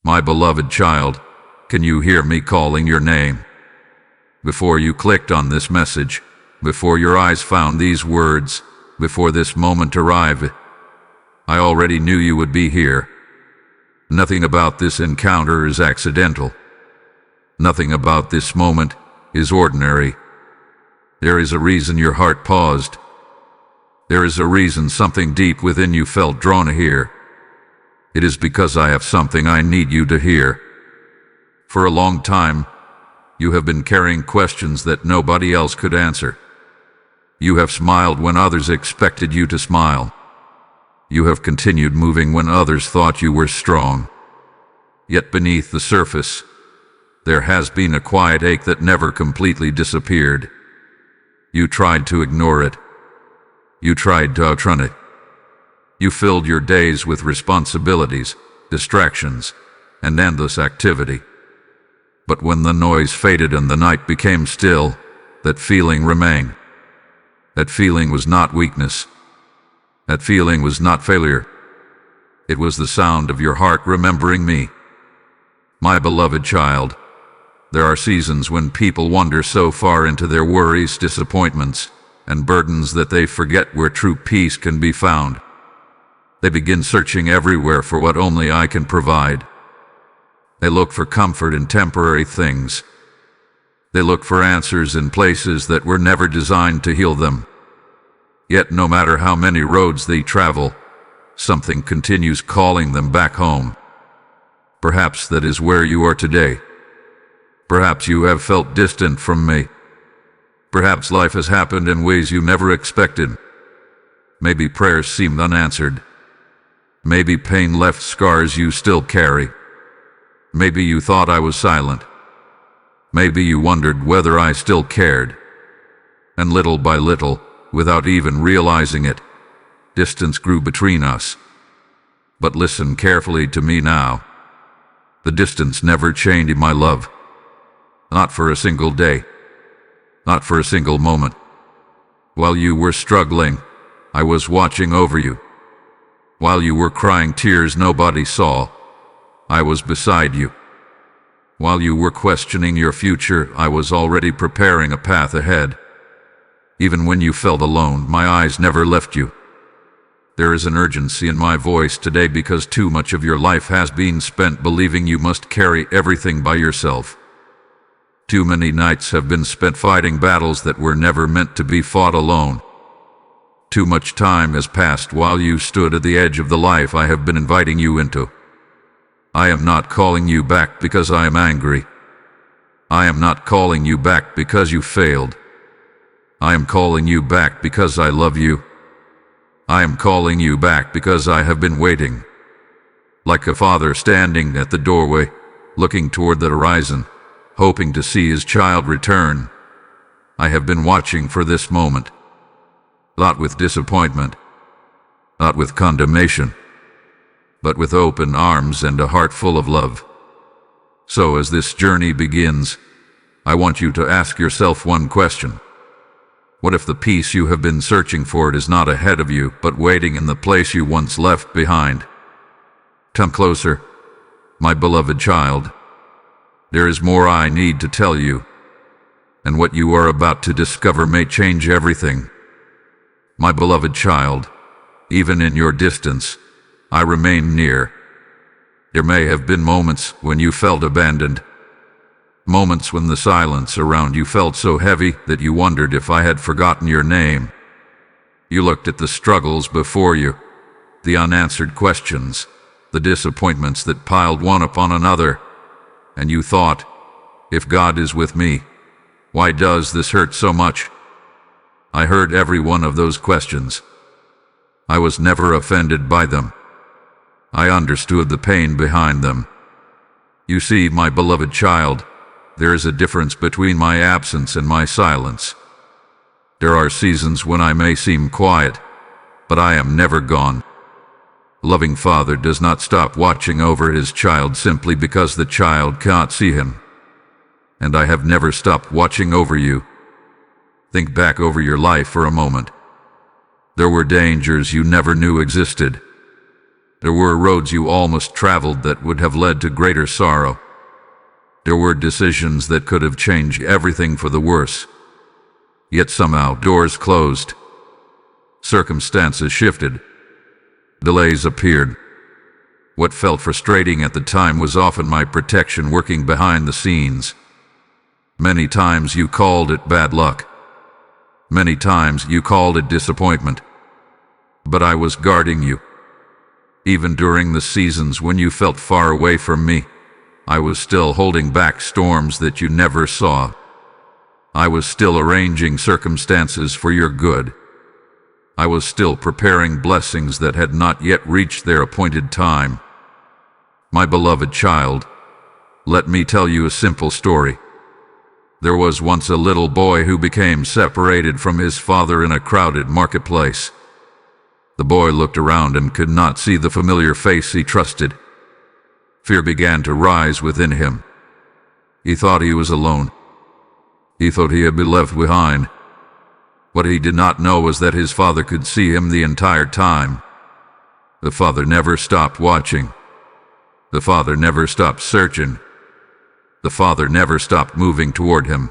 My beloved child, can you hear me calling your name? Before you clicked on this message, before your eyes found these words, before this moment arrived, I already knew you would be here. Nothing about this encounter is accidental. Nothing about this moment is ordinary. There is a reason your heart paused. There is a reason something deep within you felt drawn here. It is because I have something I need you to hear. For a long time, you have been carrying questions that nobody else could answer. You have smiled when others expected you to smile. You have continued moving when others thought you were strong. Yet beneath the surface, there has been a quiet ache that never completely disappeared. You tried to ignore it. You tried to outrun it. You filled your days with responsibilities, distractions, and endless activity. But when the noise faded and the night became still, that feeling remained. That feeling was not weakness. That feeling was not failure. It was the sound of your heart remembering me. My beloved child, there are seasons when people wander so far into their worries, disappointments, and burdens that they forget where true peace can be found. They begin searching everywhere for what only I can provide. They look for comfort in temporary things. They look for answers in places that were never designed to heal them. Yet no matter how many roads they travel, something continues calling them back home. Perhaps that is where you are today. Perhaps you have felt distant from me. Perhaps life has happened in ways you never expected. Maybe prayers seemed unanswered. Maybe pain left scars you still carry. Maybe you thought I was silent. Maybe you wondered whether I still cared. And little by little, without even realizing it, distance grew between us. But listen carefully to me now. The distance never changed, my love. Not for a single day. Not for a single moment. While you were struggling, I was watching over you. While you were crying tears nobody saw, I was beside you. While you were questioning your future, I was already preparing a path ahead. Even when you felt alone, my eyes never left you. There is an urgency in my voice today because too much of your life has been spent believing you must carry everything by yourself. Too many nights have been spent fighting battles that were never meant to be fought alone. Too much time has passed while you stood at the edge of the life I have been inviting you into. I am not calling you back because I am angry. I am not calling you back because you failed. I am calling you back because I love you. I am calling you back because I have been waiting. Like a father standing at the doorway, looking toward the horizon, hoping to see his child return. I have been watching for this moment. Not with disappointment, not with condemnation, but with open arms and a heart full of love. So as this journey begins, I want you to ask yourself one question. What if the peace you have been searching for is not ahead of you, but waiting in the place you once left behind? Come closer, my beloved child. There is more I need to tell you, and what you are about to discover may change everything. My beloved child, even in your distance, I remain near. There may have been moments when you felt abandoned. Moments when the silence around you felt so heavy that you wondered if I had forgotten your name. You looked at the struggles before you, the unanswered questions, the disappointments that piled one upon another, and you thought, if God is with me, why does this hurt so much? I heard every one of those questions. I was never offended by them. I understood the pain behind them. You see, my beloved child, there is a difference between my absence and my silence. There are seasons when I may seem quiet, but I am never gone. A loving father does not stop watching over his child simply because the child can't see him. And I have never stopped watching over you. Think back over your life for a moment. There were dangers you never knew existed. There were roads you almost traveled that would have led to greater sorrow. There were decisions that could have changed everything for the worse. Yet somehow doors closed. Circumstances shifted. Delays appeared. What felt frustrating at the time was often my protection working behind the scenes. Many times you called it bad luck. Many times you called it disappointment. But I was guarding you. Even during the seasons when you felt far away from me, I was still holding back storms that you never saw. I was still arranging circumstances for your good. I was still preparing blessings that had not yet reached their appointed time. My beloved child, let me tell you a simple story. There was once a little boy who became separated from his father in a crowded marketplace. The boy looked around and could not see the familiar face he trusted. Fear began to rise within him. He thought he was alone. He thought he had been left behind. What he did not know was that his father could see him the entire time. The father never stopped watching. The father never stopped searching. The father never stopped moving toward him.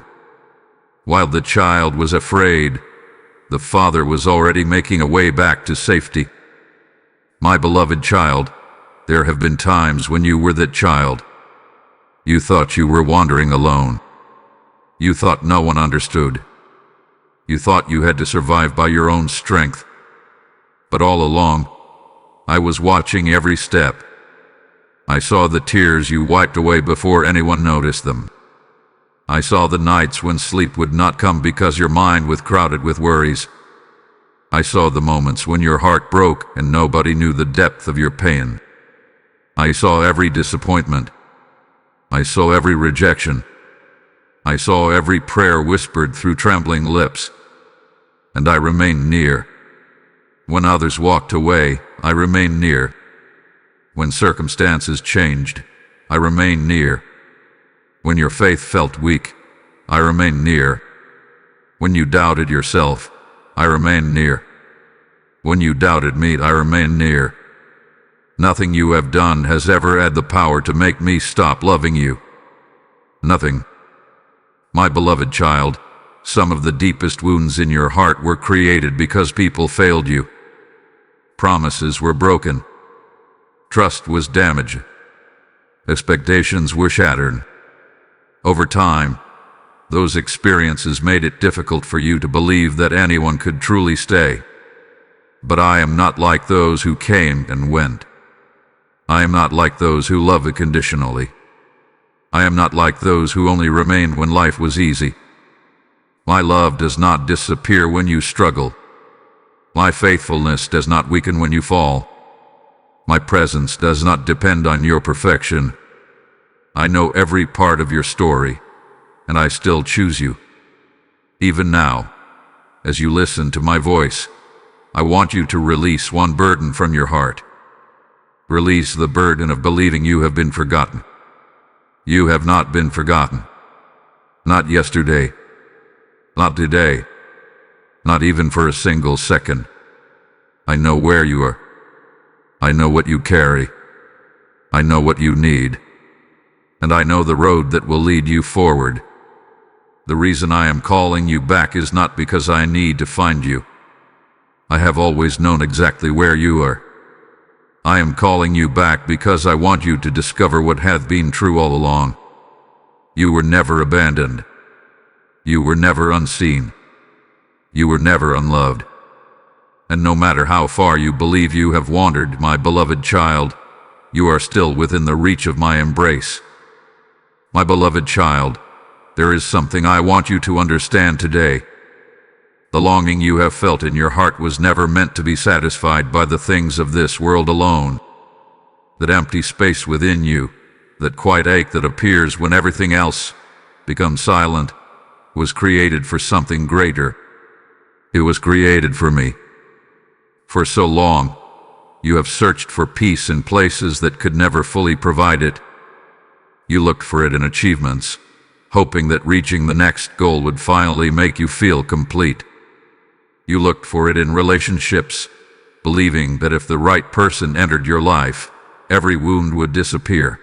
While the child was afraid, the father was already making a way back to safety. My beloved child, there have been times when you were that child. You thought you were wandering alone. You thought no one understood. You thought you had to survive by your own strength. But all along, I was watching every step. I saw the tears you wiped away before anyone noticed them. I saw the nights when sleep would not come because your mind was crowded with worries. I saw the moments when your heart broke and nobody knew the depth of your pain. I saw every disappointment. I saw every rejection. I saw every prayer whispered through trembling lips. And I remained near. When others walked away, I remained near. When circumstances changed, I remained near. When your faith felt weak, I remained near. When you doubted yourself, I remained near. When you doubted me, I remained near. Nothing you have done has ever had the power to make me stop loving you. Nothing. My beloved child, some of the deepest wounds in your heart were created because people failed you. Promises were broken. Trust was damaged. Expectations were shattered. Over time, those experiences made it difficult for you to believe that anyone could truly stay. But I am not like those who came and went. I am not like those who love unconditionally. I am not like those who only remained when life was easy. My love does not disappear when you struggle. My faithfulness does not weaken when you fall. My presence does not depend on your perfection. I know every part of your story, and I still choose you. Even now, as you listen to my voice, I want you to release one burden from your heart. Release the burden of believing you have been forgotten. You have not been forgotten. Not yesterday. Not today. Not even for a single second. I know where you are. I know what you carry. I know what you need. And I know the road that will lead you forward. The reason I am calling you back is not because I need to find you. I have always known exactly where you are. I am calling you back because I want you to discover what hath been true all along. You were never abandoned. You were never unseen. You were never unloved. And no matter how far you believe you have wandered, my beloved child, you are still within the reach of my embrace. My beloved child, there is something I want you to understand today. The longing you have felt in your heart was never meant to be satisfied by the things of this world alone. That empty space within you, that quiet ache that appears when everything else becomes silent, was created for something greater. It was created for me. For so long, you have searched for peace in places that could never fully provide it. You looked for it in achievements, hoping that reaching the next goal would finally make you feel complete. You looked for it in relationships, believing that if the right person entered your life, every wound would disappear.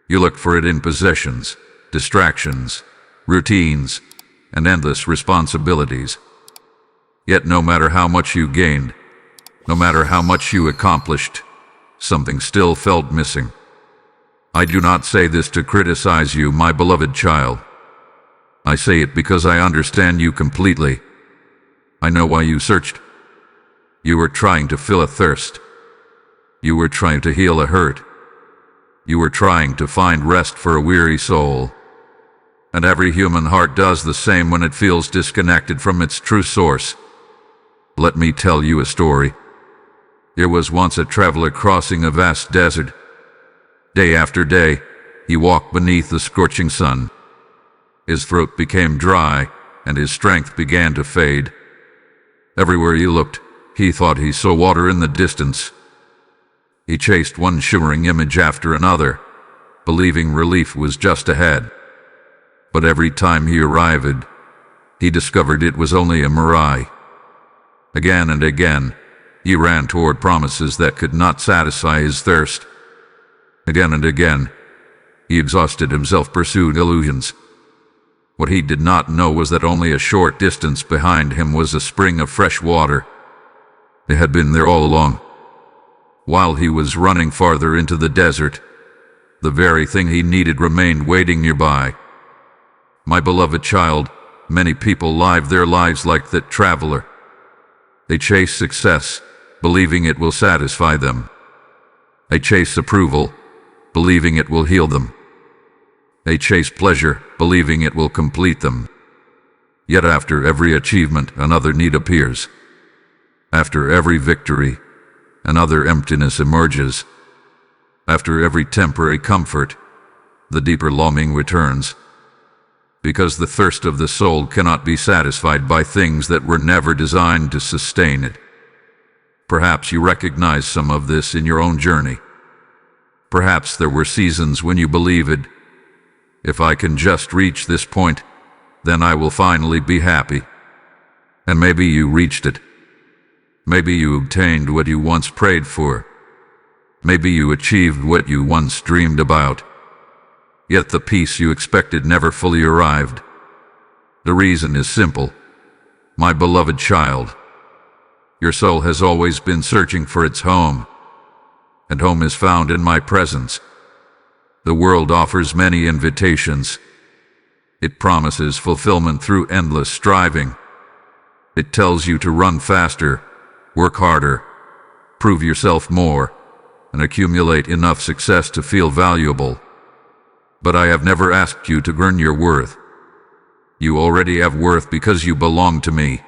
You looked for it in possessions, distractions, routines, and endless responsibilities. Yet no matter how much you gained, no matter how much you accomplished, something still felt missing. I do not say this to criticize you, my beloved child. I say it because I understand you completely. I know why you searched. You were trying to fill a thirst. You were trying to heal a hurt. You were trying to find rest for a weary soul. And every human heart does the same when it feels disconnected from its true source. Let me tell you a story. There was once a traveler crossing a vast desert. Day after day, he walked beneath the scorching sun. His throat became dry, and his strength began to fade. Everywhere he looked, he thought he saw water in the distance. He chased one shimmering image after another, believing relief was just ahead. But every time he arrived, he discovered it was only a mirage. Again and again, he ran toward promises that could not satisfy his thirst. Again and again, he exhausted himself pursuing illusions. What he did not know was that only a short distance behind him was a spring of fresh water. It had been there all along. While he was running farther into the desert, the very thing he needed remained waiting nearby. My beloved child, many people live their lives like that traveler. They chase success, believing it will satisfy them. They chase approval, believing it will heal them. They chase pleasure, believing it will complete them. Yet after every achievement, another need appears. After every victory, another emptiness emerges. After every temporary comfort, the deeper longing returns. Because the thirst of the soul cannot be satisfied by things that were never designed to sustain it. Perhaps you recognize some of this in your own journey. Perhaps there were seasons when you believed, if I can just reach this point, then I will finally be happy. And maybe you reached it. Maybe you obtained what you once prayed for. Maybe you achieved what you once dreamed about. Yet the peace you expected never fully arrived. The reason is simple. My beloved child, your soul has always been searching for its home, and home is found in my presence. The world offers many invitations. It promises fulfillment through endless striving. It tells you to run faster, work harder, prove yourself more, and accumulate enough success to feel valuable. But I have never asked you to earn your worth. You already have worth because you belong to me.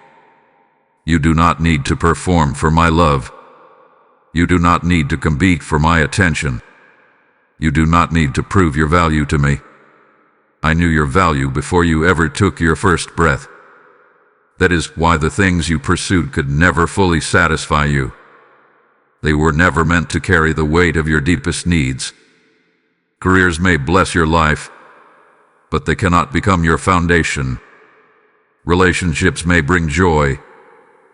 You do not need to perform for my love. You do not need to compete for my attention. You do not need to prove your value to me. I knew your value before you ever took your first breath. That is why the things you pursued could never fully satisfy you. They were never meant to carry the weight of your deepest needs. Careers may bless your life, but they cannot become your foundation. Relationships may bring joy,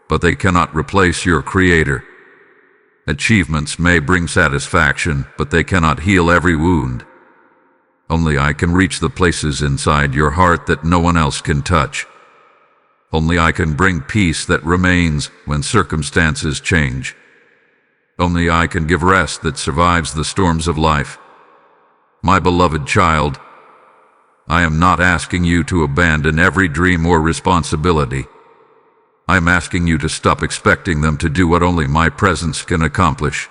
but they cannot replace your Creator. Achievements may bring satisfaction, but they cannot heal every wound. Only I can reach the places inside your heart that no one else can touch. Only I can bring peace that remains when circumstances change. Only I can give rest that survives the storms of life. My beloved child, I am not asking you to abandon every dream or responsibility. I am asking you to stop expecting them to do what only my presence can accomplish.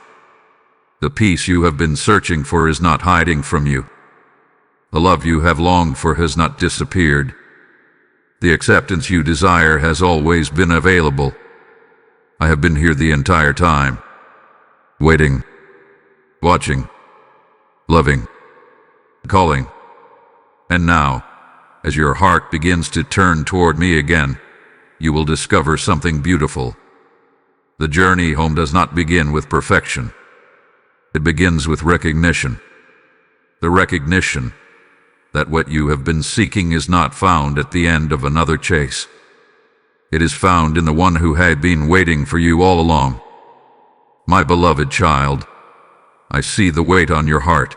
The peace you have been searching for is not hiding from you. The love you have longed for has not disappeared. The acceptance you desire has always been available. I have been here the entire time, waiting, watching, loving, calling. And now, as your heart begins to turn toward me again, you will discover something beautiful. The journey home does not begin with perfection. It begins with recognition. The recognition that what you have been seeking is not found at the end of another chase. It is found in the one who had been waiting for you all along. My beloved child, I see the weight on your heart.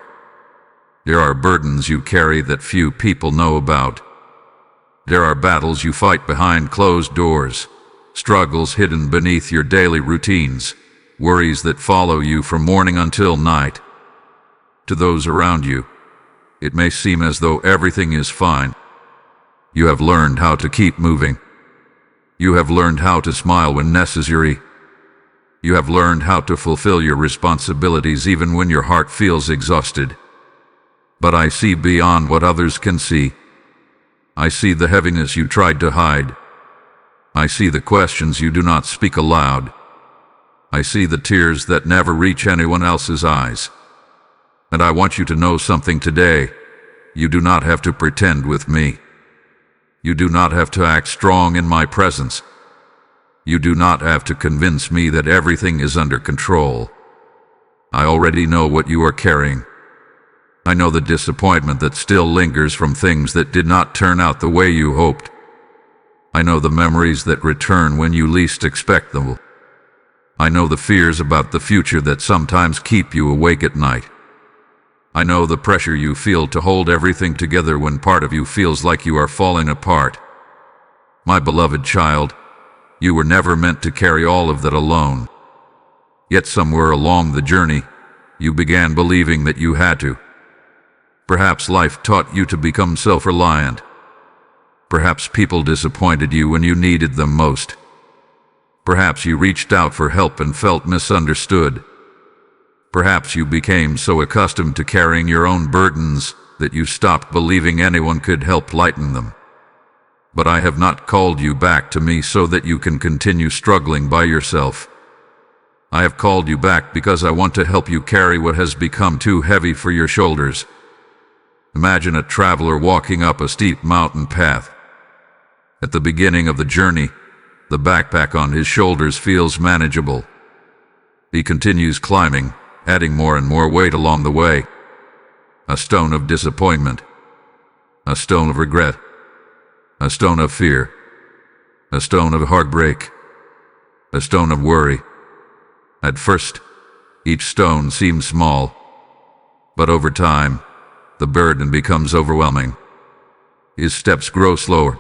There are burdens you carry that few people know about. There are battles you fight behind closed doors, struggles hidden beneath your daily routines, worries that follow you from morning until night. To those around you, it may seem as though everything is fine. You have learned how to keep moving. You have learned how to smile when necessary. You have learned how to fulfill your responsibilities even when your heart feels exhausted. But I see beyond what others can see. I see the heaviness you tried to hide. I see the questions you do not speak aloud. I see the tears that never reach anyone else's eyes. And I want you to know something today. You do not have to pretend with me. You do not have to act strong in my presence. You do not have to convince me that everything is under control. I already know what you are carrying. I know the disappointment that still lingers from things that did not turn out the way you hoped. I know the memories that return when you least expect them. I know the fears about the future that sometimes keep you awake at night. I know the pressure you feel to hold everything together when part of you feels like you are falling apart. My beloved child, you were never meant to carry all of that alone. Yet somewhere along the journey, you began believing that you had to. Perhaps life taught you to become self-reliant. Perhaps people disappointed you when you needed them most. Perhaps you reached out for help and felt misunderstood. Perhaps you became so accustomed to carrying your own burdens that you stopped believing anyone could help lighten them. But I have not called you back to me so that you can continue struggling by yourself. I have called you back because I want to help you carry what has become too heavy for your shoulders. Imagine a traveler walking up a steep mountain path. At the beginning of the journey, the backpack on his shoulders feels manageable. He continues climbing, adding more and more weight along the way. A stone of disappointment, a stone of regret, a stone of fear, a stone of heartbreak, a stone of worry. At first, each stone seems small, but over time, the burden becomes overwhelming. His steps grow slower.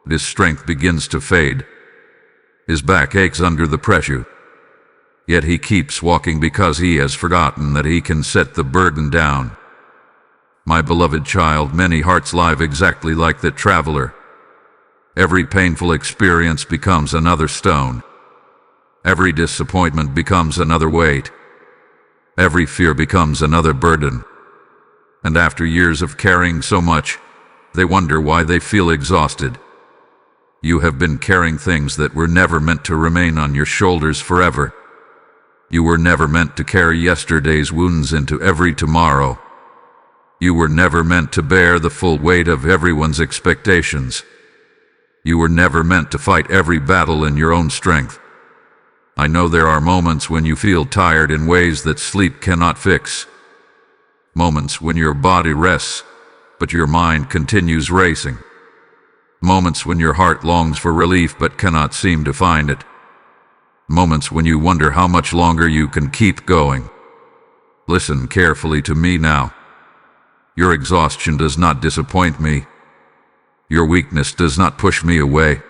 His strength begins to fade. His back aches under the pressure. Yet he keeps walking because he has forgotten that he can set the burden down. My beloved child, many hearts live exactly like that traveler. Every painful experience becomes another stone. Every disappointment becomes another weight. Every fear becomes another burden. And after years of carrying so much, they wonder why they feel exhausted. You have been carrying things that were never meant to remain on your shoulders forever. You were never meant to carry yesterday's wounds into every tomorrow. You were never meant to bear the full weight of everyone's expectations. You were never meant to fight every battle in your own strength. I know there are moments when you feel tired in ways that sleep cannot fix. Moments when your body rests, but your mind continues racing. Moments when your heart longs for relief but cannot seem to find it. Moments when you wonder how much longer you can keep going. Listen carefully to me now. Your exhaustion does not disappoint me. Your weakness does not push me away.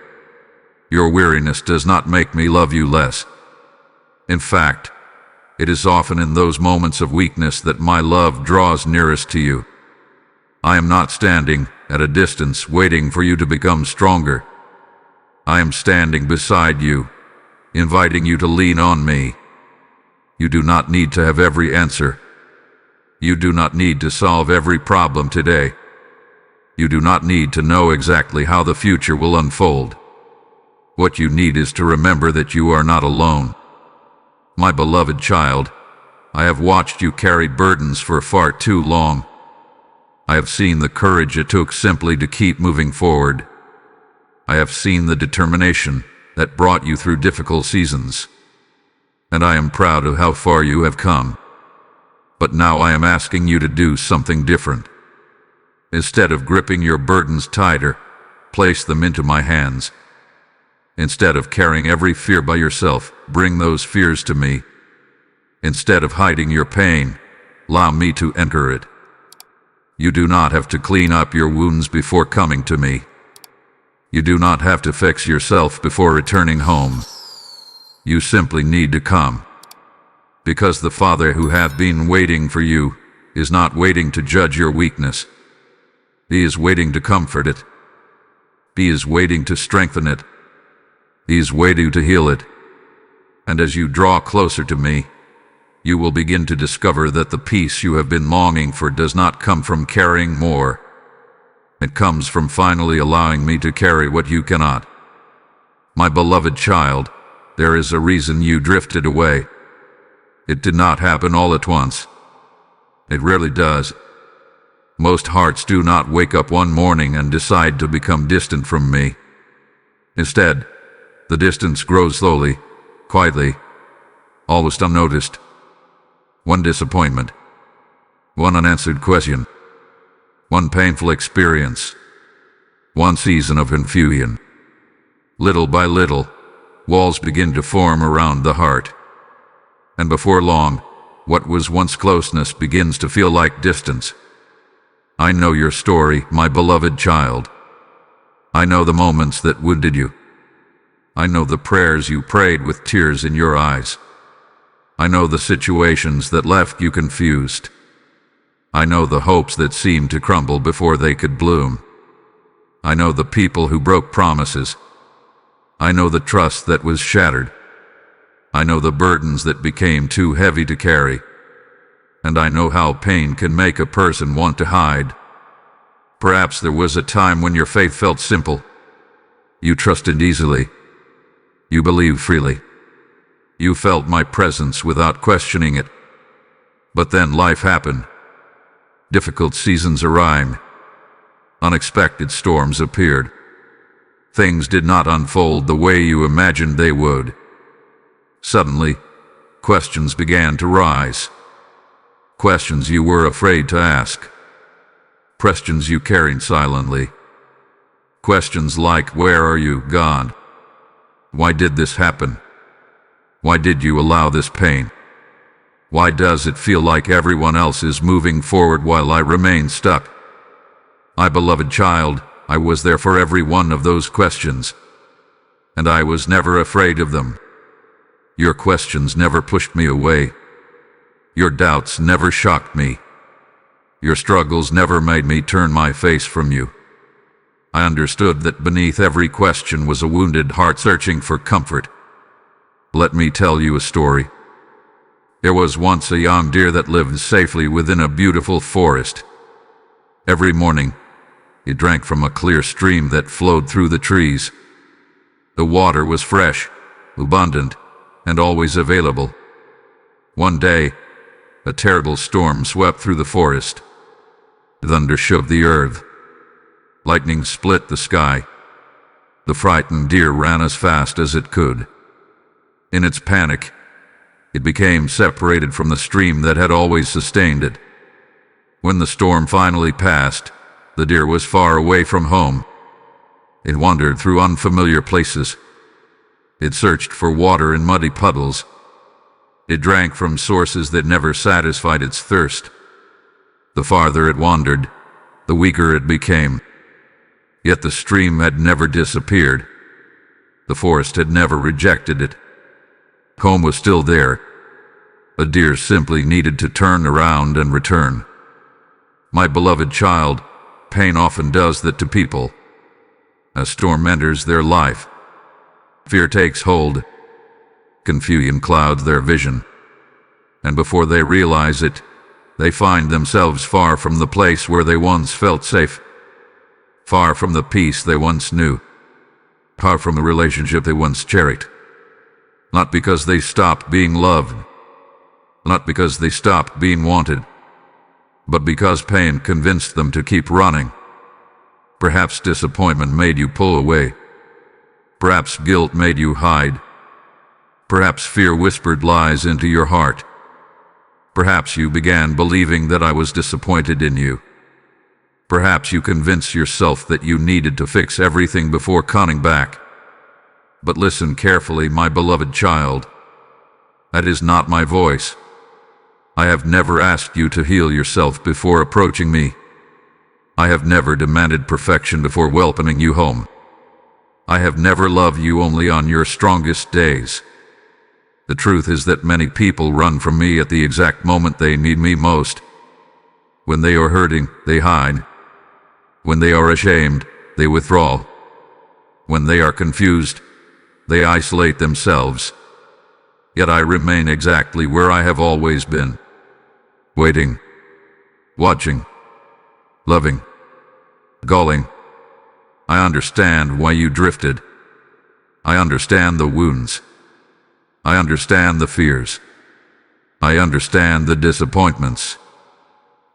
Your weariness does not make me love you less. In fact, it is often in those moments of weakness that my love draws nearest to you. I am not standing at a distance waiting for you to become stronger. I am standing beside you, inviting you to lean on me. You do not need to have every answer. You do not need to solve every problem today. You do not need to know exactly how the future will unfold. What you need is to remember that you are not alone. My beloved child, I have watched you carry burdens for far too long. I have seen the courage it took simply to keep moving forward. I have seen the determination that brought you through difficult seasons. And I am proud of how far you have come. But now I am asking you to do something different. Instead of gripping your burdens tighter, place them into my hands. Instead of carrying every fear by yourself, bring those fears to me, Instead of hiding your pain, allow me to enter it. You do not have to clean up your wounds before coming to me. You do not have to fix yourself before returning home. You simply need to come. Because the Father who hath been waiting for you is not waiting to judge your weakness. He is waiting to comfort it. He is waiting to strengthen it. He is waiting to heal it. And as you draw closer to me, you will begin to discover that the peace you have been longing for does not come from carrying more. It comes from finally allowing me to carry what you cannot. My beloved child, there is a reason you drifted away. It did not happen all at once. It rarely does. Most hearts do not wake up one morning and decide to become distant from me. Instead, the distance grows slowly, quietly, almost unnoticed. One disappointment, one unanswered question, one painful experience, one season of confusion. Little by little, walls begin to form around the heart. And before long, what was once closeness begins to feel like distance. I know your story, my beloved child. I know the moments that wounded you. I know the prayers you prayed with tears in your eyes. I know the situations that left you confused. I know the hopes that seemed to crumble before they could bloom. I know the people who broke promises. I know the trust that was shattered. I know the burdens that became too heavy to carry. And I know how pain can make a person want to hide. Perhaps there was a time when your faith felt simple. You trusted easily. You believed freely. You felt my presence without questioning it. But then life happened. Difficult seasons arrived. Unexpected storms appeared. Things did not unfold the way you imagined they would. Suddenly, questions began to rise. Questions you were afraid to ask. Questions you carried silently. Questions like, where are you, God? Why did this happen? Why did you allow this pain? Why does it feel like everyone else is moving forward while I remain stuck? My beloved child, I was there for every one of those questions. And I was never afraid of them. Your questions never pushed me away. Your doubts never shocked me. Your struggles never made me turn my face from you. I understood that beneath every question was a wounded heart searching for comfort. Let me tell you a story. There was once a young deer that lived safely within a beautiful forest. Every morning, it drank from a clear stream that flowed through the trees. The water was fresh, abundant, and always available. One day, a terrible storm swept through the forest. Thunder shook the earth. Lightning split the sky. The frightened deer ran as fast as it could. In its panic, it became separated from the stream that had always sustained it. When the storm finally passed, the deer was far away from home. It wandered through unfamiliar places. It searched for water in muddy puddles. It drank from sources that never satisfied its thirst. The farther it wandered, the weaker it became. Yet the stream had never disappeared. The forest had never rejected it. Home was still there. A deer simply needed to turn around and return. My beloved child, pain often does that to people. A storm enters their life. Fear takes hold. Confusion clouds their vision. And before they realize it, they find themselves far from the place where they once felt safe. Far from the peace they once knew. Far from the relationship they once cherished. Not because they stopped being loved. Not because they stopped being wanted. But because pain convinced them to keep running. Perhaps disappointment made you pull away. Perhaps guilt made you hide. Perhaps fear whispered lies into your heart. Perhaps you began believing that I was disappointed in you. Perhaps you convinced yourself that you needed to fix everything before coming back. But listen carefully, my beloved child. That is not my voice. I have never asked you to heal yourself before approaching me. I have never demanded perfection before welcoming you home. I have never loved you only on your strongest days. The truth is that many people run from me at the exact moment they need me most. When they are hurting, they hide. When they are ashamed, they withdraw. When they are confused, they isolate themselves. Yet I remain exactly where I have always been. Waiting. Watching. Loving. Galling. I understand why you drifted. I understand the wounds. I understand the fears. I understand the disappointments.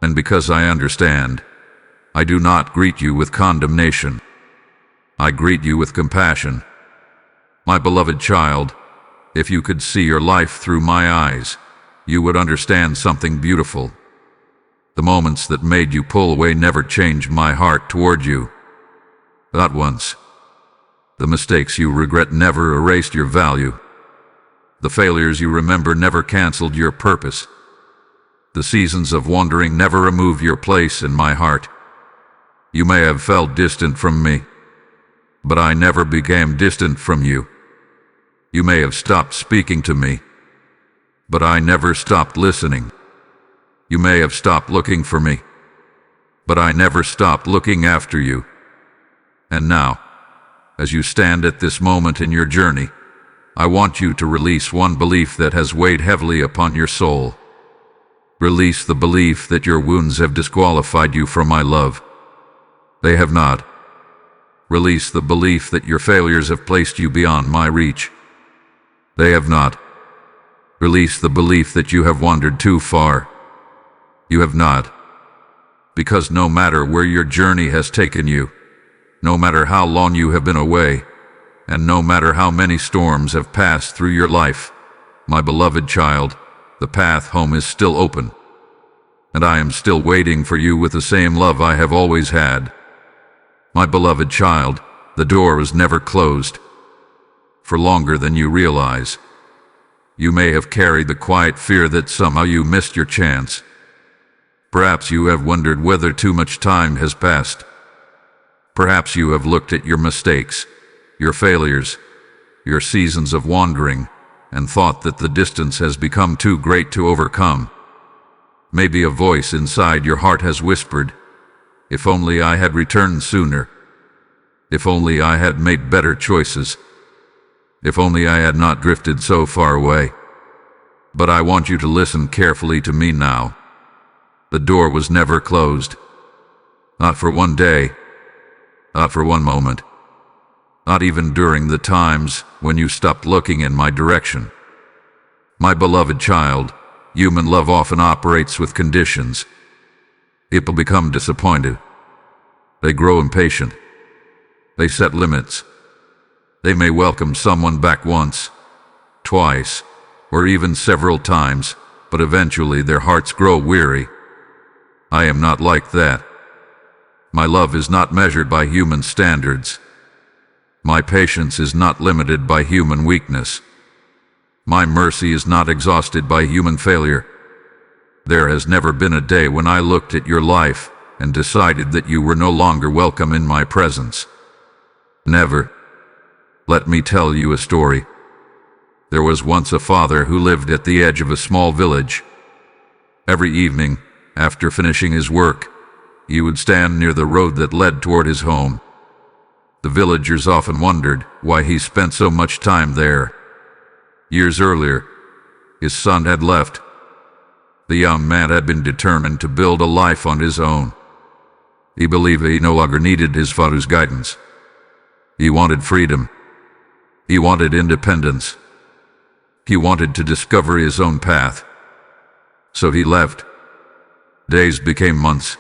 And because I understand, I do not greet you with condemnation. I greet you with compassion. My beloved child, if you could see your life through my eyes, you would understand something beautiful. The moments that made you pull away never changed my heart toward you. Not once. The mistakes you regret never erased your value. The failures you remember never canceled your purpose. The seasons of wandering never removed your place in my heart. You may have felt distant from me, but I never became distant from you. You may have stopped speaking to me, but I never stopped listening. You may have stopped looking for me, but I never stopped looking after you. And now, as you stand at this moment in your journey, I want you to release one belief that has weighed heavily upon your soul. Release the belief that your wounds have disqualified you from my love. They have not. Release the belief that your failures have placed you beyond my reach. They have not. Release the belief that you have wandered too far. You have not. Because no matter where your journey has taken you, no matter how long you have been away, and no matter how many storms have passed through your life, my beloved child, the path home is still open. And I am still waiting for you with the same love I have always had. My beloved child, the door is never closed. For longer than you realize, you may have carried the quiet fear that somehow you missed your chance. Perhaps you have wondered whether too much time has passed. Perhaps you have looked at your mistakes, your failures, your seasons of wandering, and thought that the distance has become too great to overcome. Maybe a voice inside your heart has whispered, "If only I had returned sooner. If only I had made better choices. If only I had not drifted so far away." But I want you to listen carefully to me now. The door was never closed. Not for one day. Not for one moment. Not even during the times when you stopped looking in my direction. My beloved child, human love often operates with conditions. People become disappointed. They grow impatient. They set limits. They may welcome someone back once, twice, or even several times, but eventually their hearts grow weary. I am not like that. My love is not measured by human standards. My patience is not limited by human weakness. My mercy is not exhausted by human failure. There has never been a day when I looked at your life and decided that you were no longer welcome in my presence. Never. Let me tell you a story. There was once a father who lived at the edge of a small village. Every evening, after finishing his work, he would stand near the road that led toward his home. The villagers often wondered why he spent so much time there. Years earlier, his son had left. The young man had been determined to build a life on his own. He believed he no longer needed his father's guidance. He wanted freedom. He wanted independence. He wanted to discover his own path. So he left. Days became months.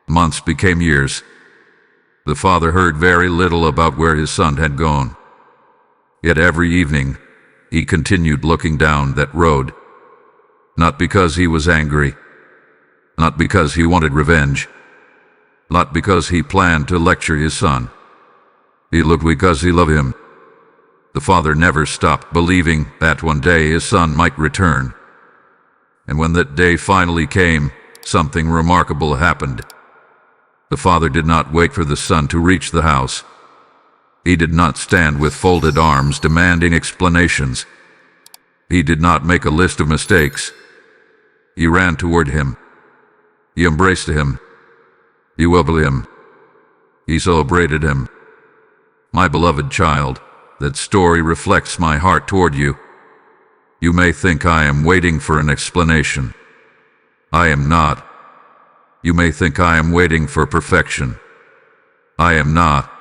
Months became years. The father heard very little about where his son had gone. Yet every evening, he continued looking down that road. Not because he was angry. Not because he wanted revenge. Not because he planned to lecture his son. He looked because he loved him. The father never stopped believing that one day his son might return. And when that day finally came, something remarkable happened. The father did not wait for the son to reach the house. He did not stand with folded arms demanding explanations. He did not make a list of mistakes. He ran toward him. He embraced him. He welcomed him. He celebrated him. My beloved child, that story reflects my heart toward you. You may think I am waiting for an explanation. I am not. You may think I am waiting for perfection. I am not.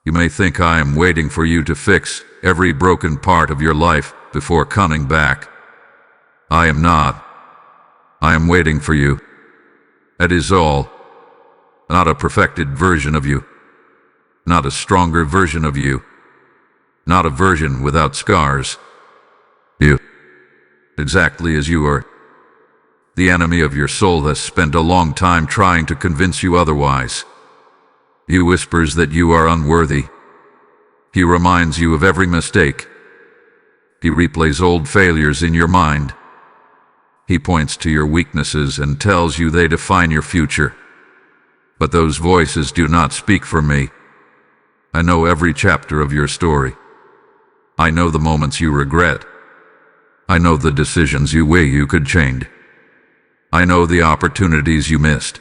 You may think I am waiting for you to fix every broken part of your life before coming back. I am not. I am waiting for you. That is all. Not a perfected version of you. Not a stronger version of you. Not a version without scars. You. Exactly as you are. The enemy of your soul has spent a long time trying to convince you otherwise. He whispers that you are unworthy. He reminds you of every mistake. He replays old failures in your mind. He points to your weaknesses and tells you they define your future. But those voices do not speak for me. I know every chapter of your story. I know the moments you regret. I know the decisions you wish you could change. I know the opportunities you missed.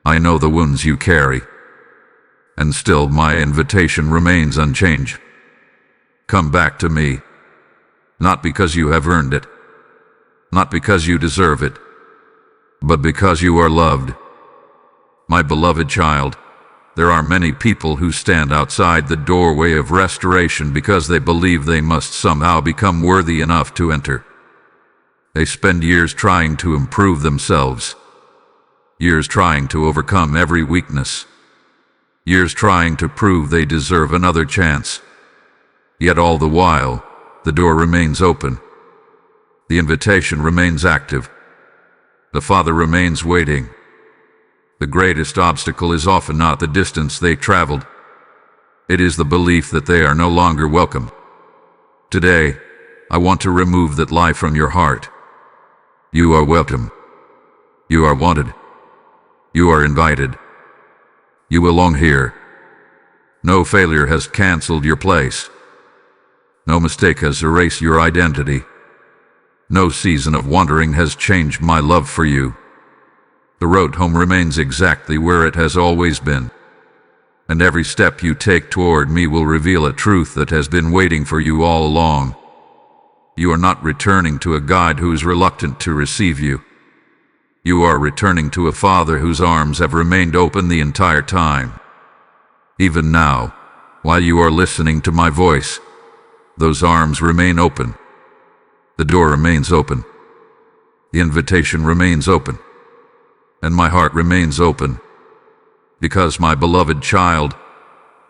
I know the wounds you carry. And still my invitation remains unchanged. Come back to me. Not because you have earned it. Not because you deserve it. But because you are loved. My beloved child, there are many people who stand outside the doorway of restoration because they believe they must somehow become worthy enough to enter. They spend years trying to improve themselves. Years trying to overcome every weakness. Years trying to prove they deserve another chance. Yet all the while, the door remains open. The invitation remains active. The Father remains waiting. The greatest obstacle is often not the distance they traveled. It is the belief that they are no longer welcome. Today, I want to remove that lie from your heart. You are welcome. You are wanted. You are invited. You belong here. No failure has canceled your place. No mistake has erased your identity. No season of wandering has changed my love for you. The road home remains exactly where it has always been. And every step you take toward me will reveal a truth that has been waiting for you all along. You are not returning to a guide who is reluctant to receive you. You are returning to a Father whose arms have remained open the entire time. Even now, while you are listening to my voice, those arms remain open. The door remains open. The invitation remains open. And my heart remains open. Because, my beloved child,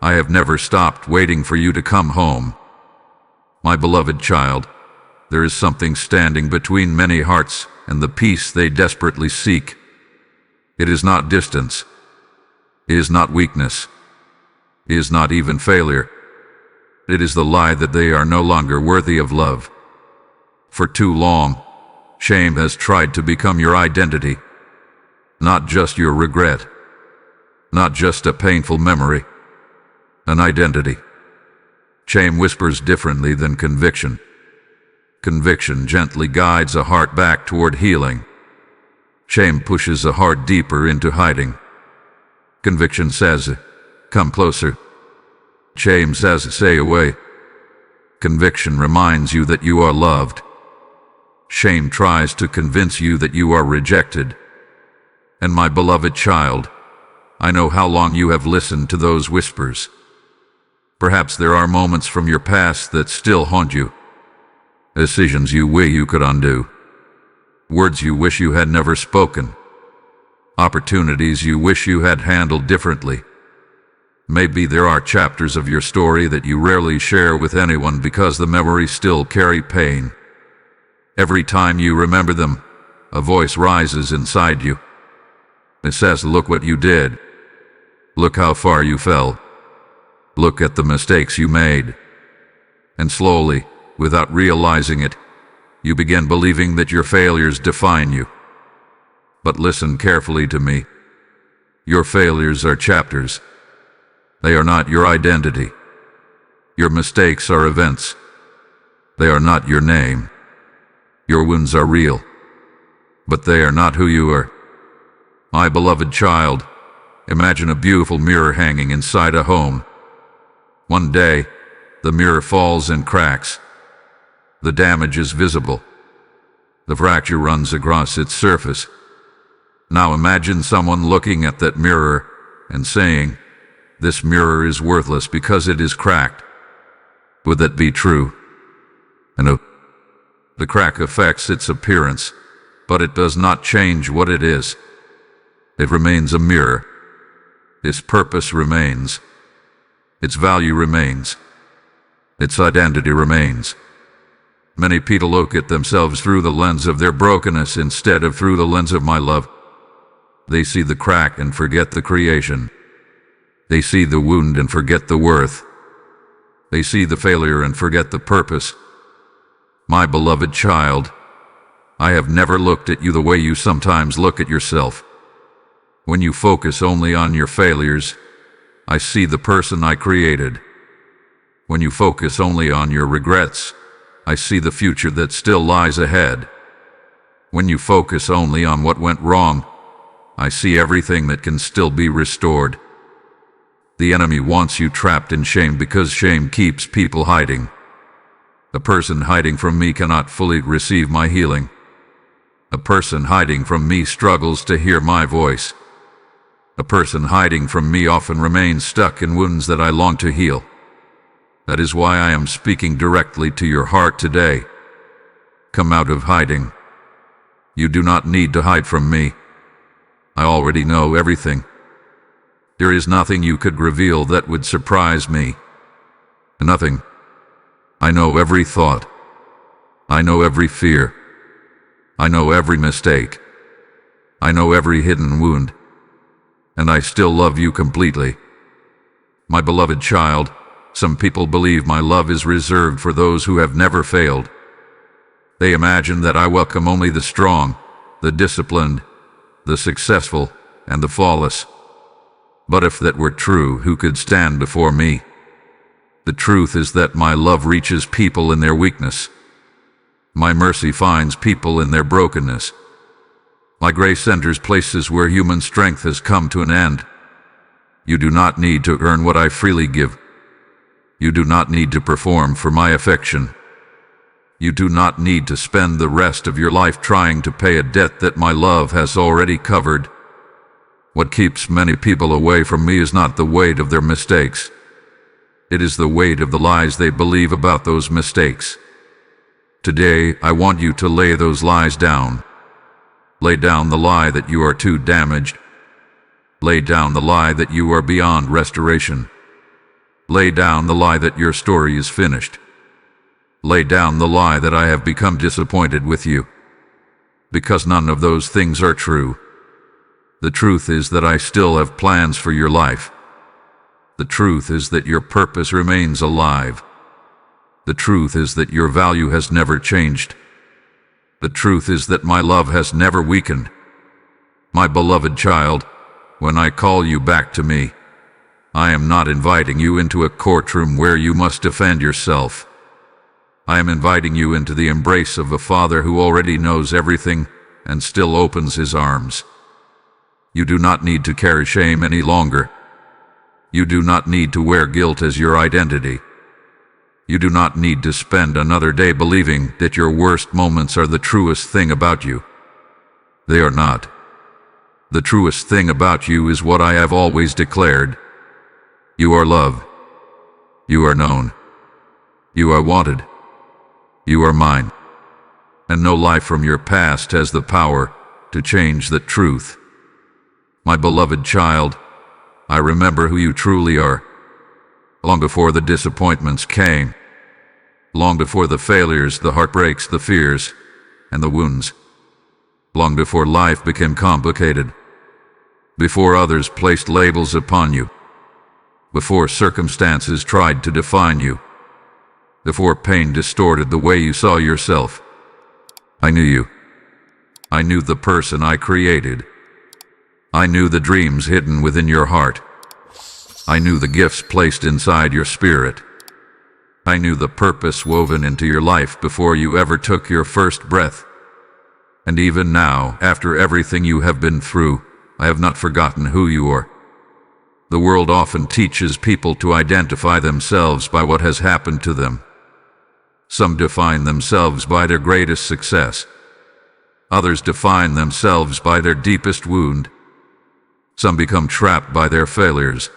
I have never stopped waiting for you to come home. My beloved child, there is something standing between many hearts and the peace they desperately seek. It is not distance. It is not weakness. It is not even failure. It is the lie that they are no longer worthy of love. For too long, shame has tried to become your identity. Not just your regret. Not just a painful memory. An identity. Shame whispers differently than conviction. Conviction gently guides a heart back toward healing. Shame pushes a heart deeper into hiding. Conviction says, come closer. Shame says, stay away. Conviction reminds you that you are loved. Shame tries to convince you that you are rejected. And my beloved child, I know how long you have listened to those whispers. Perhaps there are moments from your past that still haunt you. Decisions you wish you could undo. Words you wish you had never spoken. Opportunities you wish you had handled differently. Maybe there are chapters of your story that you rarely share with anyone because the memories still carry pain. Every time you remember them, a voice rises inside you. It says, look what you did. Look how far you fell. Look at the mistakes you made. And slowly, without realizing it, you begin believing that your failures define you. But listen carefully to me. Your failures are chapters. They are not your identity. Your mistakes are events. They are not your name. Your wounds are real, but they are not who you are. My beloved child, imagine a beautiful mirror hanging inside a home. One day, the mirror falls and cracks. The damage is visible. The fracture runs across its surface. Now imagine someone looking at that mirror and saying, "This mirror is worthless because it is cracked." Would that be true? No. The crack affects its appearance, but it does not change what it is. It remains a mirror. Its purpose remains. Its value remains. Its identity remains. Many people look at themselves through the lens of their brokenness instead of through the lens of my love. They see the crack and forget the creation. They see the wound and forget the worth. They see the failure and forget the purpose. My beloved child, I have never looked at you the way you sometimes look at yourself. When you focus only on your failures, I see the person I created. When you focus only on your regrets, I see the future that still lies ahead. When you focus only on what went wrong, I see everything that can still be restored. The enemy wants you trapped in shame because shame keeps people hiding. A person hiding from me cannot fully receive my healing. A person hiding from me struggles to hear my voice. A person hiding from me often remains stuck in wounds that I long to heal. That is why I am speaking directly to your heart today. Come out of hiding. You do not need to hide from me. I already know everything. There is nothing you could reveal that would surprise me. Nothing. I know every thought. I know every fear. I know every mistake. I know every hidden wound. And I still love you completely. My beloved child, some people believe my love is reserved for those who have never failed. They imagine that I welcome only the strong, the disciplined, the successful, and the flawless. But if that were true, who could stand before me? The truth is that my love reaches people in their weakness. My mercy finds people in their brokenness. My grace enters places where human strength has come to an end. You do not need to earn what I freely give. You do not need to perform for my affection. You do not need to spend the rest of your life trying to pay a debt that my love has already covered. What keeps many people away from me is not the weight of their mistakes. It is the weight of the lies they believe about those mistakes. Today, I want you to lay those lies down. Lay down the lie that you are too damaged. Lay down the lie that you are beyond restoration. Lay down the lie that your story is finished. Lay down the lie that I have become disappointed with you. Because none of those things are true. The truth is that I still have plans for your life. The truth is that your purpose remains alive. The truth is that your value has never changed. The truth is that my love has never weakened. My beloved child, when I call you back to me, I am not inviting you into a courtroom where you must defend yourself. I am inviting you into the embrace of a Father who already knows everything and still opens his arms. You do not need to carry shame any longer. You do not need to wear guilt as your identity. You do not need to spend another day believing that your worst moments are the truest thing about you. They are not. The truest thing about you is what I have always declared. You are loved. You are known. You are wanted. You are mine. And no lie from your past has the power to change that truth. My beloved child, I remember who you truly are. Long before the disappointments came. Long before the failures, the heartbreaks, the fears, and the wounds. Long before life became complicated. Before others placed labels upon you. Before circumstances tried to define you. Before pain distorted the way you saw yourself. I knew you. I knew the person I created. I knew the dreams hidden within your heart. I knew the gifts placed inside your spirit. I knew the purpose woven into your life before you ever took your first breath. And even now, after everything you have been through, I have not forgotten who you are. The world often teaches people to identify themselves by what has happened to them. Some define themselves by their greatest success. Others define themselves by their deepest wound. Some become trapped by their failures.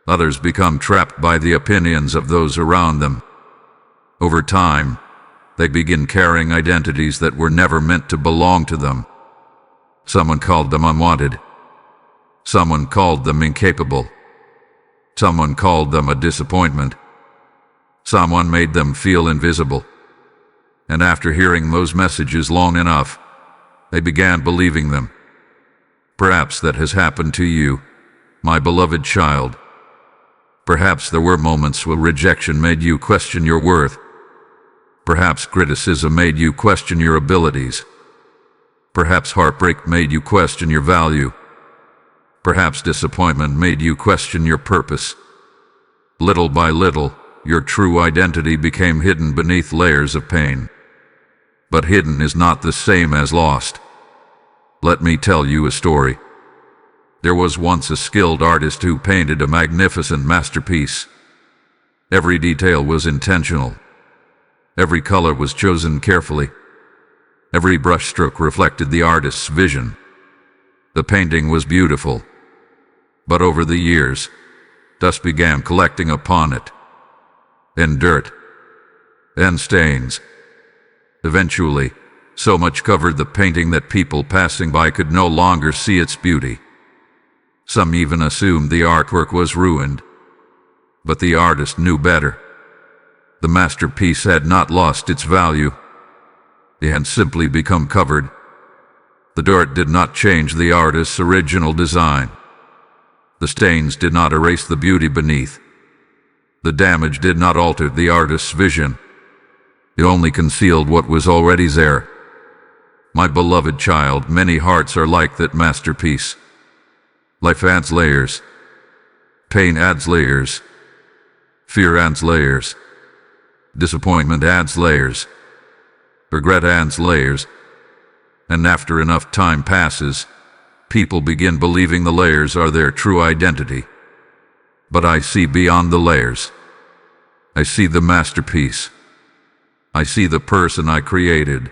Others become trapped by the opinions of those around them. Over time, they begin carrying identities that were never meant to belong to them. Someone called them unwanted. Someone called them incapable. Someone called them a disappointment. Someone made them feel invisible. And after hearing those messages long enough, they began believing them. Perhaps that has happened to you, my beloved child. Perhaps there were moments where rejection made you question your worth. Perhaps criticism made you question your abilities. Perhaps heartbreak made you question your value. Perhaps disappointment made you question your purpose. Little by little, your true identity became hidden beneath layers of pain. But hidden is not the same as lost. Let me tell you a story. There was once a skilled artist who painted a magnificent masterpiece. Every detail was intentional. Every color was chosen carefully. Every brushstroke reflected the artist's vision. The painting was beautiful. But over the years, dust began collecting upon it, and dirt, and stains. Eventually, so much covered the painting that people passing by could no longer see its beauty. Some even assumed the artwork was ruined. But the artist knew better. The masterpiece had not lost its value. It had simply become covered. The dirt did not change the artist's original design. The stains did not erase the beauty beneath. The damage did not alter the artist's vision. It only concealed what was already there. My beloved child, many hearts are like that masterpiece. Life adds layers. Pain adds layers. Fear adds layers. Disappointment adds layers. Regret adds layers. And after enough time passes, people begin believing the layers are their true identity. But I see beyond the layers. I see the masterpiece. I see the person I created.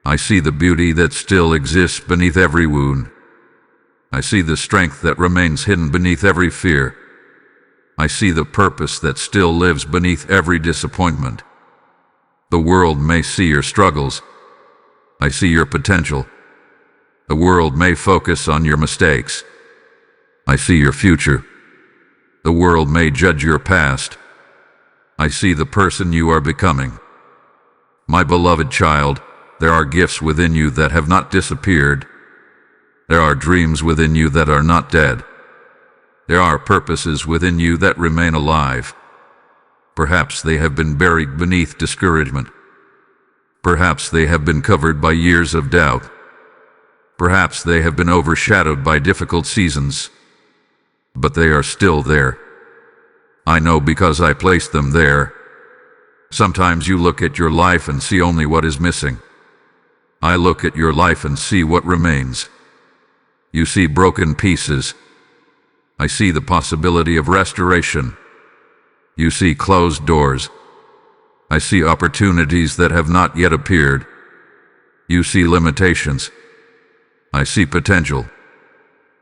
I see the beauty that still exists beneath every wound. I see the strength that remains hidden beneath every fear. I see the purpose that still lives beneath every disappointment. The world may see your struggles. I see your potential. The world may focus on your mistakes. I see your future. The world may judge your past. I see the person you are becoming. My beloved child, there are gifts within you that have not disappeared. There are dreams within you that are not dead. There are purposes within you that remain alive. Perhaps they have been buried beneath discouragement. Perhaps they have been covered by years of doubt. Perhaps they have been overshadowed by difficult seasons. But they are still there. I know because I placed them there. Sometimes you look at your life and see only what is missing. I look at your life and see what remains. You see broken pieces. I see the possibility of restoration. You see closed doors. I see opportunities that have not yet appeared. You see limitations. I see potential.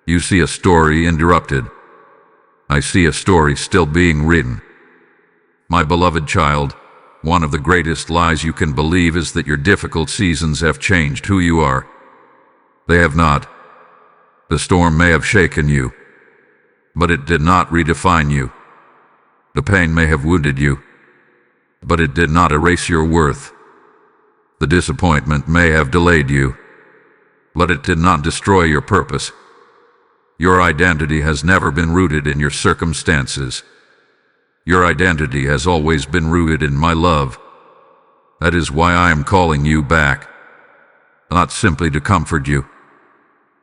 You see a story interrupted. I see a story still being written. My beloved child, one of the greatest lies you can believe is that your difficult seasons have changed who you are. They have not. The storm may have shaken you, but it did not redefine you. The pain may have wounded you, but it did not erase your worth. The disappointment may have delayed you, but it did not destroy your purpose. Your identity has never been rooted in your circumstances. Your identity has always been rooted in my love. That is why I am calling you back. Not simply to comfort you,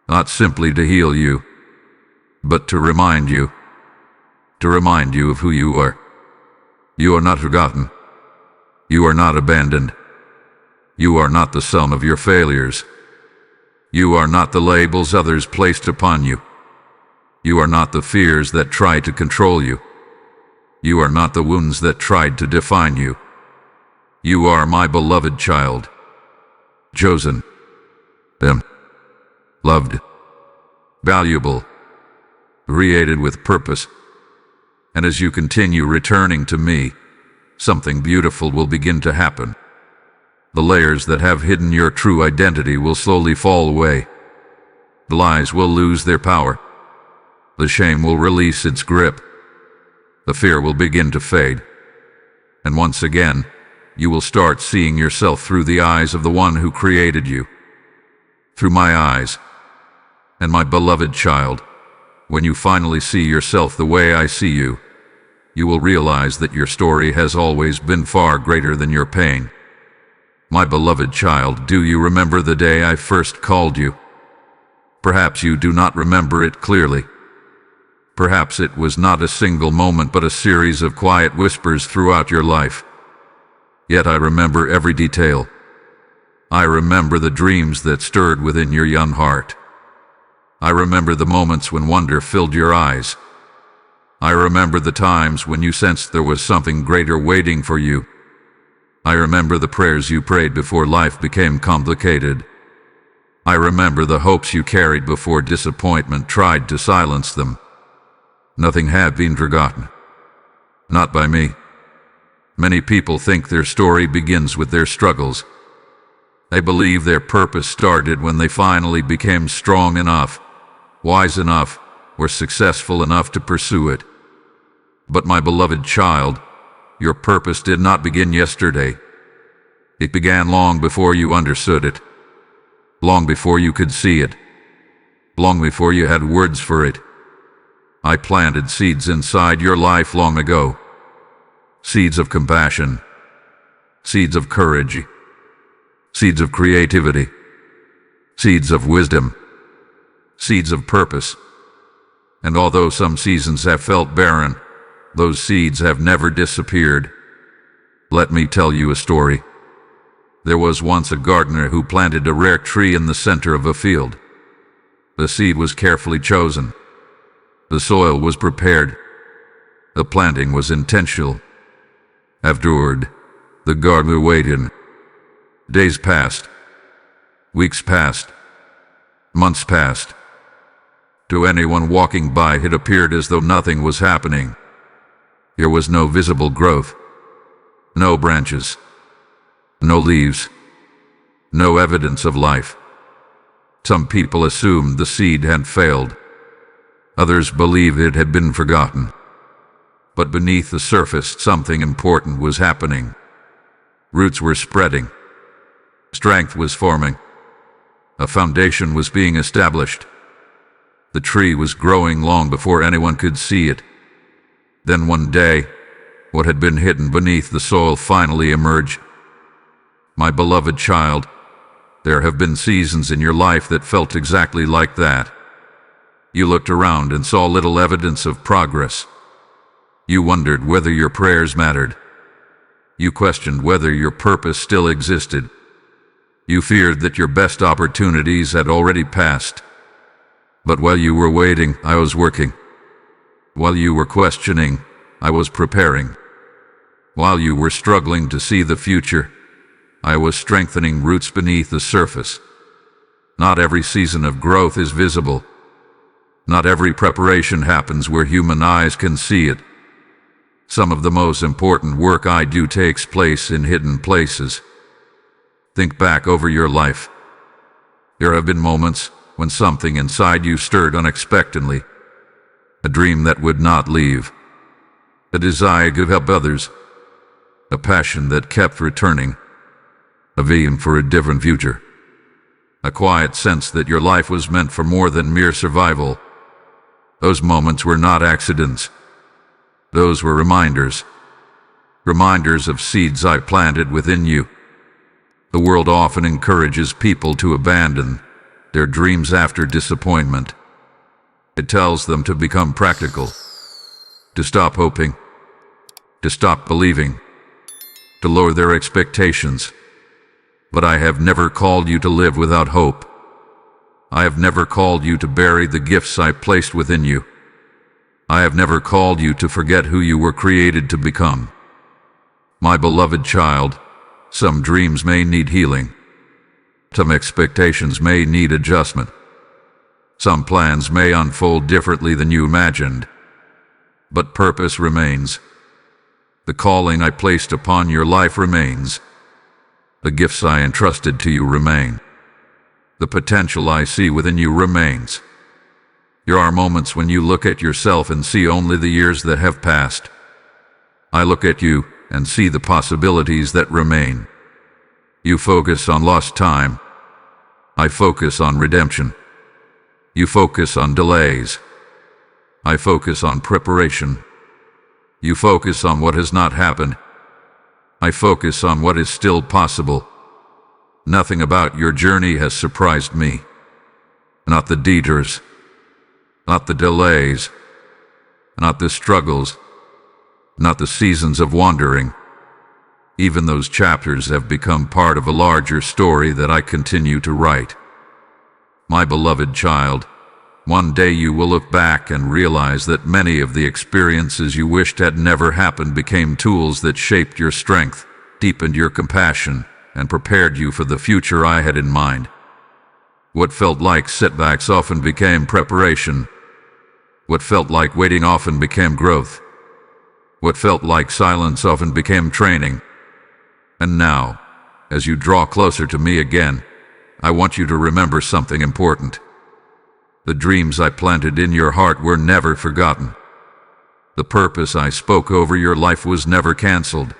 not simply to heal you, but to remind you of who you are. You are not forgotten. You are not abandoned. You are not the sum of your failures. You are not the labels others placed upon you. You are not the fears that try to control you. You are not the wounds that tried to define you. You are my beloved child, chosen, loved, valuable, created with purpose. And as you continue returning to me, something beautiful will begin to happen. The layers that have hidden your true identity will slowly fall away. The lies will lose their power. The shame will release its grip. The fear will begin to fade. And once again, you will start seeing yourself through the eyes of the one who created you. Through my eyes. And my beloved child, when you finally see yourself the way I see you, you will realize that your story has always been far greater than your pain. My beloved child, do you remember the day I first called you? Perhaps you do not remember it clearly. Perhaps it was not a single moment but a series of quiet whispers throughout your life. Yet I remember every detail. I remember the dreams that stirred within your young heart. I remember the moments when wonder filled your eyes. I remember the times when you sensed there was something greater waiting for you. I remember the prayers you prayed before life became complicated. I remember the hopes you carried before disappointment tried to silence them. Nothing had been forgotten. Not by me. Many people think their story begins with their struggles. They believe their purpose started when they finally became strong enough, wise enough, or successful enough to pursue it. But my beloved child, your purpose did not begin yesterday. It began long before you understood it, long before you could see it, long before you had words for it. I planted seeds inside your life long ago. Seeds of compassion, seeds of courage, seeds of creativity, seeds of wisdom, seeds of purpose. And although some seasons have felt barren, those seeds have never disappeared. Let me tell you a story. There was once a gardener who planted a rare tree in the center of a field. The seed was carefully chosen. The soil was prepared. The planting was intentional. Afterward, the gardener waited. Days passed. Weeks passed. Months passed. To anyone walking by, it appeared as though nothing was happening. There was no visible growth, no branches, no leaves, no evidence of life. Some people assumed the seed had failed. Others believed it had been forgotten. But beneath the surface, something important was happening. Roots were spreading. Strength was forming. A foundation was being established. The tree was growing long before anyone could see it. Then one day, what had been hidden beneath the soil finally emerged. My beloved child, there have been seasons in your life that felt exactly like that. You looked around and saw little evidence of progress. You wondered whether your prayers mattered. You questioned whether your purpose still existed. You feared that your best opportunities had already passed. But while you were waiting, I was working. While you were questioning, I was preparing. While you were struggling to see the future, I was strengthening roots beneath the surface. Not every season of growth is visible. Not every preparation happens where human eyes can see it. Some of the most important work I do takes place in hidden places. Think back over your life. There have been moments when something inside you stirred unexpectedly. A dream that would not leave. A desire to help others. A passion that kept returning. A vision for a different future. A quiet sense that your life was meant for more than mere survival. Those moments were not accidents. Those were reminders. Reminders of seeds I planted within you. The world often encourages people to abandon their dreams after disappointment. It tells them to become practical, to stop hoping, to stop believing, to lower their expectations. But I have never called you to live without hope. I have never called you to bury the gifts I placed within you. I have never called you to forget who you were created to become. My beloved child, some dreams may need healing. Some expectations may need adjustment. Some plans may unfold differently than you imagined. But purpose remains. The calling I placed upon your life remains. The gifts I entrusted to you remain. The potential I see within you remains. There are moments when you look at yourself and see only the years that have passed. I look at you and see the possibilities that remain. You focus on lost time. I focus on redemption. You focus on delays. I focus on preparation. You focus on what has not happened. I focus on what is still possible. Nothing about your journey has surprised me. Not the detours, not the delays, not the struggles, not the seasons of wandering. Even those chapters have become part of a larger story that I continue to write. My beloved child, one day you will look back and realize that many of the experiences you wished had never happened became tools that shaped your strength, deepened your compassion, and prepared you for the future I had in mind. What felt like setbacks often became preparation. What felt like waiting often became growth. What felt like silence often became training. And now, as you draw closer to me again, I want you to remember something important. The dreams I planted in your heart were never forgotten. The purpose I spoke over your life was never canceled.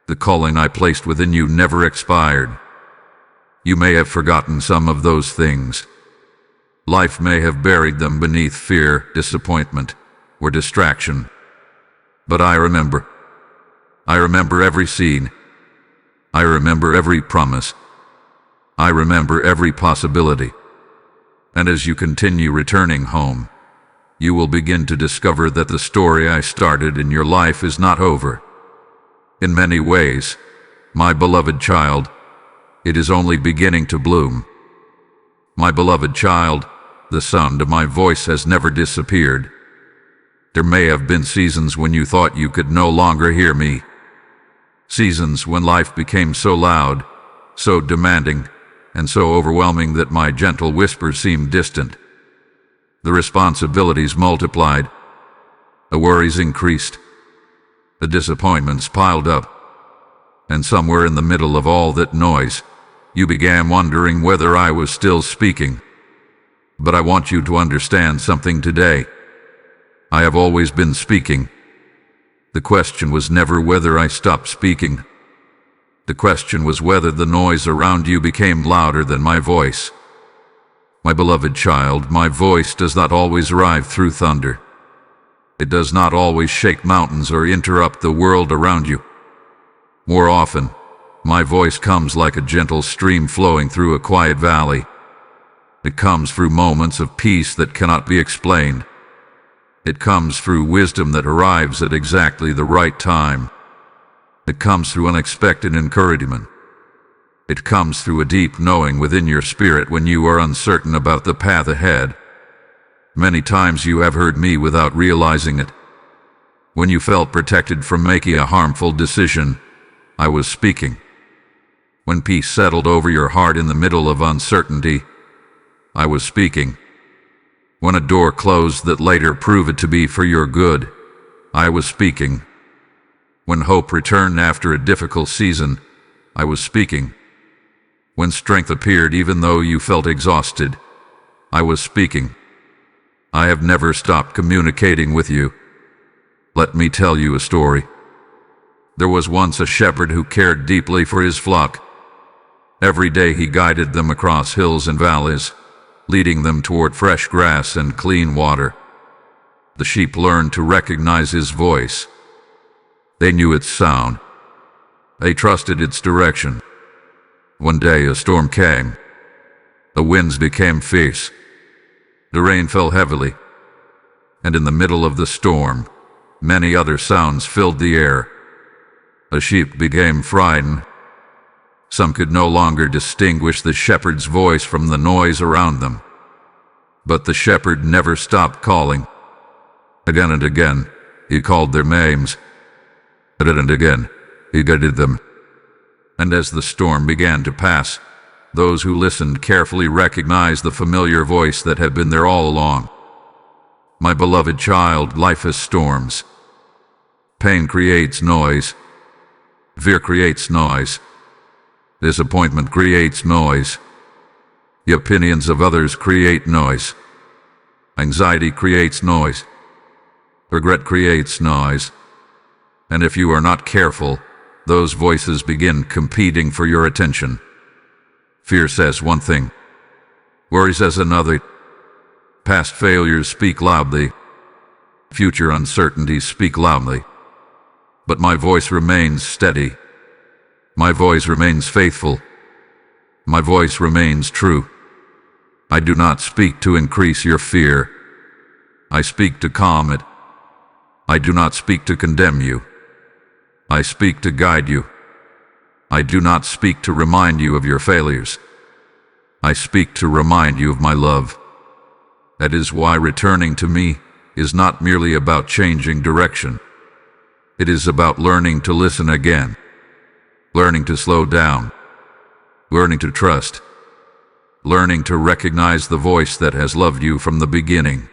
The calling I placed within you never expired. You may have forgotten some of those things. Life may have buried them beneath fear, disappointment, or distraction. But I remember. I remember every seed. I remember every promise. I remember every possibility. And as you continue returning home, you will begin to discover that the story I started in your life is not over. In many ways, my beloved child, it is only beginning to bloom. My beloved child, the sound of my voice has never disappeared. There may have been seasons when you thought you could no longer hear me. Seasons when life became so loud, so demanding, and so overwhelming that my gentle whispers seemed distant. The responsibilities multiplied. The worries increased. The disappointments piled up. And somewhere in the middle of all that noise, you began wondering whether I was still speaking. But I want you to understand something today. I have always been speaking. The question was never whether I stopped speaking. The question was whether the noise around you became louder than my voice. My beloved child, my voice does not always arrive through thunder. It does not always shake mountains or interrupt the world around you. More often, my voice comes like a gentle stream flowing through a quiet valley. It comes through moments of peace that cannot be explained. It comes through wisdom that arrives at exactly the right time. It comes through unexpected encouragement. It comes through a deep knowing within your spirit when you are uncertain about the path ahead. Many times you have heard me without realizing it. When you felt protected from making a harmful decision, I was speaking. When peace settled over your heart in the middle of uncertainty, I was speaking. When a door closed that later proved to be for your good, I was speaking. When hope returned after a difficult season, I was speaking. When strength appeared even though you felt exhausted, I was speaking. I have never stopped communicating with you. Let me tell you a story. There was once a shepherd who cared deeply for his flock. Every day he guided them across hills and valleys, leading them toward fresh grass and clean water. The sheep learned to recognize his voice. They knew its sound. They trusted its direction. One day a storm came. The winds became fierce. The rain fell heavily. And in the middle of the storm, many other sounds filled the air. The sheep became frightened. Some could no longer distinguish the shepherd's voice from the noise around them. But the shepherd never stopped calling. Again and again, he called their names. Again and again, he guided them. And as the storm began to pass, those who listened carefully recognized the familiar voice that had been there all along. My beloved child, life is storms. Pain creates noise. Fear creates noise. Disappointment creates noise. The opinions of others create noise. Anxiety creates noise. Regret creates noise. And if you are not careful, those voices begin competing for your attention. Fear says one thing. Worry says another. Past failures speak loudly. Future uncertainties speak loudly. But my voice remains steady. My voice remains faithful. My voice remains true. I do not speak to increase your fear. I speak to calm it. I do not speak to condemn you. I speak to guide you. I do not speak to remind you of your failures. I speak to remind you of my love. That is why returning to me is not merely about changing direction. It is about learning to listen again, learning to slow down, learning to trust, learning to recognize the voice that has loved you from the beginning.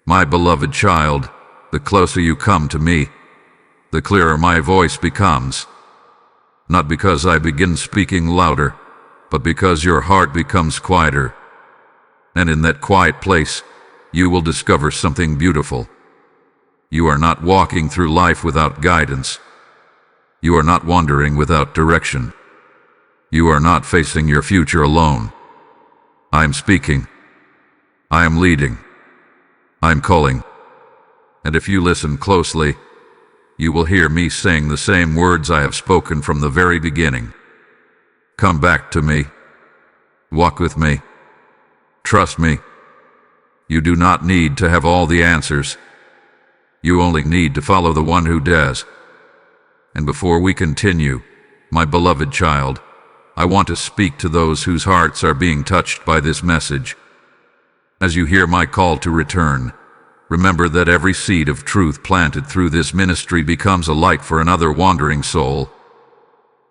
My beloved child, the closer you come to me, the clearer my voice becomes. Not because I begin speaking louder, but because your heart becomes quieter. And in that quiet place, you will discover something beautiful. You are not walking through life without guidance. You are not wandering without direction. You are not facing your future alone. I am speaking. I am leading. I am calling. And if you listen closely, you will hear me saying the same words I have spoken from the very beginning. Come back to me. Walk with me. Trust me. You do not need to have all the answers. You only need to follow the one who does. And before we continue, my beloved child, I want to speak to those whose hearts are being touched by this message. As you hear my call to return, remember that every seed of truth planted through this ministry becomes a light for another wandering soul.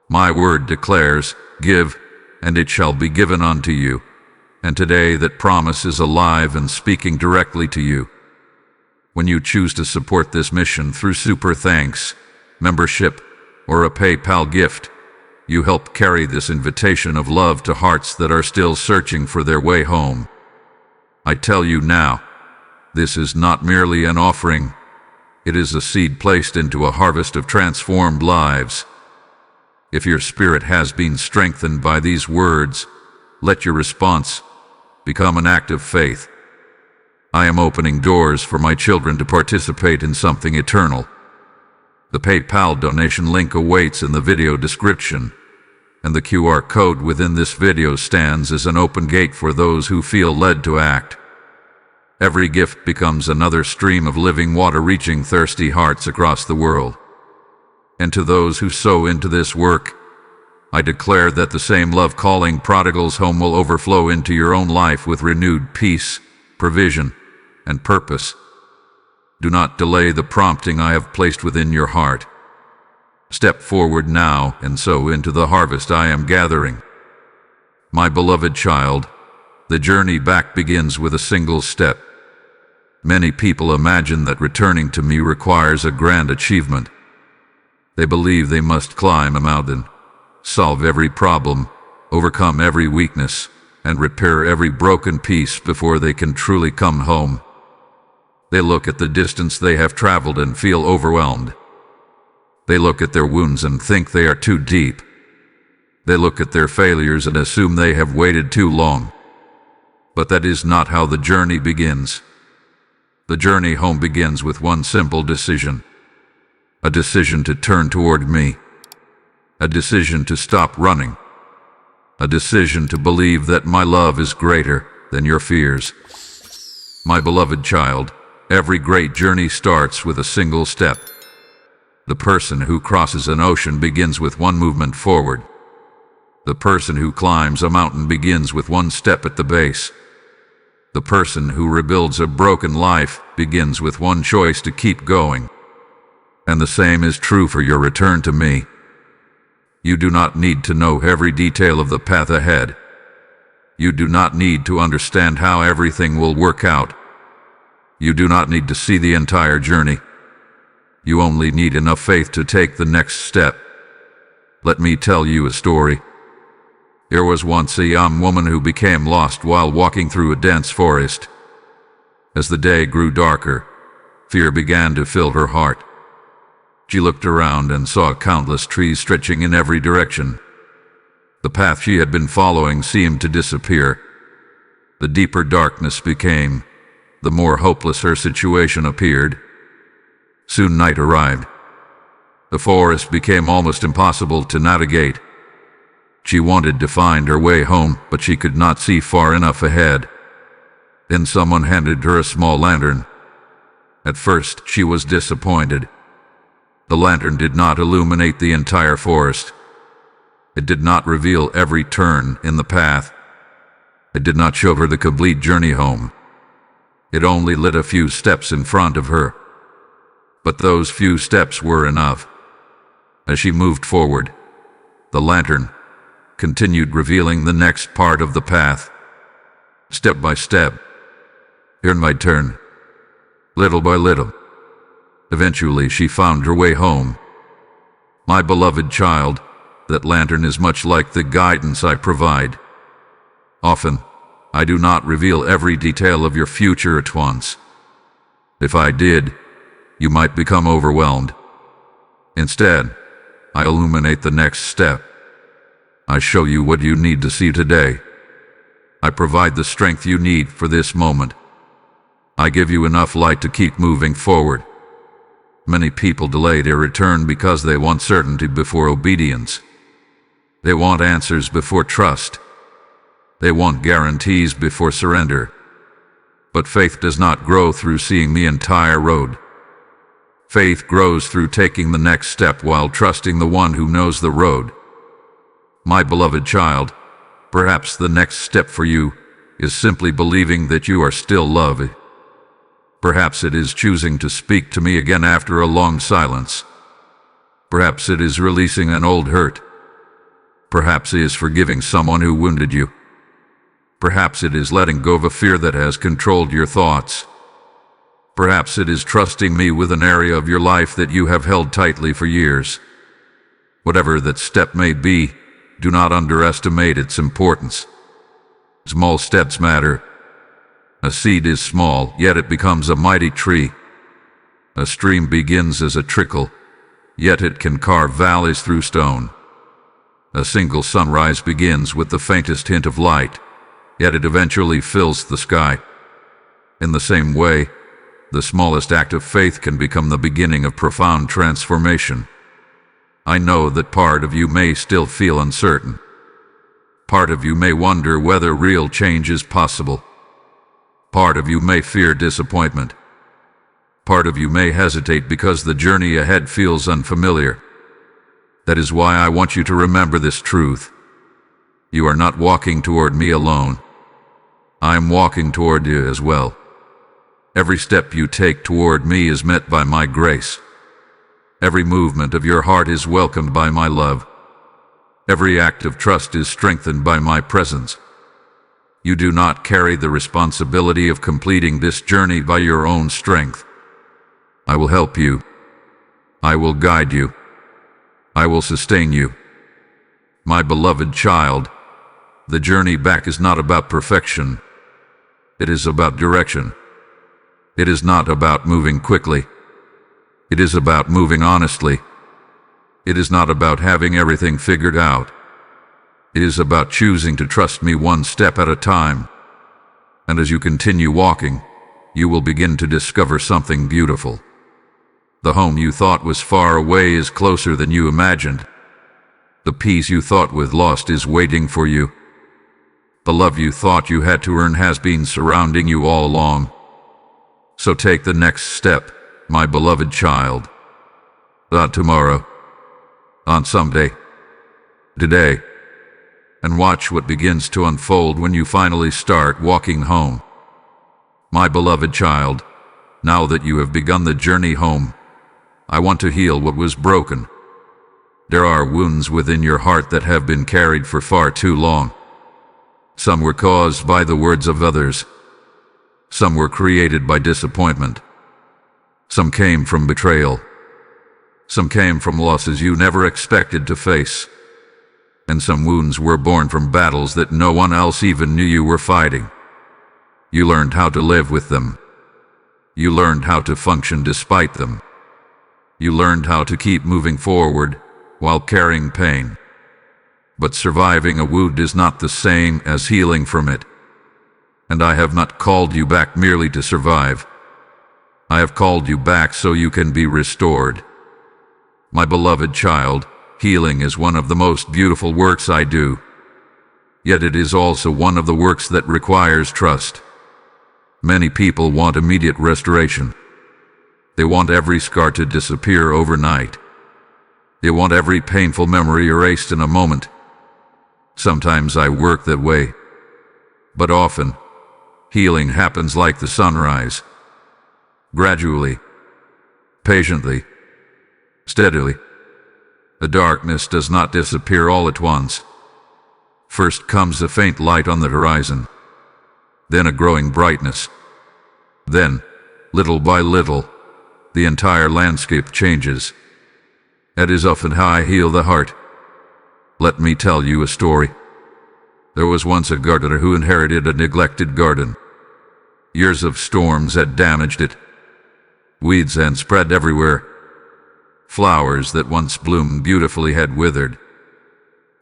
My word declares, "Give, and it shall be given unto you." And today that promise is alive and speaking directly to you. When you choose to support this mission through Super Thanks, membership, or a PayPal gift, you help carry this invitation of love to hearts that are still searching for their way home. I tell you now, this is not merely an offering. It is a seed placed into a harvest of transformed lives. If your spirit has been strengthened by these words, let your response become an act of faith. I am opening doors for my children to participate in something eternal. The PayPal donation link awaits in the video description, and the QR code within this video stands as an open gate for those who feel led to act. Every gift becomes another stream of living water reaching thirsty hearts across the world. And to those who sow into this work, I declare that the same love calling prodigals home will overflow into your own life with renewed peace, provision, and purpose. Do not delay the prompting I have placed within your heart. Step forward now and sow into the harvest I am gathering. My beloved child, the journey back begins with a single step. Many people imagine that returning to me requires a grand achievement. They believe they must climb a mountain, solve every problem, overcome every weakness, and repair every broken piece before they can truly come home. They look at the distance they have traveled and feel overwhelmed. They look at their wounds and think they are too deep. They look at their failures and assume they have waited too long. But that is not how the journey begins. The journey home begins with one simple decision. A decision to turn toward me. A decision to stop running. a decision to believe that my love is greater than your fears. My beloved child, every great journey starts with a single step. The person who crosses an ocean begins with one movement forward. The person who climbs a mountain begins with one step at the base. The person who rebuilds a broken life begins with one choice to keep going. And the same is true for your return to me. You do not need to know every detail of the path ahead. You do not need to understand how everything will work out. You do not need to see the entire journey. You only need enough faith to take the next step. Let me tell you a story. There was once a young woman who became lost while walking through a dense forest. As the day grew darker, fear began to fill her heart. She looked around and saw countless trees stretching in every direction. The path she had been following seemed to disappear. The deeper darkness became, the more hopeless her situation appeared. Soon night arrived. The forest became almost impossible to navigate. She wanted to find her way home, but she could not see far enough ahead. Then someone handed her a small lantern. At first, she was disappointed. The lantern did not illuminate the entire forest. It did not reveal every turn in the path. It did not show her the complete journey home. It only lit a few steps in front of her. But those few steps were enough. As she moved forward, the lantern continued revealing the next part of the path. Step by step, turn by turn, little by little. Eventually she found her way home. My beloved child, that lantern is much like the guidance I provide. Often, I do not reveal every detail of your future at once. If I did, you might become overwhelmed. Instead, I illuminate the next step. I show you what you need to see today. I provide the strength you need for this moment. I give you enough light to keep moving forward. Many people delay their return because they want certainty before obedience. They want answers before trust. They want guarantees before surrender. But faith does not grow through seeing the entire road. Faith grows through taking the next step while trusting the one who knows the road. My beloved child, perhaps the next step for you is simply believing that you are still loved. Perhaps it is choosing to speak to me again after a long silence. Perhaps it is releasing an old hurt. Perhaps it is forgiving someone who wounded you. Perhaps it is letting go of a fear that has controlled your thoughts. Perhaps it is trusting me with an area of your life that you have held tightly for years. Whatever that step may be, do not underestimate its importance. Small steps matter. A seed is small, yet it becomes a mighty tree. A stream begins as a trickle, yet it can carve valleys through stone. A single sunrise begins with the faintest hint of light, yet it eventually fills the sky. In the same way, the smallest act of faith can become the beginning of profound transformation. I know that part of you may still feel uncertain. Part of you may wonder whether real change is possible. Part of you may fear disappointment. Part of you may hesitate because the journey ahead feels unfamiliar. That is why I want you to remember this truth. You are not walking toward me alone. I am walking toward you as well. Every step you take toward me is met by my grace. Every movement of your heart is welcomed by my love. Every act of trust is strengthened by my presence. You do not carry the responsibility of completing this journey by your own strength. I will help you. I will guide you. I will sustain you. My beloved child, the journey back is not about perfection. It is about direction. It is not about moving quickly. It is about moving honestly. It is not about having everything figured out. It is about choosing to trust me one step at a time. And as you continue walking, you will begin to discover something beautiful. The home you thought was far away is closer than you imagined. The peace you thought was lost is waiting for you. The love you thought you had to earn has been surrounding you all along. So take the next step, my beloved child. Not tomorrow, on someday, today, and watch what begins to unfold when you finally start walking home. My beloved child, now that you have begun the journey home, I want to heal what was broken. There are wounds within your heart that have been carried for far too long. Some were caused by the words of others. Some were created by disappointment. Some came from betrayal. Some came from losses you never expected to face. And some wounds were born from battles that no one else even knew you were fighting. You learned how to live with them. You learned how to function despite them. You learned how to keep moving forward while carrying pain. But surviving a wound is not the same as healing from it. And I have not called you back merely to survive. I have called you back so you can be restored. My beloved child, healing is one of the most beautiful works I do. Yet it is also one of the works that requires trust. Many people want immediate restoration. They want every scar to disappear overnight. They want every painful memory erased in a moment. Sometimes I work that way. But often, healing happens like the sunrise. Gradually, patiently, steadily. The darkness does not disappear all at once. First comes a faint light on the horizon, then a growing brightness. Then, little by little, the entire landscape changes. That is often how I heal the heart. Let me tell you a story. There was once a gardener who inherited a neglected garden. Years of storms had damaged it. Weeds had spread everywhere. Flowers that once bloomed beautifully had withered.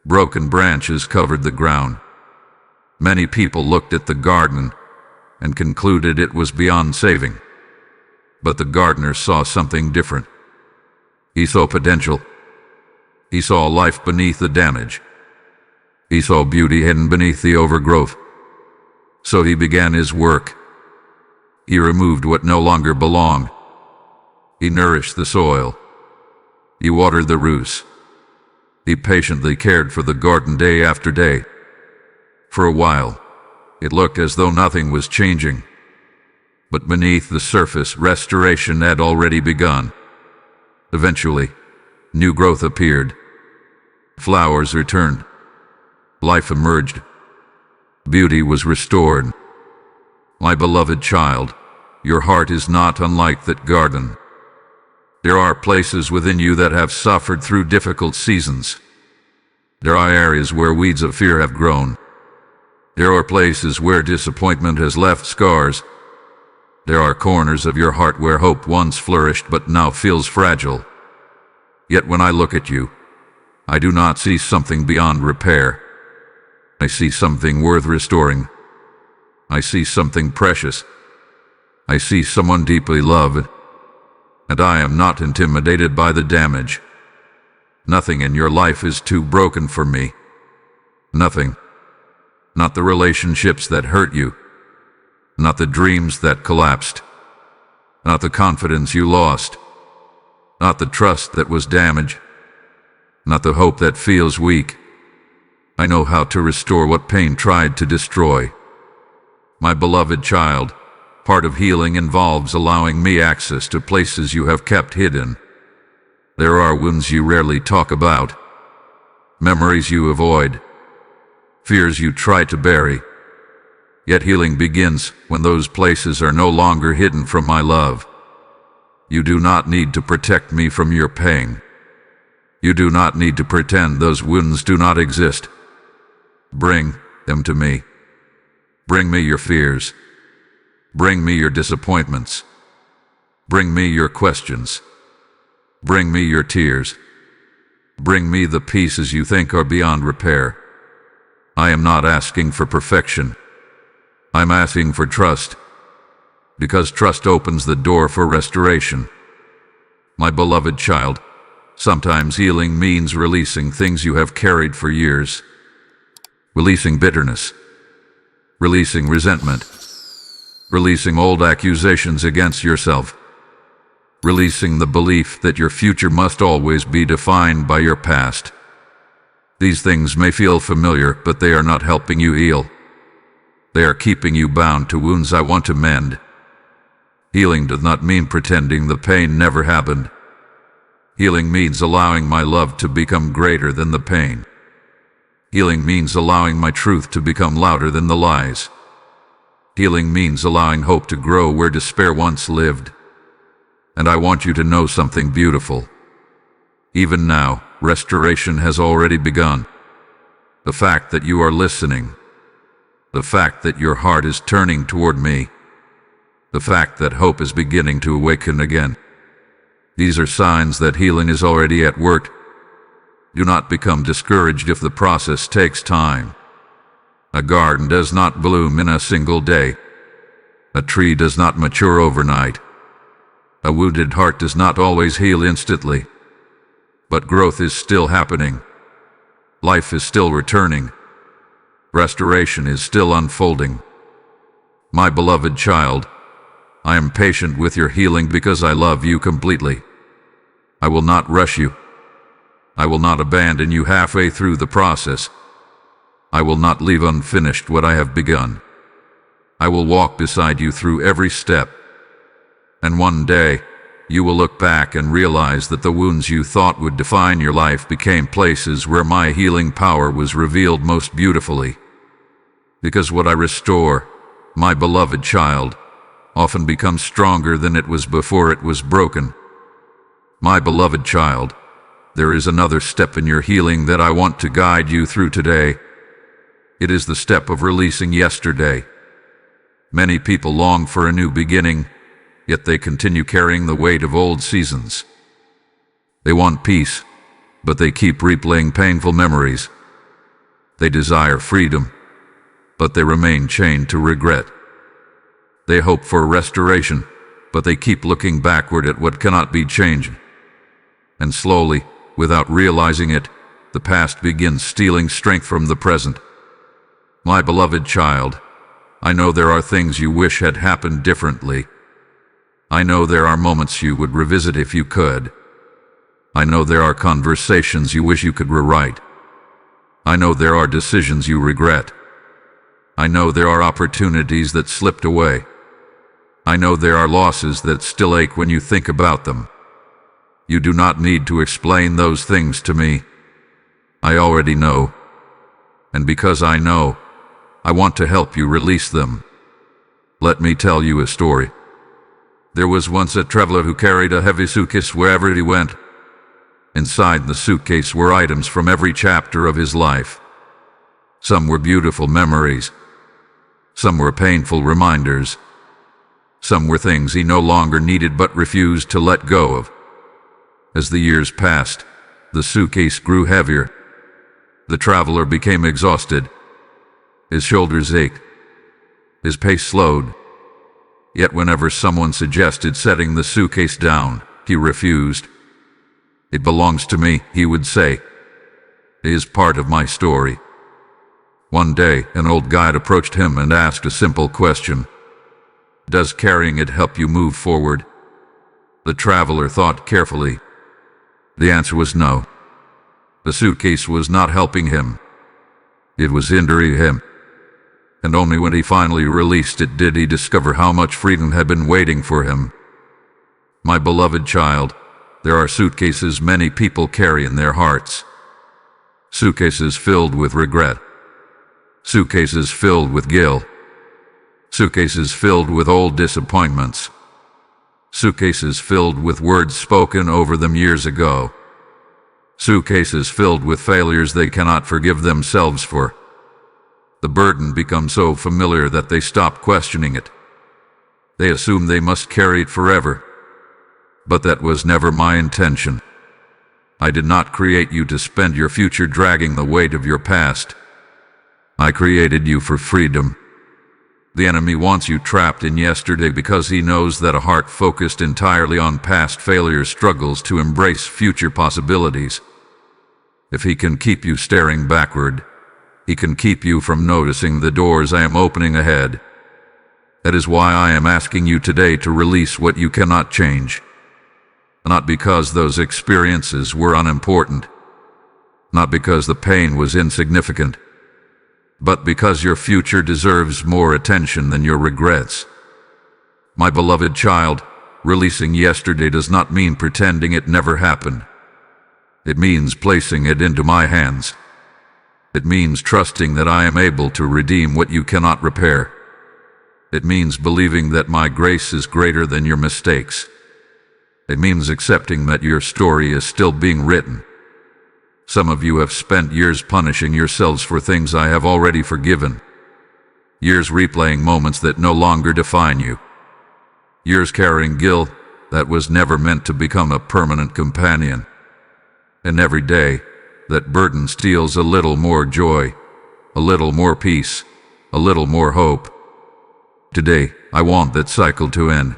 Broken branches covered the ground. Many people looked at the garden and concluded it was beyond saving. But the gardener saw something different. He saw potential. He saw life beneath the damage. He saw beauty hidden beneath the overgrowth. So he began his work. He removed what no longer belonged. He nourished the soil. He watered the roots. He patiently cared for the garden day after day. For a while, it looked as though nothing was changing. But beneath the surface, restoration had already begun. Eventually, new growth appeared. Flowers returned. Life emerged. Beauty was restored. My beloved child, your heart is not unlike that garden. There are places within you that have suffered through difficult seasons. There are areas where weeds of fear have grown. There are places where disappointment has left scars. There are corners of your heart where hope once flourished but now feels fragile. Yet when I look at you, I do not see something beyond repair. I see something worth restoring. I see something precious. I see someone deeply loved. And I am not intimidated by the damage. Nothing in your life is too broken for me. Nothing. Not the relationships that hurt you. Not the dreams that collapsed. Not the confidence you lost. Not the trust that was damaged. Not the hope that feels weak. I know how to restore what pain tried to destroy. My beloved child, part of healing involves allowing me access to places you have kept hidden. There are wounds you rarely talk about, memories you avoid, fears you try to bury. Yet healing begins when those places are no longer hidden from my love. You do not need to protect me from your pain. You do not need to pretend those wounds do not exist. Bring them to me. Bring me your fears. Bring me your disappointments. Bring me your questions. Bring me your tears. Bring me the pieces you think are beyond repair. I am not asking for perfection. I'm asking for trust, because trust opens the door for restoration. My beloved child, Sometimes healing means releasing things you have carried for years. Releasing bitterness. Releasing resentment. Releasing old accusations against yourself. Releasing the belief that your future must always be defined by your past. These things may feel familiar, but they are not helping you heal. They are keeping you bound to wounds I want to mend. Healing does not mean pretending the pain never happened. Healing means allowing my love to become greater than the pain. Healing means allowing my truth to become louder than the lies. Healing means allowing hope to grow where despair once lived. And I want you to know something beautiful. Even now, restoration has already begun. The fact that you are listening. The fact that your heart is turning toward me. The fact that hope is beginning to awaken again. These are signs that healing is already at work. Do not become discouraged if the process takes time. A garden does not bloom in a single day. A tree does not mature overnight. A wounded heart does not always heal instantly. But growth is still happening. Life is still returning. Restoration is still unfolding. My beloved child, I am patient with your healing because I love you completely. I will not rush you. I will not abandon you halfway through the process. I will not leave unfinished what I have begun. I will walk beside you through every step. And one day, you will look back and realize that the wounds you thought would define your life became places where my healing power was revealed most beautifully. Because what I restore, my beloved child, often becomes stronger than it was before it was broken. My beloved child, there is another step in your healing that I want to guide you through today. It is the step of releasing yesterday. Many people long for a new beginning, yet they continue carrying the weight of old seasons. They want peace, but they keep replaying painful memories. They desire freedom, but they remain chained to regret. They hope for restoration, but they keep looking backward at what cannot be changed. And slowly, without realizing it, the past begins stealing strength from the present. My beloved child, I know there are things you wish had happened differently. I know there are moments you would revisit if you could. I know there are conversations you wish you could rewrite. I know there are decisions you regret. I know there are opportunities that slipped away. I know there are losses that still ache when you think about them. You do not need to explain those things to me. I already know. And because I know, I want to help you release them. Let me tell you a story. There was once a traveler who carried a heavy suitcase wherever he went. Inside the suitcase were items from every chapter of his life. Some were beautiful memories. Some were painful reminders. Some were things he no longer needed but refused to let go of. As the years passed, the suitcase grew heavier. The traveler became exhausted. His shoulders ached. His pace slowed. Yet whenever someone suggested setting the suitcase down, he refused. It belongs to me, he would say. It is part of my story. One day, an old guide approached him and asked a simple question. Does carrying it help you move forward? The traveler thought carefully. The answer was no. The suitcase was not helping him. It was hindering him. And only when he finally released it did he discover how much freedom had been waiting for him. My beloved child, there are suitcases many people carry in their hearts. Suitcases filled with regret. Suitcases filled with guilt. Suitcases filled with old disappointments. Suitcases filled with words spoken over them years ago. Suitcases filled with failures they cannot forgive themselves for. The burden becomes so familiar that they stop questioning it. They assume they must carry it forever. But that was never my intention. I did not create you to spend your future dragging the weight of your past. I created you for freedom. The enemy wants you trapped in yesterday because he knows that a heart focused entirely on past failures struggles to embrace future possibilities. If he can keep you staring backward, he can keep you from noticing the doors I am opening ahead. That is why I am asking you today to release what you cannot change. Not because those experiences were unimportant, not because the pain was insignificant, but because your future deserves more attention than your regrets. My beloved child, releasing yesterday does not mean pretending it never happened. It means placing it into my hands. It means trusting that I am able to redeem what you cannot repair. It means believing that my grace is greater than your mistakes. It means accepting that your story is still being written. Some of you have spent years punishing yourselves for things I have already forgiven. Years replaying moments that no longer define you. Years carrying guilt that was never meant to become a permanent companion. And every day, that burden steals a little more joy, a little more peace, a little more hope. Today, I want that cycle to end.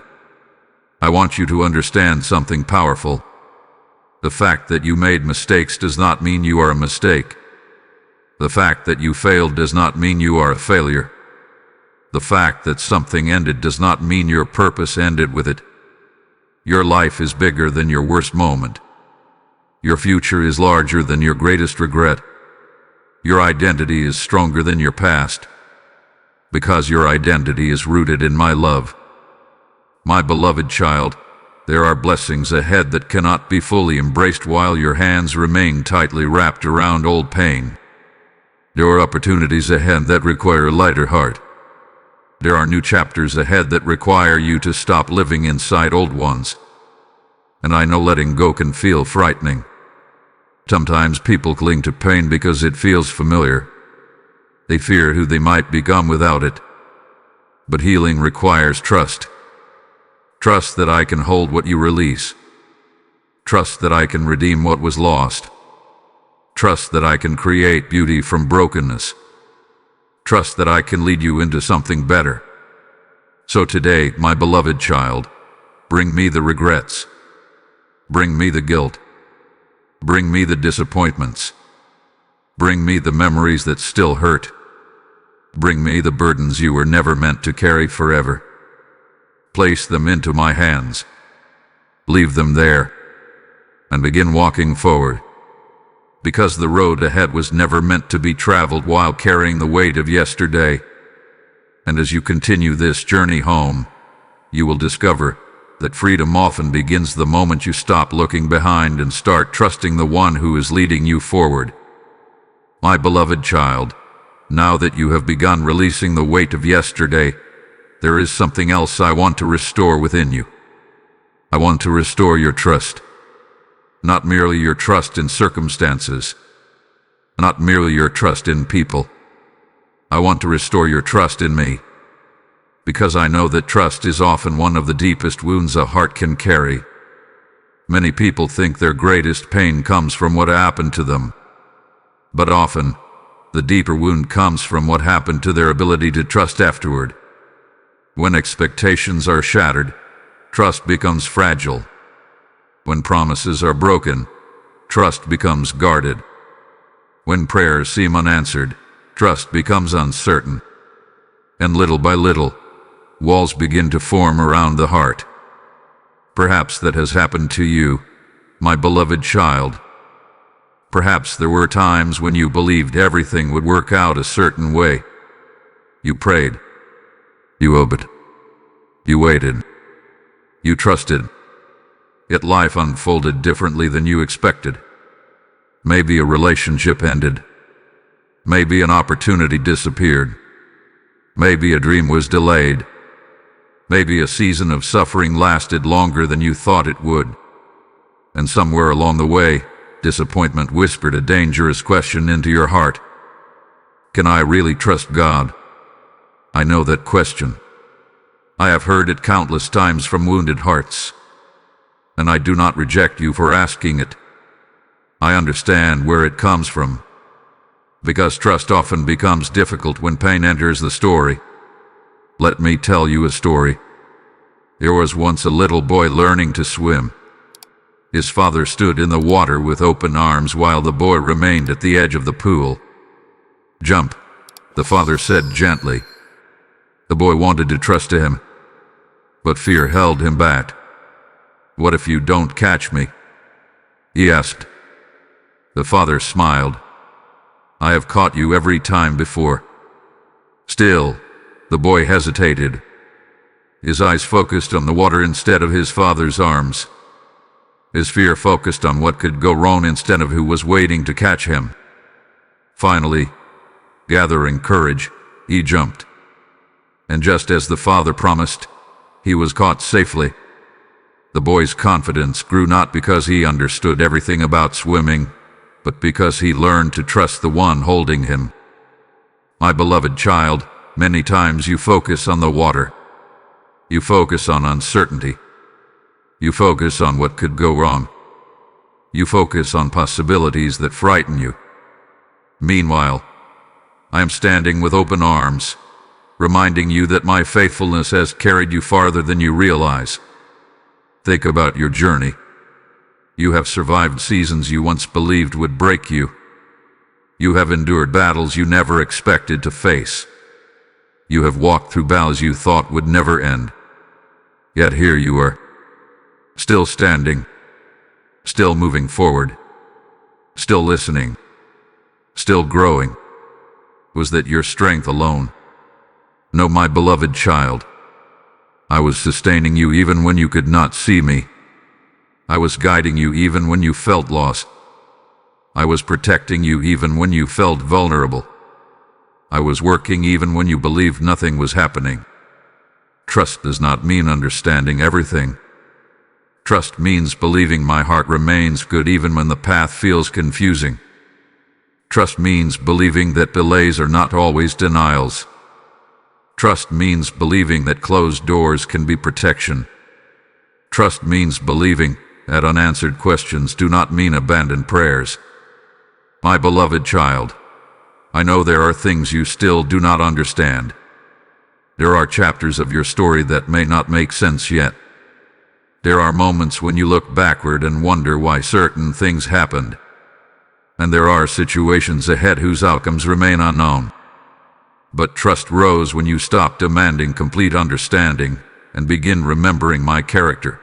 I want you to understand something powerful. The fact that you made mistakes does not mean you are a mistake. The fact that you failed does not mean you are a failure. The fact that something ended does not mean your purpose ended with it. Your life is bigger than your worst moment. Your future is larger than your greatest regret. Your identity is stronger than your past, because your identity is rooted in my love. My beloved child, there are blessings ahead that cannot be fully embraced while your hands remain tightly wrapped around old pain. There are opportunities ahead that require a lighter heart. There are new chapters ahead that require you to stop living inside old ones. And I know letting go can feel frightening. Sometimes people cling to pain because it feels familiar. They fear who they might become without it. But healing requires trust. Trust that I can hold what you release. Trust that I can redeem what was lost. Trust that I can create beauty from brokenness. Trust that I can lead you into something better. So today, my beloved child, bring me the regrets. Bring me the guilt. Bring me the disappointments. Bring me the memories that still hurt. Bring me the burdens you were never meant to carry forever. Place them into my hands. Leave them there, and begin walking forward. Because the road ahead was never meant to be traveled while carrying the weight of yesterday. And as you continue this journey home, you will discover that freedom often begins the moment you stop looking behind and start trusting the one who is leading you forward. My beloved child, now that you have begun releasing the weight of yesterday, there is something else I want to restore within you. I want to restore your trust. Not merely your trust in circumstances, not merely your trust in people. I want to restore your trust in me, because I know that trust is often one of the deepest wounds a heart can carry. Many people think their greatest pain comes from what happened to them, but often, the deeper wound comes from what happened to their ability to trust afterward. When expectations are shattered, trust becomes fragile. When promises are broken, trust becomes guarded. When prayers seem unanswered, trust becomes uncertain. And little by little, walls begin to form around the heart. Perhaps that has happened to you, my beloved child. Perhaps there were times when you believed everything would work out a certain way. You prayed. You hoped. You waited. You trusted. Yet life unfolded differently than you expected. Maybe a relationship ended. Maybe an opportunity disappeared. Maybe a dream was delayed. Maybe a season of suffering lasted longer than you thought it would. And somewhere along the way, disappointment whispered a dangerous question into your heart. Can I really trust God? I know that question. I have heard it countless times from wounded hearts. And I do not reject you for asking it. I understand where it comes from. Because trust often becomes difficult when pain enters the story. Let me tell you a story. There was once a little boy learning to swim. His father stood in the water with open arms while the boy remained at the edge of the pool. "Jump," the father said gently. The boy wanted to trust him, but fear held him back. "What if you don't catch me?" he asked. The father smiled. "I have caught you every time before." Still, the boy hesitated. His eyes focused on the water instead of his father's arms. His fear focused on what could go wrong instead of who was waiting to catch him. Finally, gathering courage, he jumped. And just as the father promised, he was caught safely. The boy's confidence grew not because he understood everything about swimming, but because he learned to trust the one holding him. My beloved child, many times you focus on the water. You focus on uncertainty. You focus on what could go wrong. You focus on possibilities that frighten you. Meanwhile, I am standing with open arms, reminding you that my faithfulness has carried you farther than you realize. Think about your journey. You have survived seasons you once believed would break you. You have endured battles you never expected to face. You have walked through battles you thought would never end. Yet here you are, still standing, still moving forward, still listening, still growing. Was that your strength alone? No, my beloved child. I was sustaining you even when you could not see me. I was guiding you even when you felt lost. I was protecting you even when you felt vulnerable. I was working even when you believed nothing was happening. Trust does not mean understanding everything. Trust means believing my heart remains good even when the path feels confusing. Trust means believing that delays are not always denials. Trust means believing that closed doors can be protection. Trust means believing that unanswered questions do not mean abandoned prayers. My beloved child, I know there are things you still do not understand. There are chapters of your story that may not make sense yet. There are moments when you look backward and wonder why certain things happened. And there are situations ahead whose outcomes remain unknown. But trust grows when you stop demanding complete understanding and begin remembering my character.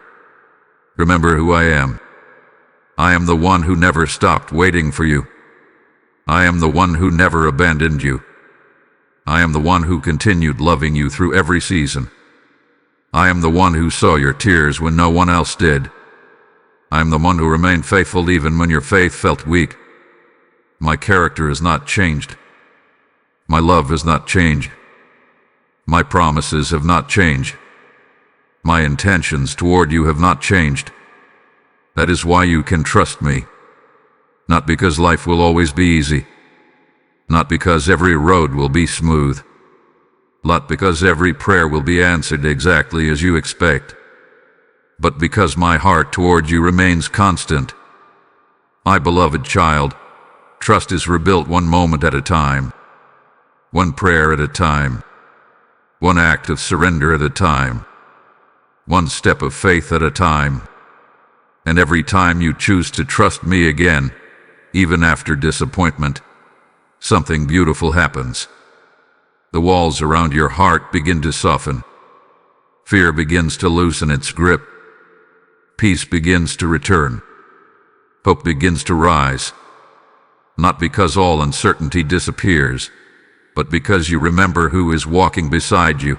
Remember who I am. I am the one who never stopped waiting for you. I am the one who never abandoned you. I am the one who continued loving you through every season. I am the one who saw your tears when no one else did. I am the one who remained faithful even when your faith felt weak. My character has not changed. My love has not changed. My promises have not changed. My intentions toward you have not changed. That is why you can trust me. Not because life will always be easy. Not because every road will be smooth. Not because every prayer will be answered exactly as you expect. But because my heart toward you remains constant. My beloved child, trust is rebuilt one moment at a time. One prayer at a time. One act of surrender at a time. One step of faith at a time. And every time you choose to trust me again, even after disappointment, something beautiful happens. The walls around your heart begin to soften. Fear begins to loosen its grip. Peace begins to return. Hope begins to rise. Not because all uncertainty disappears, but because you remember who is walking beside you.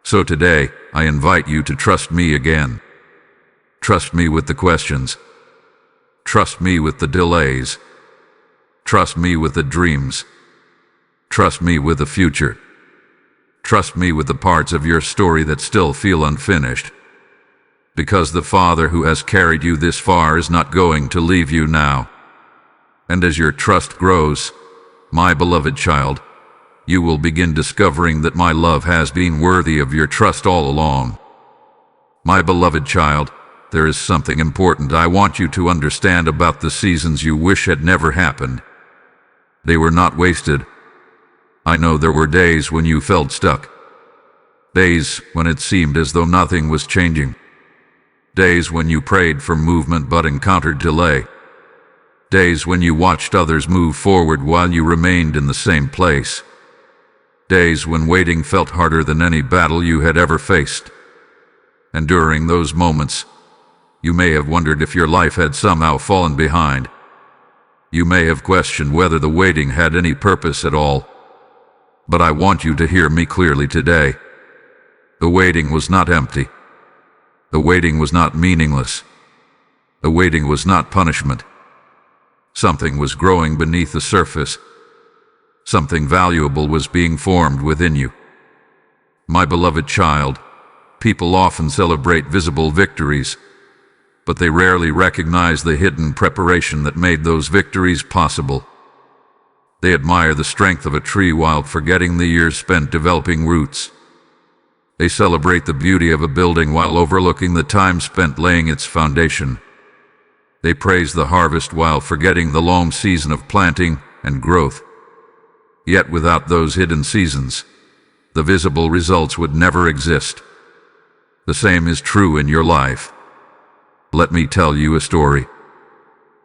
So today, I invite you to trust me again. Trust me with the questions. Trust me with the delays. Trust me with the dreams. Trust me with the future. Trust me with the parts of your story that still feel unfinished. Because the Father who has carried you this far is not going to leave you now. And as your trust grows, my beloved child, you will begin discovering that my love has been worthy of your trust all along. My beloved child, there is something important I want you to understand about the seasons you wish had never happened. They were not wasted. I know there were days when you felt stuck. Days when it seemed as though nothing was changing. Days when you prayed for movement but encountered delay. Days when you watched others move forward while you remained in the same place. Days when waiting felt harder than any battle you had ever faced. And during those moments, you may have wondered if your life had somehow fallen behind. You may have questioned whether the waiting had any purpose at all. But I want you to hear me clearly today. The waiting was not empty. The waiting was not meaningless. The waiting was not punishment. Something was growing beneath the surface. Something valuable was being formed within you. My beloved child, people often celebrate visible victories, but they rarely recognize the hidden preparation that made those victories possible. They admire the strength of a tree while forgetting the years spent developing roots. They celebrate the beauty of a building while overlooking the time spent laying its foundation. They praise the harvest while forgetting the long season of planting and growth. Yet without those hidden seasons, the visible results would never exist. The same is true in your life. Let me tell you a story.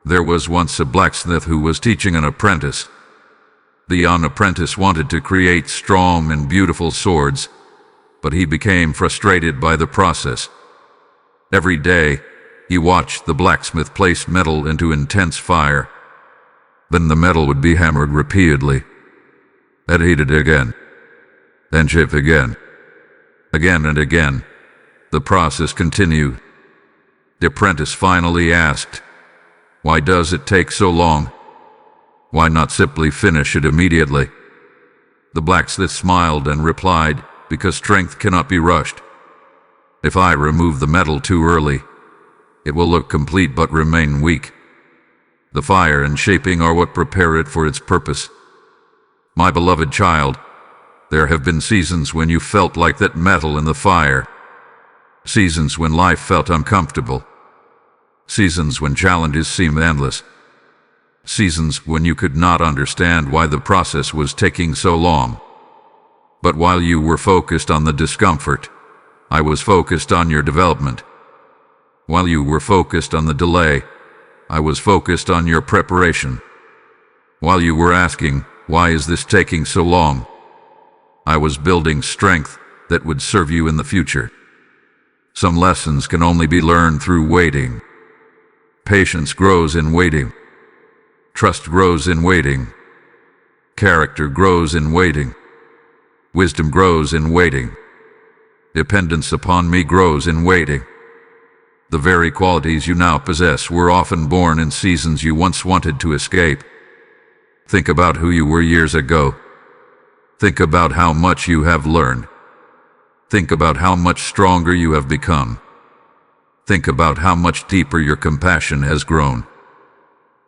There was once a blacksmith who was teaching an apprentice. The young apprentice wanted to create strong and beautiful swords, but he became frustrated by the process. Every day, he watched the blacksmith place metal into intense fire. Then the metal would be hammered repeatedly, and heated again, then chipped again and again. The process continued. The apprentice finally asked, "Why does it take so long? Why not simply finish it immediately?" The blacksmith smiled and replied, "Because strength cannot be rushed. If I remove the metal too early, it will look complete but remain weak. The fire and shaping are what prepare it for its purpose." My beloved child, there have been seasons when you felt like that metal in the fire. Seasons when life felt uncomfortable. Seasons when challenges seemed endless. Seasons when you could not understand why the process was taking so long. But while you were focused on the discomfort, I was focused on your development. While you were focused on the delay, I was focused on your preparation. While you were asking, "Why is this taking so long?" I was building strength that would serve you in the future. Some lessons can only be learned through waiting. Patience grows in waiting. Trust grows in waiting. Character grows in waiting. Wisdom grows in waiting. Dependence upon me grows in waiting. The very qualities you now possess were often born in seasons you once wanted to escape. Think about who you were years ago. Think about how much you have learned. Think about how much stronger you have become. Think about how much deeper your compassion has grown.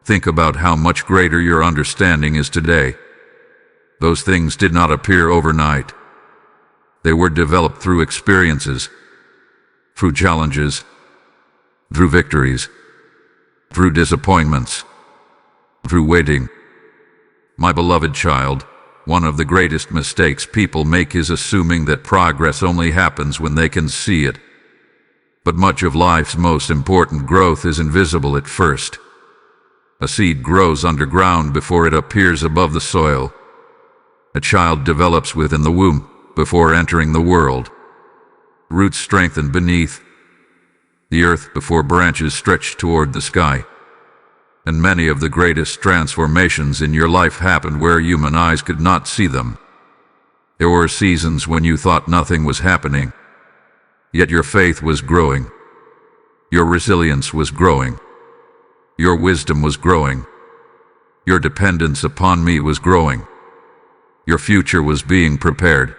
Think about how much greater your understanding is today. Those things did not appear overnight. They were developed through experiences, through challenges, through victories, through disappointments, through waiting. My beloved child, one of the greatest mistakes people make is assuming that progress only happens when they can see it. But much of life's most important growth is invisible at first. A seed grows underground before it appears above the soil. A child develops within the womb before entering the world. Roots strengthen beneath the earth before branches stretch toward the sky. And many of the greatest transformations in your life happened where human eyes could not see them. There were seasons when you thought nothing was happening, yet your faith was growing. Your resilience was growing. Your wisdom was growing. Your dependence upon me was growing. Your future was being prepared.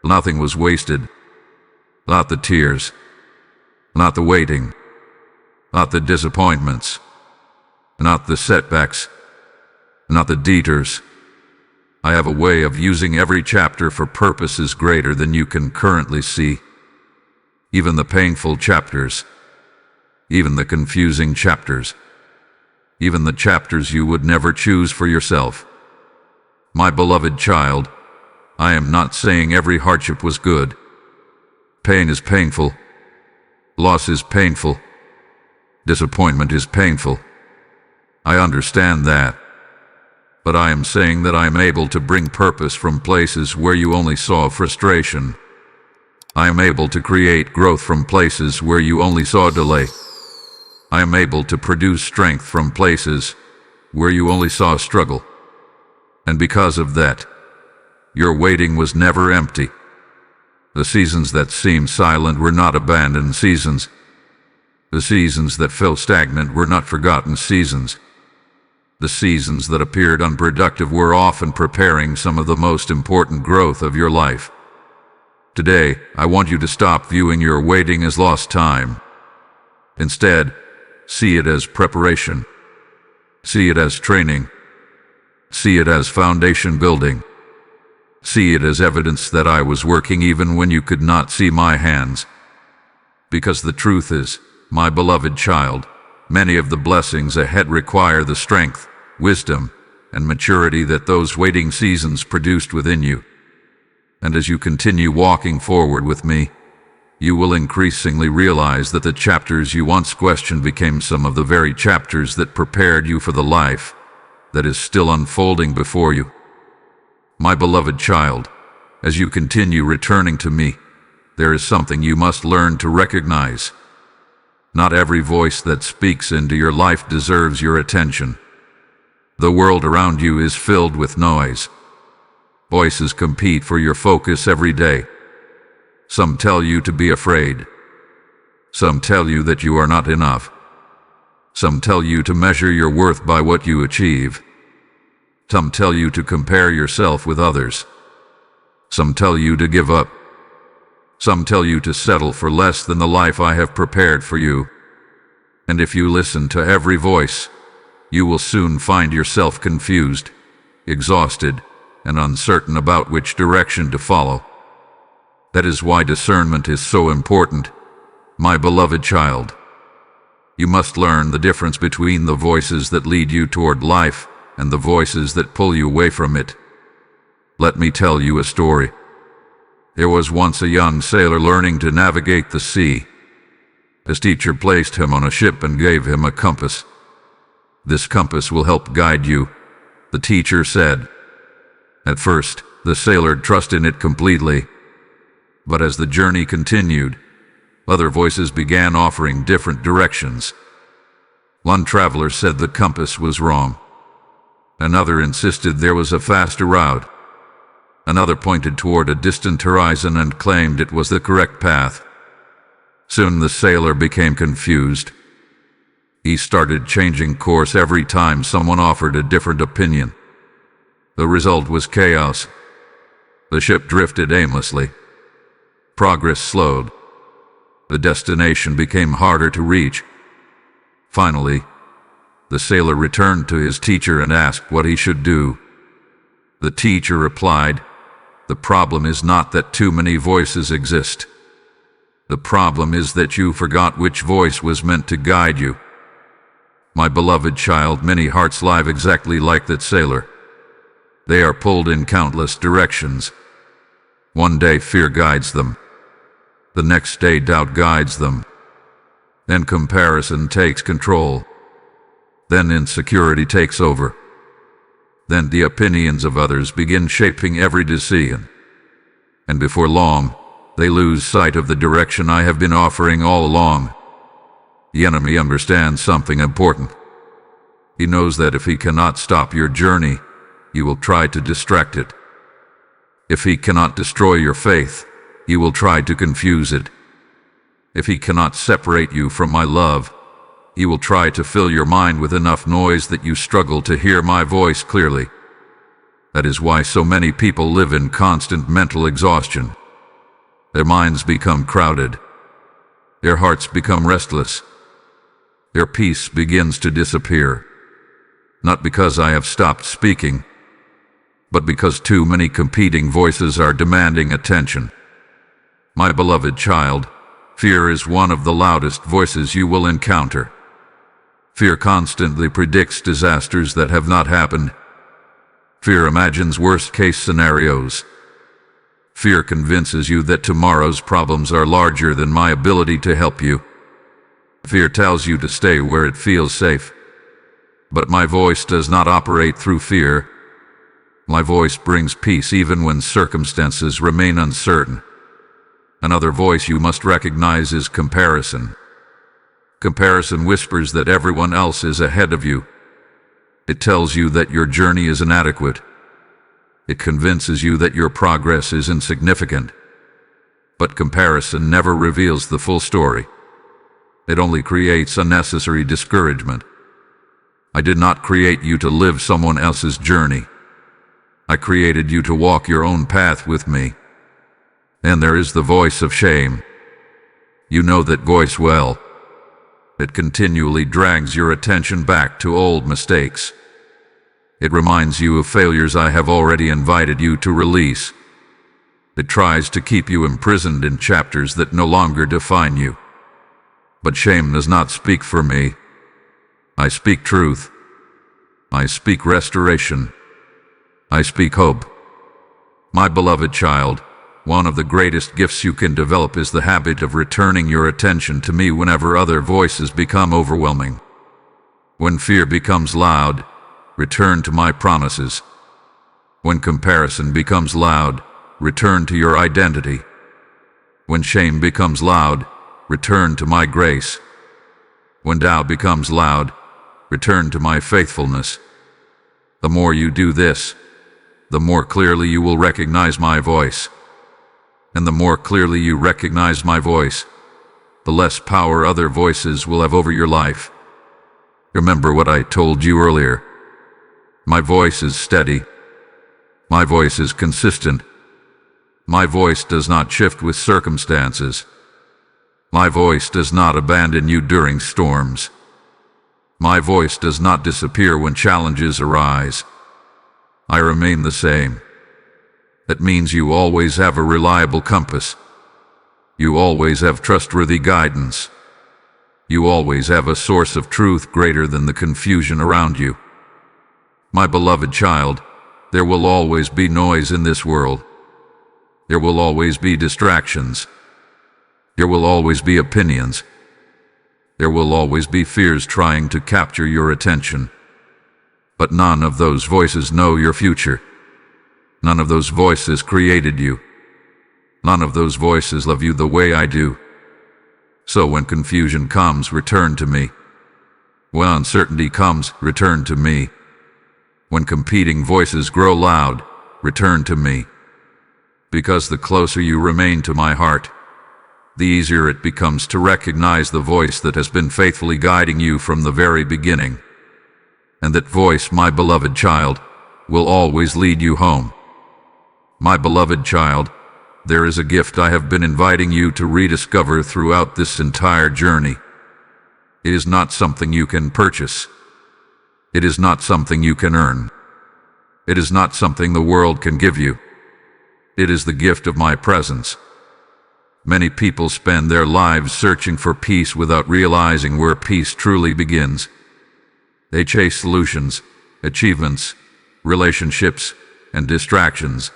Nothing was wasted. Not the tears. Not the waiting. Not the disappointments. Not the setbacks. Not the detours. I have a way of using every chapter for purposes greater than you can currently see. Even the painful chapters. Even the confusing chapters. Even the chapters you would never choose for yourself. My beloved child, I am not saying every hardship was good. Pain is painful. Loss is painful. Disappointment is painful. I understand that. But I am saying that I am able to bring purpose from places where you only saw frustration. I am able to create growth from places where you only saw delay. I am able to produce strength from places where you only saw struggle. And because of that, your waiting was never empty. The seasons that seemed silent were not abandoned seasons. The seasons that felt stagnant were not forgotten seasons. The seasons that appeared unproductive were often preparing some of the most important growth of your life. Today, I want you to stop viewing your waiting as lost time. Instead, see it as preparation. See it as training. See it as foundation building. See it as evidence that I was working even when you could not see my hands. Because the truth is, my beloved child, many of the blessings ahead require the strength, wisdom, and maturity that those waiting seasons produced within you. And as you continue walking forward with me, you will increasingly realize that the chapters you once questioned became some of the very chapters that prepared you for the life that is still unfolding before you. My beloved child, as you continue returning to me, there is something you must learn to recognize. Not every voice that speaks into your life deserves your attention. The world around you is filled with noise. Voices compete for your focus every day. Some tell you to be afraid. Some tell you that you are not enough. Some tell you to measure your worth by what you achieve. Some tell you to compare yourself with others. Some tell you to give up. Some tell you to settle for less than the life I have prepared for you. And if you listen to every voice, you will soon find yourself confused, exhausted, and uncertain about which direction to follow. That is why discernment is so important, my beloved child. You must learn the difference between the voices that lead you toward life and the voices that pull you away from it. Let me tell you a story. There was once a young sailor learning to navigate the sea. His teacher placed him on a ship and gave him a compass. "This compass will help guide you," the teacher said. At first, the sailor trusted in it completely. But as the journey continued, other voices began offering different directions. One traveler said the compass was wrong. Another insisted there was a faster route. Another pointed toward a distant horizon and claimed it was the correct path. Soon the sailor became confused. He started changing course every time someone offered a different opinion. The result was chaos. The ship drifted aimlessly. Progress slowed. The destination became harder to reach. Finally, the sailor returned to his teacher and asked what he should do. The teacher replied, "The problem is not that too many voices exist. The problem is that you forgot which voice was meant to guide you." My beloved child, many hearts live exactly like that sailor. They are pulled in countless directions. One day fear guides them. The next day doubt guides them. Then comparison takes control. Then insecurity takes over. Then the opinions of others begin shaping every decision. And before long, they lose sight of the direction I have been offering all along. The enemy understands something important. He knows that if he cannot stop your journey, he will try to distract it. If he cannot destroy your faith, he will try to confuse it. If he cannot separate you from my love, he will try to fill your mind with enough noise that you struggle to hear my voice clearly. That is why so many people live in constant mental exhaustion. Their minds become crowded. Their hearts become restless. Their peace begins to disappear. Not because I have stopped speaking, but because too many competing voices are demanding attention. My beloved child, fear is one of the loudest voices you will encounter. Fear constantly predicts disasters that have not happened. Fear imagines worst-case scenarios. Fear convinces you that tomorrow's problems are larger than my ability to help you. Fear tells you to stay where it feels safe. But my voice does not operate through fear. My voice brings peace even when circumstances remain uncertain. Another voice you must recognize is comparison. Comparison whispers that everyone else is ahead of you. It tells you that your journey is inadequate. It convinces you that your progress is insignificant. But comparison never reveals the full story. It only creates unnecessary discouragement. I did not create you to live someone else's journey. I created you to walk your own path with me. And there is the voice of shame. You know that voice well. It continually drags your attention back to old mistakes. It reminds you of failures I have already invited you to release. It tries to keep you imprisoned in chapters that no longer define you. But shame does not speak for me. I speak truth. I speak restoration. I speak hope. My beloved child, one of the greatest gifts you can develop is the habit of returning your attention to me whenever other voices become overwhelming. When fear becomes loud, return to my promises. When comparison becomes loud, return to your identity. When shame becomes loud, return to my grace. When doubt becomes loud, return to my faithfulness. The more you do this, the more clearly you will recognize my voice. And the more clearly you recognize my voice, the less power other voices will have over your life. Remember what I told you earlier. My voice is steady. My voice is consistent. My voice does not shift with circumstances. My voice does not abandon you during storms. My voice does not disappear when challenges arise. I remain the same. That means you always have a reliable compass. You always have trustworthy guidance. You always have a source of truth greater than the confusion around you. My beloved child, there will always be noise in this world. There will always be distractions. There will always be opinions. There will always be fears trying to capture your attention. But none of those voices know your future. None of those voices created you. None of those voices love you the way I do. So when confusion comes, return to me. When uncertainty comes, return to me. When competing voices grow loud, return to me. Because the closer you remain to my heart, the easier it becomes to recognize the voice that has been faithfully guiding you from the very beginning. And that voice, my beloved child, will always lead you home. My beloved child, there is a gift I have been inviting you to rediscover throughout this entire journey. It is not something you can purchase. It is not something you can earn. It is not something the world can give you. It is the gift of my presence. Many people spend their lives searching for peace without realizing where peace truly begins. They chase solutions, achievements, relationships, and distractions,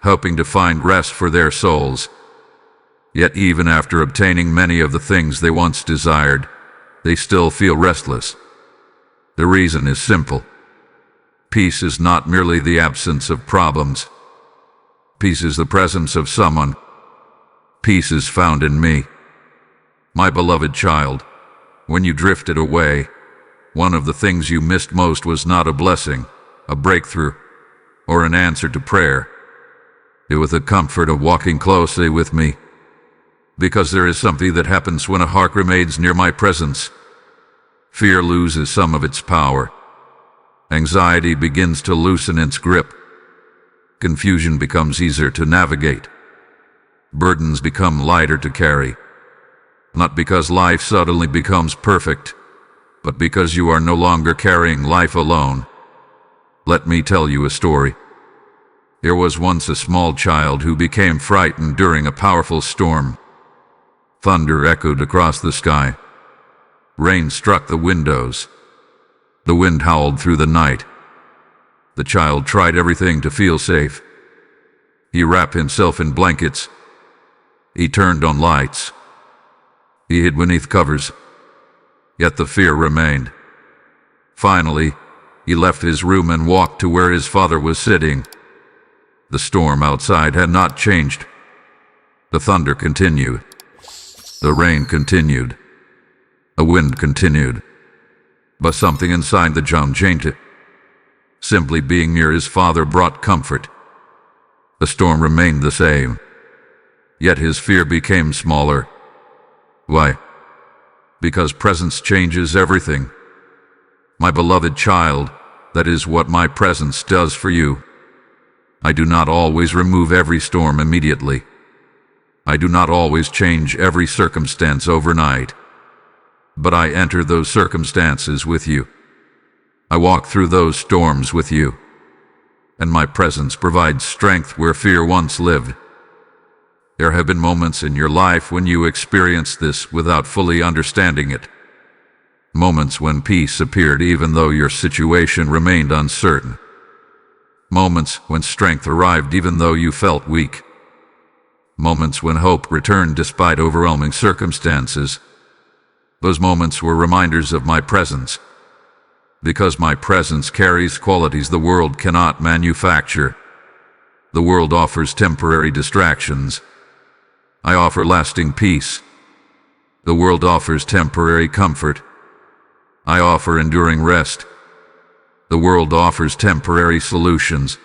hoping to find rest for their souls. Yet even after obtaining many of the things they once desired, they still feel restless. The reason is simple. Peace is not merely the absence of problems. Peace is the presence of someone. Peace is found in me. My beloved child, when you drifted away, one of the things you missed most was not a blessing, a breakthrough, or an answer to prayer. It was the comfort of walking closely with me. Because there is something that happens when a heart remains near my presence. Fear loses some of its power. Anxiety begins to loosen its grip. Confusion becomes easier to navigate. Burdens become lighter to carry. Not because life suddenly becomes perfect, but because you are no longer carrying life alone. Let me tell you a story. There was once a small child who became frightened during a powerful storm. Thunder echoed across the sky. Rain struck the windows. The wind howled through the night. The child tried everything to feel safe. He wrapped himself in blankets. He turned on lights. He hid beneath covers. Yet the fear remained. Finally, he left his room and walked to where his father was sitting. The storm outside had not changed. The thunder continued. The rain continued. The wind continued. But something inside the John changed. Simply being near his father brought comfort. The storm remained the same. Yet his fear became smaller. Why? Because presence changes everything. My beloved child, that is what my presence does for you. I do not always remove every storm immediately. I do not always change every circumstance overnight. But I enter those circumstances with you. I walk through those storms with you. And my presence provides strength where fear once lived. There have been moments in your life when you experienced this without fully understanding it. Moments when peace appeared even though your situation remained uncertain. Moments when strength arrived even though you felt weak. Moments when hope returned despite overwhelming circumstances. Those moments were reminders of my presence. Because my presence carries qualities the world cannot manufacture. The world offers temporary distractions. I offer lasting peace. The world offers temporary comfort. I offer enduring rest. The world offers temporary solutions.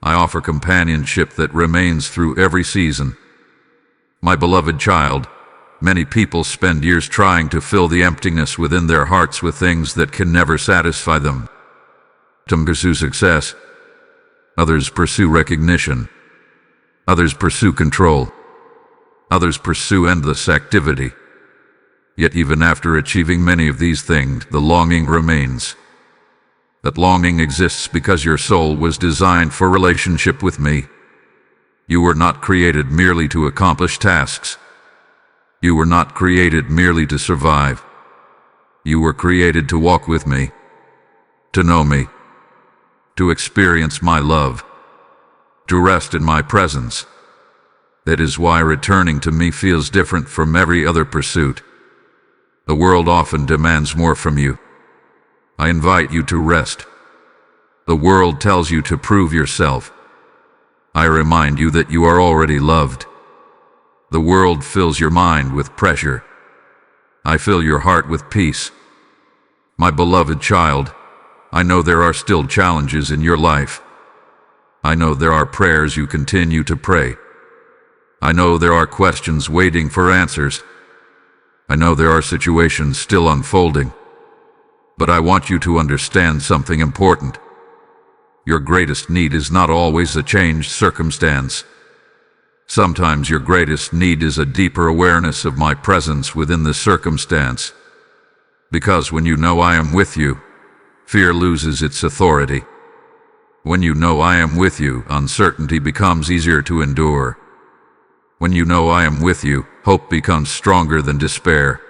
I offer companionship that remains through every season. My beloved child, many people spend years trying to fill the emptiness within their hearts with things that can never satisfy them. Some pursue success. Others pursue recognition. Others pursue control. Others pursue endless activity. Yet even after achieving many of these things, the longing remains. That longing exists because your soul was designed for relationship with me. You were not created merely to accomplish tasks. You were not created merely to survive. You were created to walk with me, to know me, to experience my love, to rest in my presence. That is why returning to me feels different from every other pursuit. The world often demands more from you. I invite you to rest. The world tells you to prove yourself. I remind you that you are already loved. The world fills your mind with pressure. I fill your heart with peace. My beloved child, I know there are still challenges in your life. I know there are prayers you continue to pray. I know there are questions waiting for answers. I know there are situations still unfolding. But I want you to understand something important. Your greatest need is not always a changed circumstance. Sometimes your greatest need is a deeper awareness of my presence within the circumstance. Because when you know I am with you, fear loses its authority. When you know I am with you, uncertainty becomes easier to endure. When you know I am with you, hope becomes stronger than despair.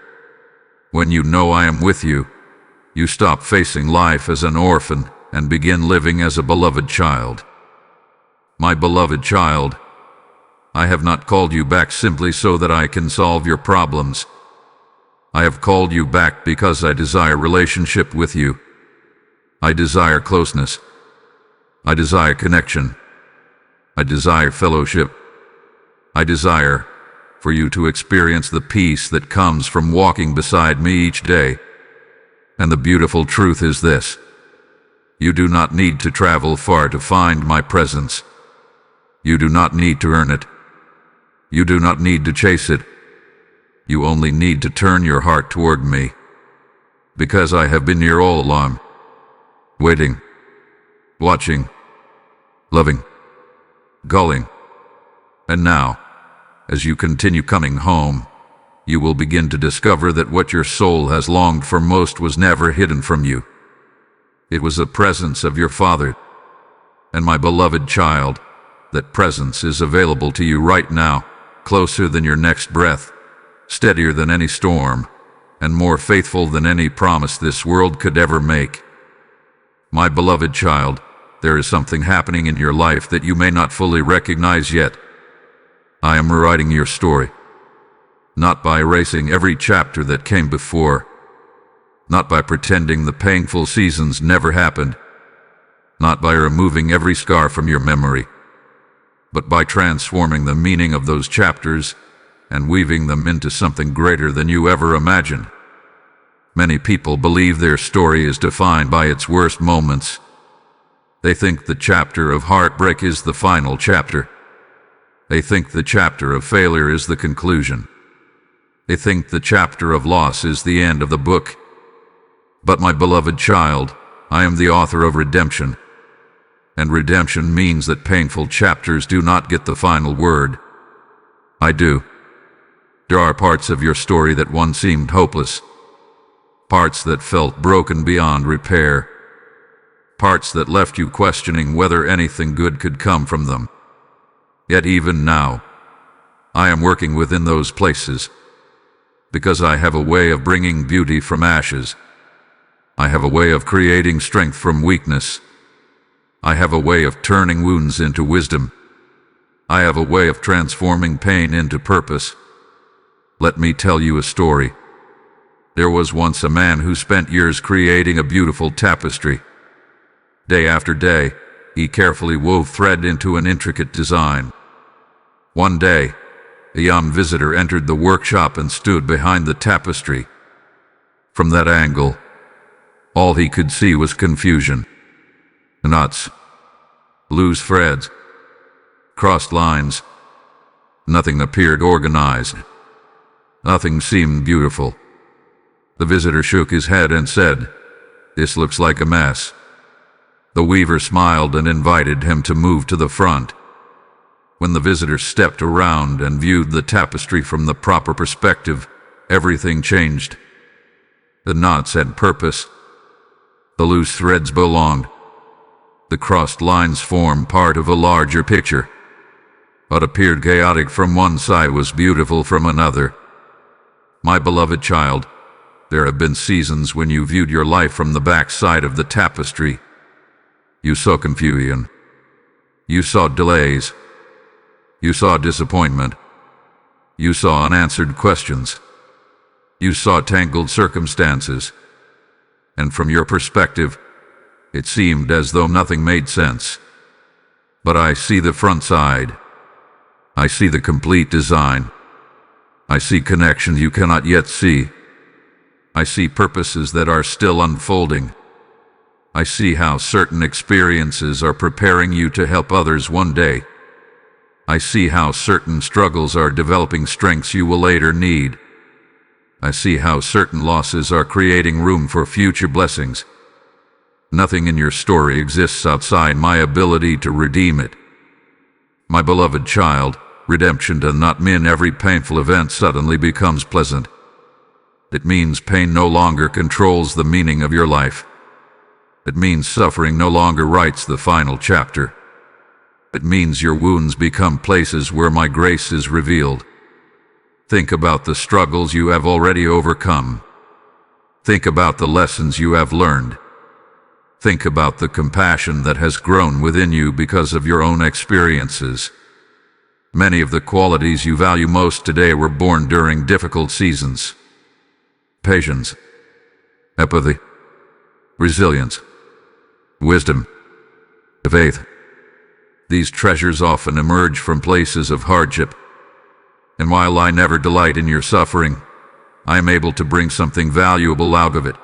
When you know I am with you, you stop facing life as an orphan and begin living as a beloved child. My beloved child, I have not called you back simply so that I can solve your problems. I have called you back because I desire relationship with you. I desire closeness. I desire connection. I desire fellowship. I desire for you to experience the peace that comes from walking beside me each day. And the beautiful truth is this: you do not need to travel far to find my presence. You do not need to earn it. You do not need to chase it. You only need to turn your heart toward me. Because I have been here all along, waiting, watching, loving, calling. And now, as you continue coming home, you will begin to discover that what your soul has longed for most was never hidden from you. It was the presence of your Father. And my beloved child, that presence is available to you right now, closer than your next breath, steadier than any storm, and more faithful than any promise this world could ever make. My beloved child, there is something happening in your life that you may not fully recognize yet. I am rewriting your story, not by erasing every chapter that came before, not by pretending the painful seasons never happened, not by removing every scar from your memory, but by transforming the meaning of those chapters and weaving them into something greater than you ever imagined. Many people believe their story is defined by its worst moments. They think the chapter of heartbreak is the final chapter. They think the chapter of failure is the conclusion. They think the chapter of loss is the end of the book. But my beloved child, I am the author of redemption. And redemption means that painful chapters do not get the final word. I do. There are parts of your story that once seemed hopeless. Parts that felt broken beyond repair. Parts that left you questioning whether anything good could come from them. Yet even now, I am working within those places, because I have a way of bringing beauty from ashes. I have a way of creating strength from weakness. I have a way of turning wounds into wisdom. I have a way of transforming pain into purpose. Let me tell you a story. There was once a man who spent years creating a beautiful tapestry. Day after day, he carefully wove thread into an intricate design. One day, a young visitor entered the workshop and stood behind the tapestry. From that angle, all he could see was confusion. Knots, loose threads, crossed lines. Nothing appeared organized. Nothing seemed beautiful. The visitor shook his head and said, "This looks like a mess." The weaver smiled and invited him to move to the front. When the visitor stepped around and viewed the tapestry from the proper perspective, everything changed. The knots had purpose. The loose threads belonged. The crossed lines formed part of a larger picture. What appeared chaotic from one side was beautiful from another. My beloved child, there have been seasons when you viewed your life from the back side of the tapestry. You saw confusion. You saw delays. You saw disappointment. You saw unanswered questions. You saw tangled circumstances. And from your perspective, it seemed as though nothing made sense. But I see the front side. I see the complete design. I see connections you cannot yet see. I see purposes that are still unfolding. I see how certain experiences are preparing you to help others one day. I see how certain struggles are developing strengths you will later need. I see how certain losses are creating room for future blessings. Nothing in your story exists outside my ability to redeem it. My beloved child, redemption does not mean every painful event suddenly becomes pleasant. It means pain no longer controls the meaning of your life. It means suffering no longer writes the final chapter. It means your wounds become places where my grace is revealed. Think about the struggles you have already overcome. Think about the lessons you have learned. Think about the compassion that has grown within you because of your own experiences. Many of the qualities you value most today were born during difficult seasons. Patience, empathy, resilience, wisdom, faith. These treasures often emerge from places of hardship. And while I never delight in your suffering, I am able to bring something valuable out of it.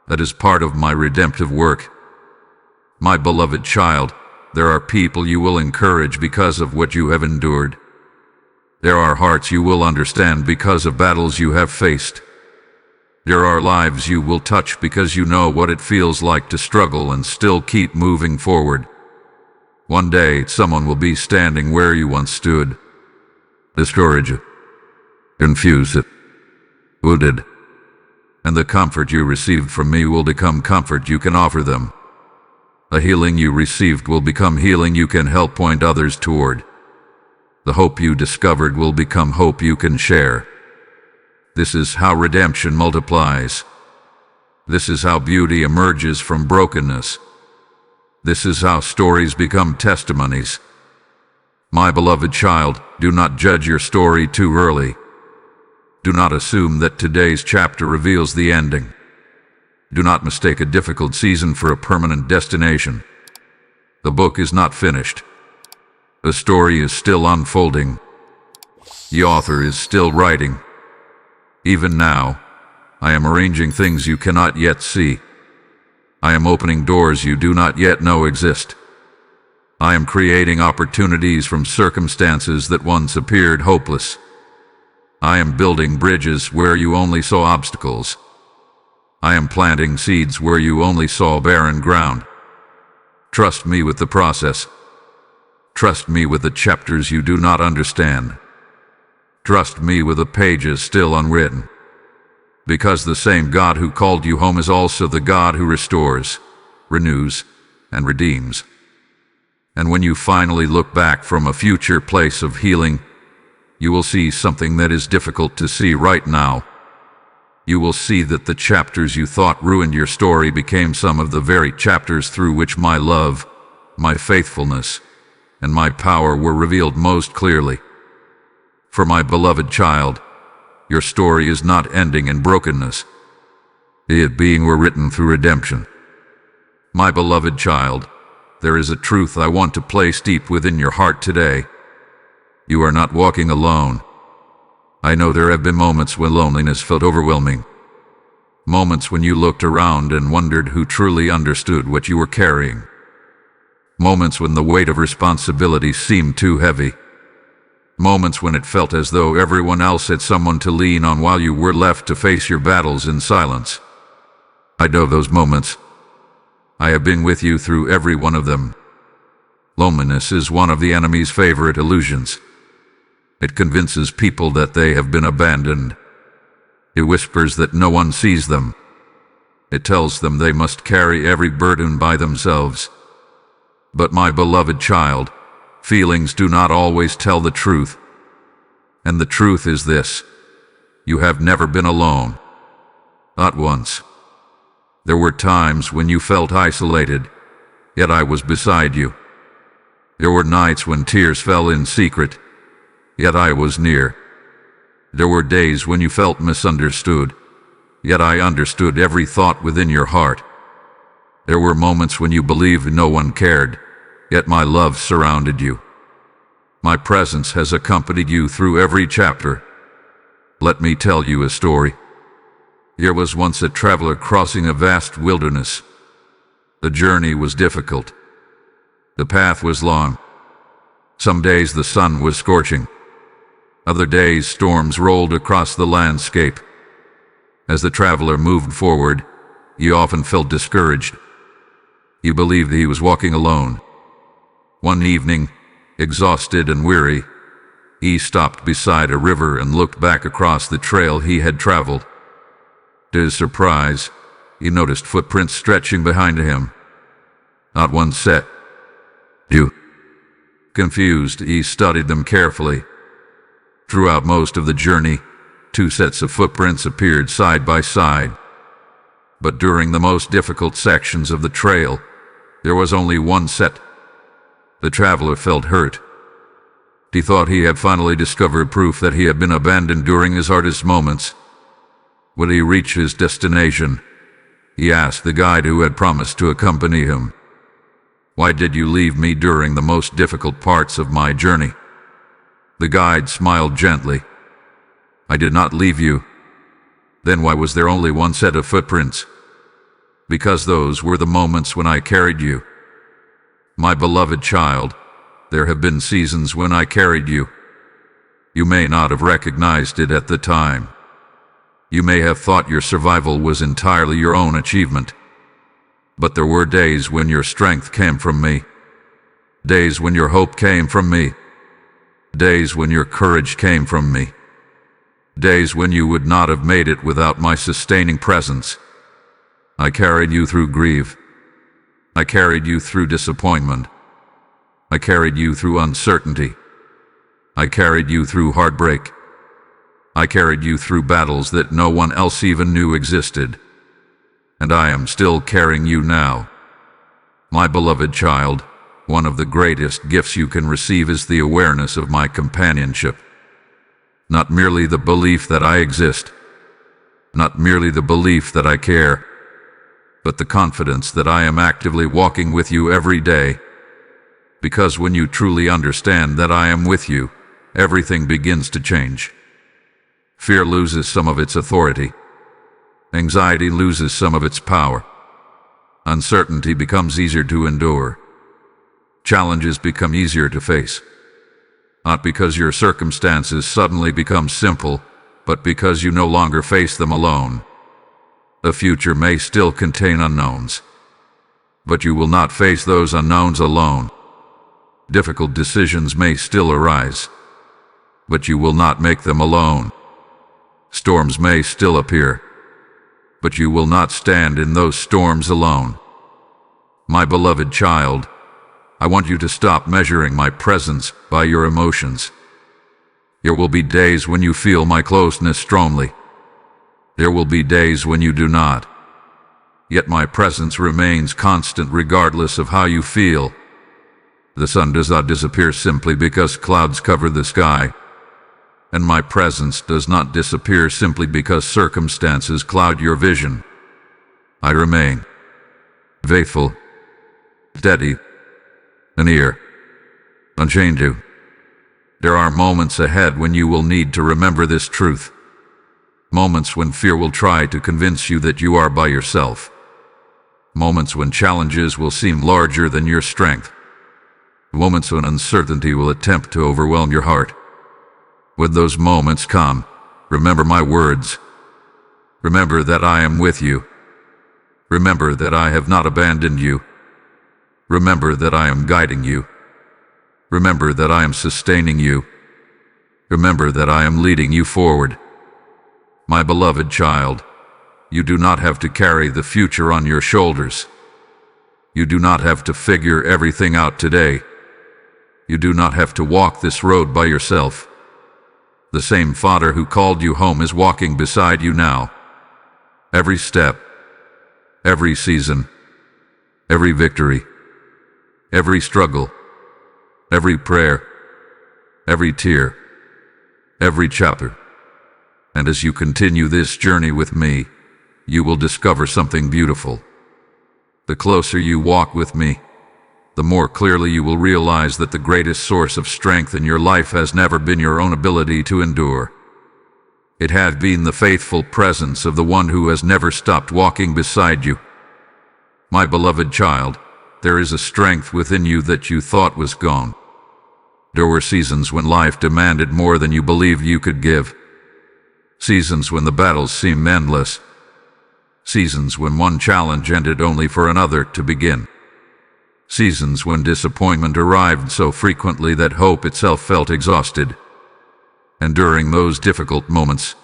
That is part of my redemptive work. My beloved child, there are people you will encourage because of what you have endured. There are hearts you will understand because of battles you have faced. There are lives you will touch because you know what it feels like to struggle and still keep moving forward. One day, someone will be standing where you once stood. Discouraged, confused, wounded. And the comfort you received from me will become comfort you can offer them. The healing you received will become healing you can help point others toward. The hope you discovered will become hope you can share. This is how redemption multiplies. This is how beauty emerges from brokenness. This is how stories become testimonies. My beloved child, do not judge your story too early. Do not assume that today's chapter reveals the ending. Do not mistake a difficult season for a permanent destination. The book is not finished. The story is still unfolding. The author is still writing. Even now, I am arranging things you cannot yet see. I am opening doors you do not yet know exist. I am creating opportunities from circumstances that once appeared hopeless. I am building bridges where you only saw obstacles. I am planting seeds where you only saw barren ground. Trust me with the process. Trust me with the chapters you do not understand. Trust me with the pages still unwritten. Because the same God who called you home is also the God who restores, renews, and redeems. And when you finally look back from a future place of healing, you will see something that is difficult to see right now. You will see that the chapters you thought ruined your story became some of the very chapters through which my love, my faithfulness, and my power were revealed most clearly. For my beloved child, your story is not ending in brokenness. It being written through redemption. My beloved child, there is a truth I want to place deep within your heart today. You are not walking alone. I know there have been moments when loneliness felt overwhelming. Moments when you looked around and wondered who truly understood what you were carrying. Moments when the weight of responsibility seemed too heavy. Moments when it felt as though everyone else had someone to lean on while you were left to face your battles in silence. I know those moments. I have been with you through every one of them. Loneliness is one of the enemy's favorite illusions. It convinces people that they have been abandoned. It whispers that no one sees them. It tells them they must carry every burden by themselves. But my beloved child, feelings do not always tell the truth. And the truth is this: you have never been alone. Not once. There were times when you felt isolated, yet I was beside you. There were nights when tears fell in secret, yet I was near. There were days when you felt misunderstood, yet I understood every thought within your heart. There were moments when you believed no one cared, yet my love surrounded you. My presence has accompanied you through every chapter. Let me tell you a story. There was once a traveler crossing a vast wilderness. The journey was difficult. The path was long. Some days the sun was scorching. Other days storms rolled across the landscape. As the traveler moved forward, he often felt discouraged. He believed he was walking alone. One evening, exhausted and weary, he stopped beside a river and looked back across the trail he had traveled. To his surprise, he noticed footprints stretching behind him. Not one set. Two. Confused, he studied them carefully. Throughout most of the journey, 2 sets of footprints appeared side by side. But during the most difficult sections of the trail, there was only 1 set. The traveler felt hurt. He thought he had finally discovered proof that he had been abandoned during his hardest moments. When he reached his destination, he asked the guide who had promised to accompany him, "Why did you leave me during the most difficult parts of my journey?" The guide smiled gently. "I did not leave you." "Then why was there only 1 set of footprints?" "Because those were the moments when I carried you." My beloved child, there have been seasons when I carried you. You may not have recognized it at the time. You may have thought your survival was entirely your own achievement. But there were days when your strength came from me. Days when your hope came from me. Days when your courage came from me. Days when you would not have made it without my sustaining presence. I carried you through grief. I carried you through disappointment. I carried you through uncertainty. I carried you through heartbreak. I carried you through battles that no one else even knew existed. And I am still carrying you now. My beloved child, one of the greatest gifts you can receive is the awareness of my companionship. Not merely the belief that I exist, not merely the belief that I care, but the confidence that I am actively walking with you every day. Because when you truly understand that I am with you, everything begins to change. Fear loses some of its authority. Anxiety loses some of its power. Uncertainty becomes easier to endure. Challenges become easier to face. Not because your circumstances suddenly become simple, but because you no longer face them alone. The future may still contain unknowns, but you will not face those unknowns alone. Difficult decisions may still arise, but you will not make them alone. Storms may still appear, but you will not stand in those storms alone. My beloved child, I want you to stop measuring my presence by your emotions. There will be days when you feel my closeness strongly. There will be days when you do not. Yet my presence remains constant regardless of how you feel. The sun does not disappear simply because clouds cover the sky, and my presence does not disappear simply because circumstances cloud your vision. I remain faithful, steady, and near, unchanging. There are moments ahead when you will need to remember this truth. Moments when fear will try to convince you that you are by yourself. Moments when challenges will seem larger than your strength. Moments when uncertainty will attempt to overwhelm your heart. When those moments come, remember my words. Remember that I am with you. Remember that I have not abandoned you. Remember that I am guiding you. Remember that I am sustaining you. Remember that I am leading you forward. My beloved child, you do not have to carry the future on your shoulders. You do not have to figure everything out today. You do not have to walk this road by yourself. The same Father who called you home is walking beside you now. Every step, every season, every victory, every struggle, every prayer, every tear, every chapter. And as you continue this journey with me, you will discover something beautiful. The closer you walk with me, the more clearly you will realize that the greatest source of strength in your life has never been your own ability to endure. It has been the faithful presence of the one who has never stopped walking beside you. My beloved child, there is a strength within you that you thought was gone. There were seasons when life demanded more than you believed you could give. Seasons when the battles seemed endless. Seasons when one challenge ended only for another to begin. Seasons when disappointment arrived so frequently that hope itself felt exhausted. And during those difficult moments,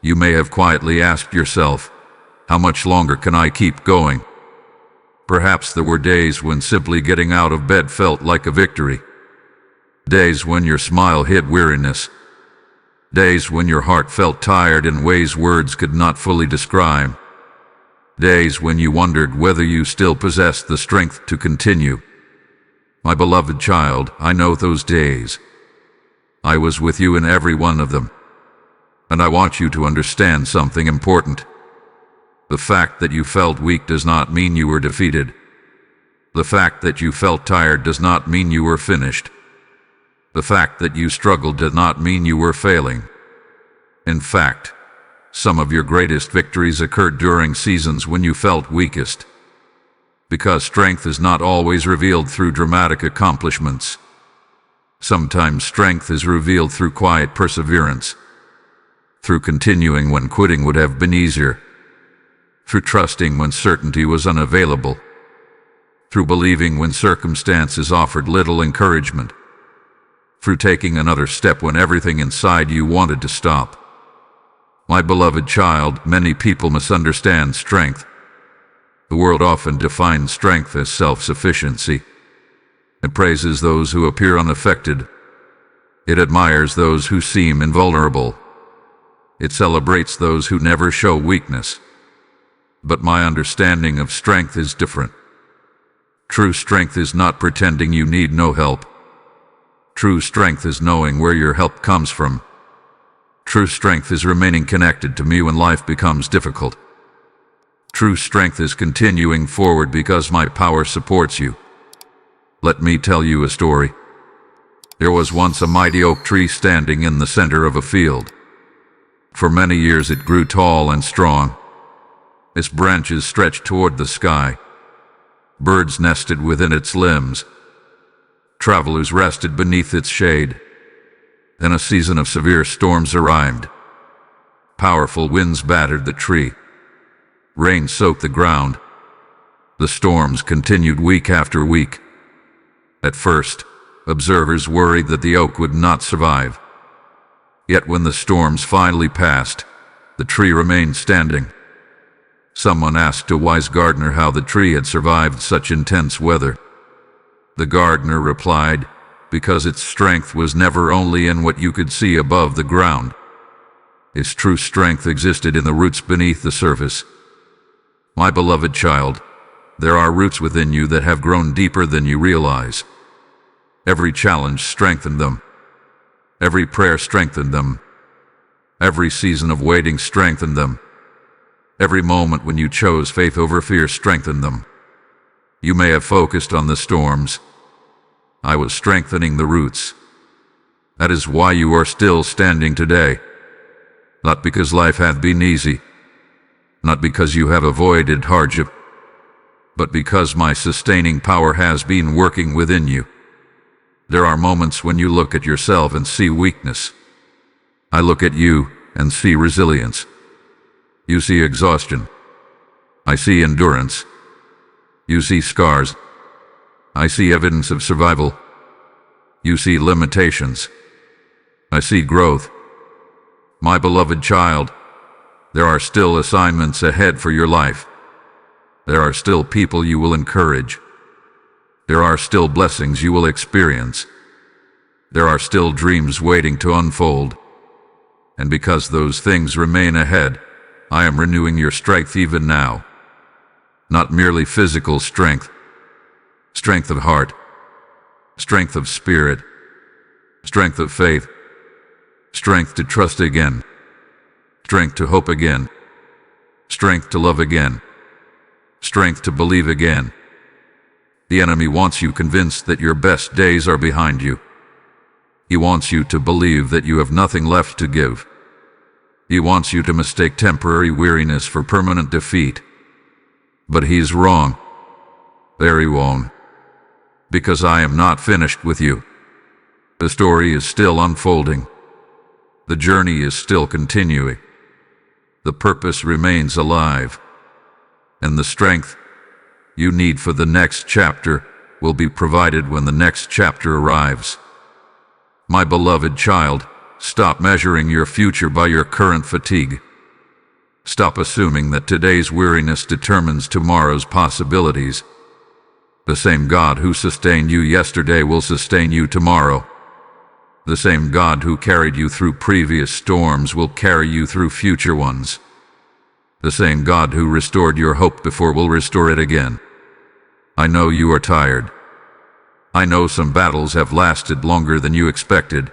you may have quietly asked yourself, how much longer can I keep going? Perhaps there were days when simply getting out of bed felt like a victory. Days when your smile hid weariness. Days when your heart felt tired in ways words could not fully describe. Days when you wondered whether you still possessed the strength to continue. My beloved child, I know those days. I was with you in every one of them. And I want you to understand something important. The fact that you felt weak does not mean you were defeated. The fact that you felt tired does not mean you were finished. The fact that you struggled did not mean you were failing. In fact, some of your greatest victories occurred during seasons when you felt weakest. Because strength is not always revealed through dramatic accomplishments. Sometimes strength is revealed through quiet perseverance. Through continuing when quitting would have been easier. Through trusting when certainty was unavailable. Through believing when circumstances offered little encouragement. Through taking another step when everything inside you wanted to stop. My beloved child, many people misunderstand strength. The world often defines strength as self-sufficiency. It praises those who appear unaffected. It admires those who seem invulnerable. It celebrates those who never show weakness. But my understanding of strength is different. True strength is not pretending you need no help. True strength is knowing where your help comes from. True strength is remaining connected to me when life becomes difficult. True strength is continuing forward because my power supports you. Let me tell you a story. There was once a mighty oak tree standing in the center of a field. For many years it grew tall and strong. Its branches stretched toward the sky. Birds nested within its limbs. Travelers rested beneath its shade. Then a season of severe storms arrived. Powerful winds battered the tree. Rain soaked the ground. The storms continued week after week. At first, observers worried that the oak would not survive. Yet when the storms finally passed, the tree remained standing. Someone asked a wise gardener how the tree had survived such intense weather. The gardener replied, because its strength was never only in what you could see above the ground. Its true strength existed in the roots beneath the surface. My beloved child, there are roots within you that have grown deeper than you realize. Every challenge strengthened them. Every prayer strengthened them. Every season of waiting strengthened them. Every moment when you chose faith over fear strengthened them. You may have focused on the storms. I was strengthening the roots. That is why you are still standing today. Not because life hath been easy. Not because you have avoided hardship. But because my sustaining power has been working within you. There are moments when you look at yourself and see weakness. I look at you and see resilience. You see exhaustion. I see endurance. You see scars. I see evidence of survival. You see limitations. I see growth. My beloved child, there are still assignments ahead for your life. There are still people you will encourage. There are still blessings you will experience. There are still dreams waiting to unfold. And because those things remain ahead, I am renewing your strength even now. Not merely physical strength, strength of heart, strength of spirit, strength of faith, strength to trust again, strength to hope again, strength to love again, strength to believe again. The enemy wants you convinced that your best days are behind you. He wants you to believe that you have nothing left to give. He wants you to mistake temporary weariness for permanent defeat. But he's wrong. Very wrong. Because I am not finished with you. The story is still unfolding. The journey is still continuing. The purpose remains alive. And the strength you need for the next chapter will be provided when the next chapter arrives. My beloved child, stop measuring your future by your current fatigue. Stop assuming that today's weariness determines tomorrow's possibilities. The same God who sustained you yesterday will sustain you tomorrow. The same God who carried you through previous storms will carry you through future ones. The same God who restored your hope before will restore it again. I know you are tired. I know some battles have lasted longer than you expected.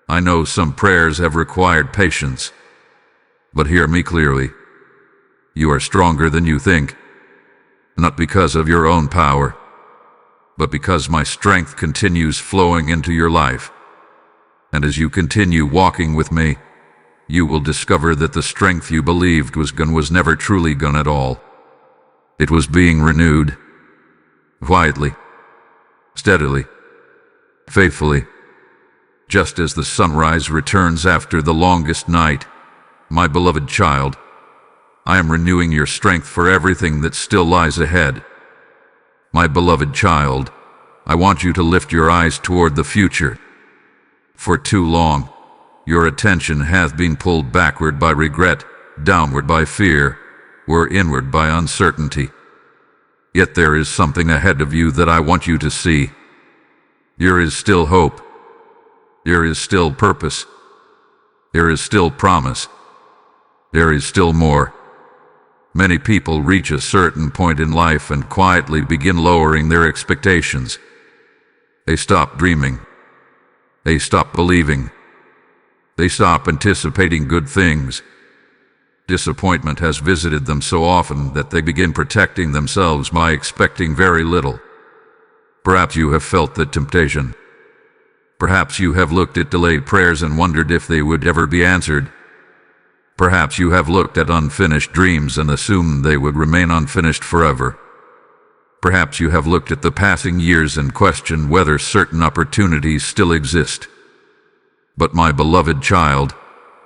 I know some prayers have required patience. But hear me clearly. You are stronger than you think. Not because of your own power, but because my strength continues flowing into your life. And as you continue walking with me, you will discover that the strength you believed was gone was never truly gone at all. It was being renewed. Quietly, steadily, faithfully. Just as the sunrise returns after the longest night, my beloved child, I am renewing your strength for everything that still lies ahead. My beloved child, I want you to lift your eyes toward the future. For too long, your attention hath been pulled backward by regret, downward by fear, or inward by uncertainty. Yet there is something ahead of you that I want you to see. There is still hope. There is still purpose. There is still promise. There is still more. Many people reach a certain point in life and quietly begin lowering their expectations. They stop dreaming. They stop believing. They stop anticipating good things. Disappointment has visited them so often that they begin protecting themselves by expecting very little. Perhaps you have felt the temptation. Perhaps you have looked at delayed prayers and wondered if they would ever be answered. Perhaps you have looked at unfinished dreams and assumed they would remain unfinished forever. Perhaps you have looked at the passing years and questioned whether certain opportunities still exist. But my beloved child,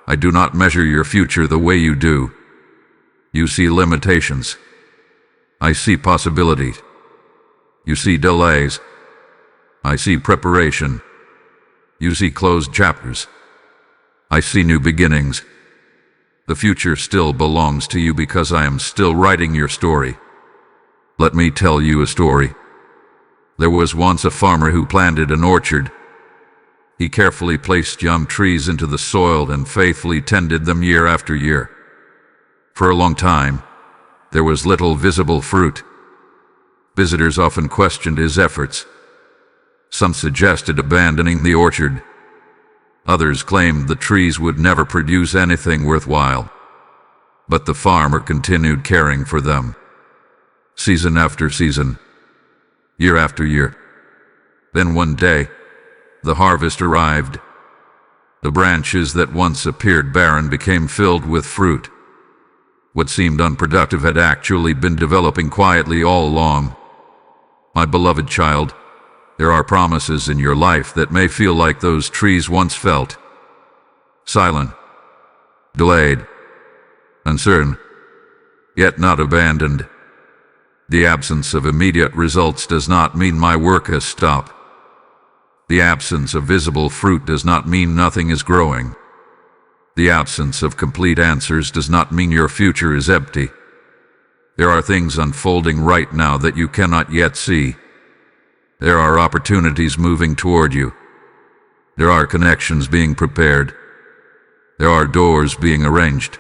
I do not measure your future the way you do. You see limitations. I see possibilities. You see delays. I see preparation. You see closed chapters. I see new beginnings. The future still belongs to you because I am still writing your story. Let me tell you a story. There was once a farmer who planted an orchard. He carefully placed young trees into the soil and faithfully tended them year after year. For a long time, there was little visible fruit. Visitors often questioned his efforts. Some suggested abandoning the orchard. Others claimed the trees would never produce anything worthwhile. But the farmer continued caring for them. Season after season, year after year. Then one day, the harvest arrived. The branches that once appeared barren became filled with fruit. What seemed unproductive had actually been developing quietly all along. My beloved child, there are promises in your life that may feel like those trees once felt. Silent, delayed, uncertain, yet not abandoned. The absence of immediate results does not mean my work has stopped. The absence of visible fruit does not mean nothing is growing. The absence of complete answers does not mean your future is empty. There are things unfolding right now that you cannot yet see. There are opportunities moving toward you. There are connections being prepared. There are doors being arranged.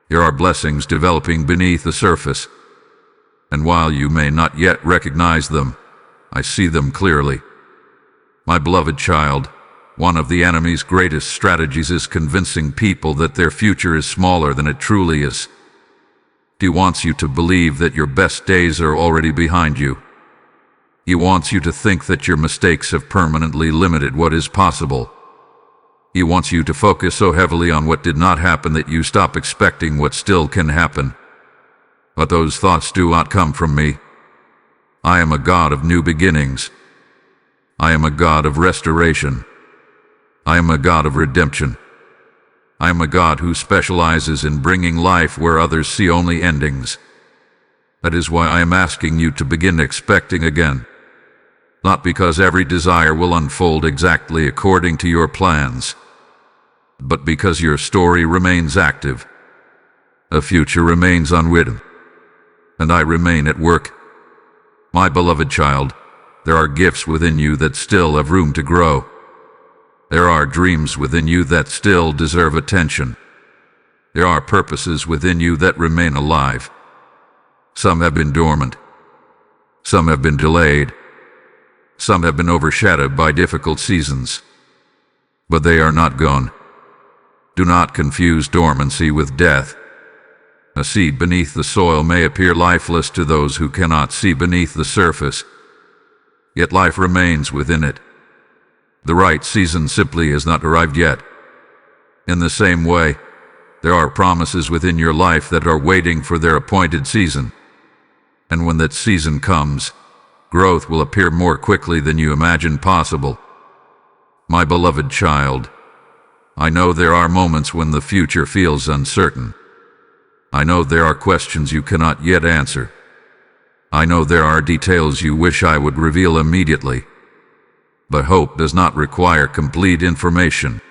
There are blessings developing beneath the surface. And while you may not yet recognize them, I see them clearly. My beloved child, one of the enemy's greatest strategies is convincing people that their future is smaller than it truly is. He wants you to believe that your best days are already behind you. He wants you to think that your mistakes have permanently limited what is possible. He wants you to focus so heavily on what did not happen that you stop expecting what still can happen. But those thoughts do not come from me. I am a God of new beginnings. I am a God of restoration. I am a God of redemption. I am a God who specializes in bringing life where others see only endings. That is why I am asking you to begin expecting again. Not because every desire will unfold exactly according to your plans, but because your story remains active. A future remains unwritten, and I remain at work. My beloved child, there are gifts within you that still have room to grow. There are dreams within you that still deserve attention. There are purposes within you that remain alive. Some have been dormant. Some have been delayed. Some have been overshadowed by difficult seasons. But they are not gone. Do not confuse dormancy with death. A seed beneath the soil may appear lifeless to those who cannot see beneath the surface, yet life remains within it. The right season simply has not arrived yet. In the same way, there are promises within your life that are waiting for their appointed season. And when that season comes, growth will appear more quickly than you imagined possible. My beloved child, I know there are moments when the future feels uncertain. I know there are questions you cannot yet answer. I know there are details you wish I would reveal immediately. But hope does not require complete information.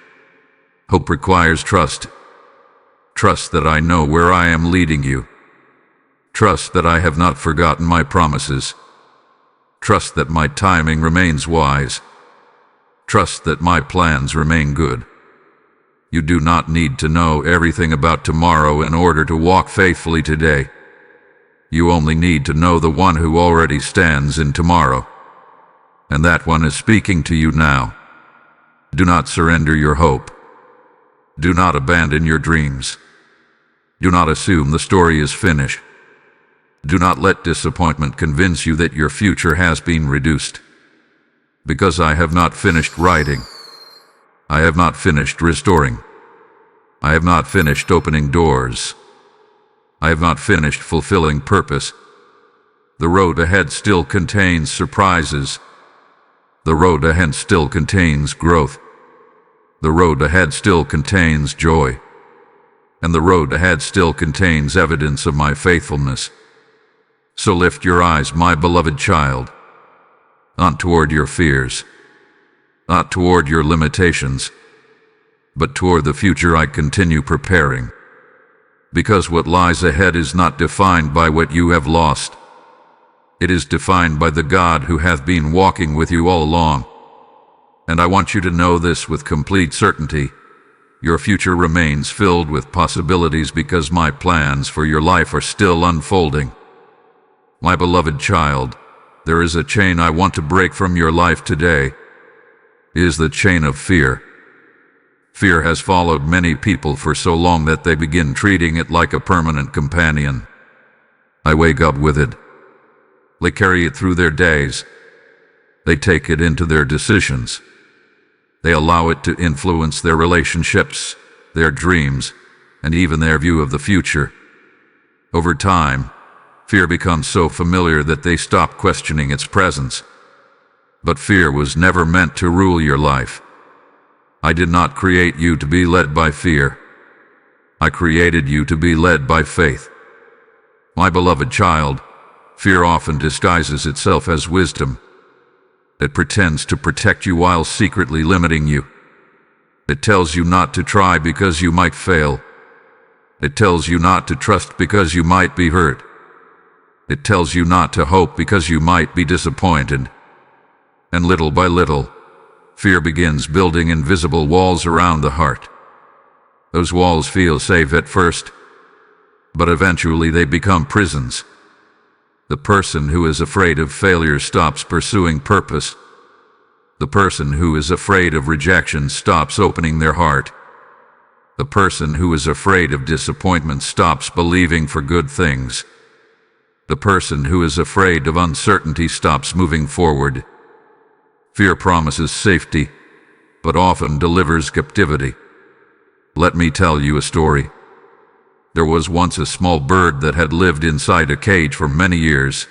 Hope requires trust. Trust that I know where I am leading you. Trust that I have not forgotten my promises. Trust that my timing remains wise. Trust that my plans remain good. You do not need to know everything about tomorrow in order to walk faithfully today. You only need to know the one who already stands in tomorrow. And that one is speaking to you now. Do not surrender your hope. Do not abandon your dreams. Do not assume the story is finished. Do not let disappointment convince you that your future has been reduced. Because I have not finished writing. I have not finished restoring. I have not finished opening doors. I have not finished fulfilling purpose. The road ahead still contains surprises. The road ahead still contains growth. The road ahead still contains joy. And the road ahead still contains evidence of my faithfulness. So lift your eyes, my beloved child, not toward your fears, not toward your limitations, but toward the future I continue preparing. Because what lies ahead is not defined by what you have lost. It is defined by the God who hath been walking with you all along. And I want you to know this with complete certainty. Your future remains filled with possibilities because my plans for your life are still unfolding. My beloved child, there is a chain I want to break from your life today. It is the chain of fear. Fear has followed many people for so long that they begin treating it like a permanent companion. I wake up with it. They carry it through their days. They take it into their decisions. They allow it to influence their relationships, their dreams, and even their view of the future. Over time, fear becomes so familiar that they stop questioning its presence. But fear was never meant to rule your life. I did not create you to be led by fear. I created you to be led by faith. My beloved child, fear often disguises itself as wisdom. It pretends to protect you while secretly limiting you. It tells you not to try because you might fail. It tells you not to trust because you might be hurt. It tells you not to hope because you might be disappointed. And little by little, fear begins building invisible walls around the heart. Those walls feel safe at first, but eventually they become prisons. The person who is afraid of failure stops pursuing purpose. The person who is afraid of rejection stops opening their heart. The person who is afraid of disappointment stops believing for good things. The person who is afraid of uncertainty stops moving forward. Fear promises safety, but often delivers captivity. Let me tell you a story. There was once a small bird that had lived inside a cage for many years.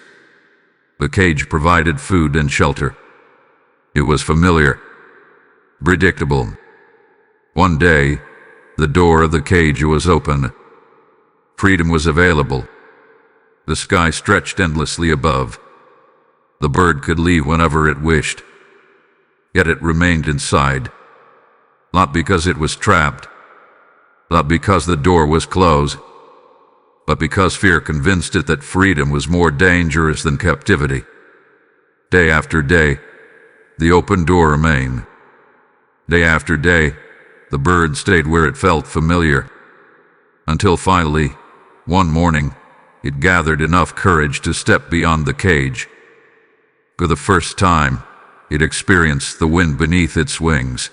The cage provided food and shelter. It was familiar, predictable. One day, the door of the cage was open. Freedom was available. The sky stretched endlessly above. The bird could leave whenever it wished. Yet it remained inside, not because it was trapped, not because the door was closed, but because fear convinced it that freedom was more dangerous than captivity. Day after day, the open door remained. Day after day, the bird stayed where it felt familiar, until finally, one morning, it gathered enough courage to step beyond the cage. For the first time, it experienced the wind beneath its wings.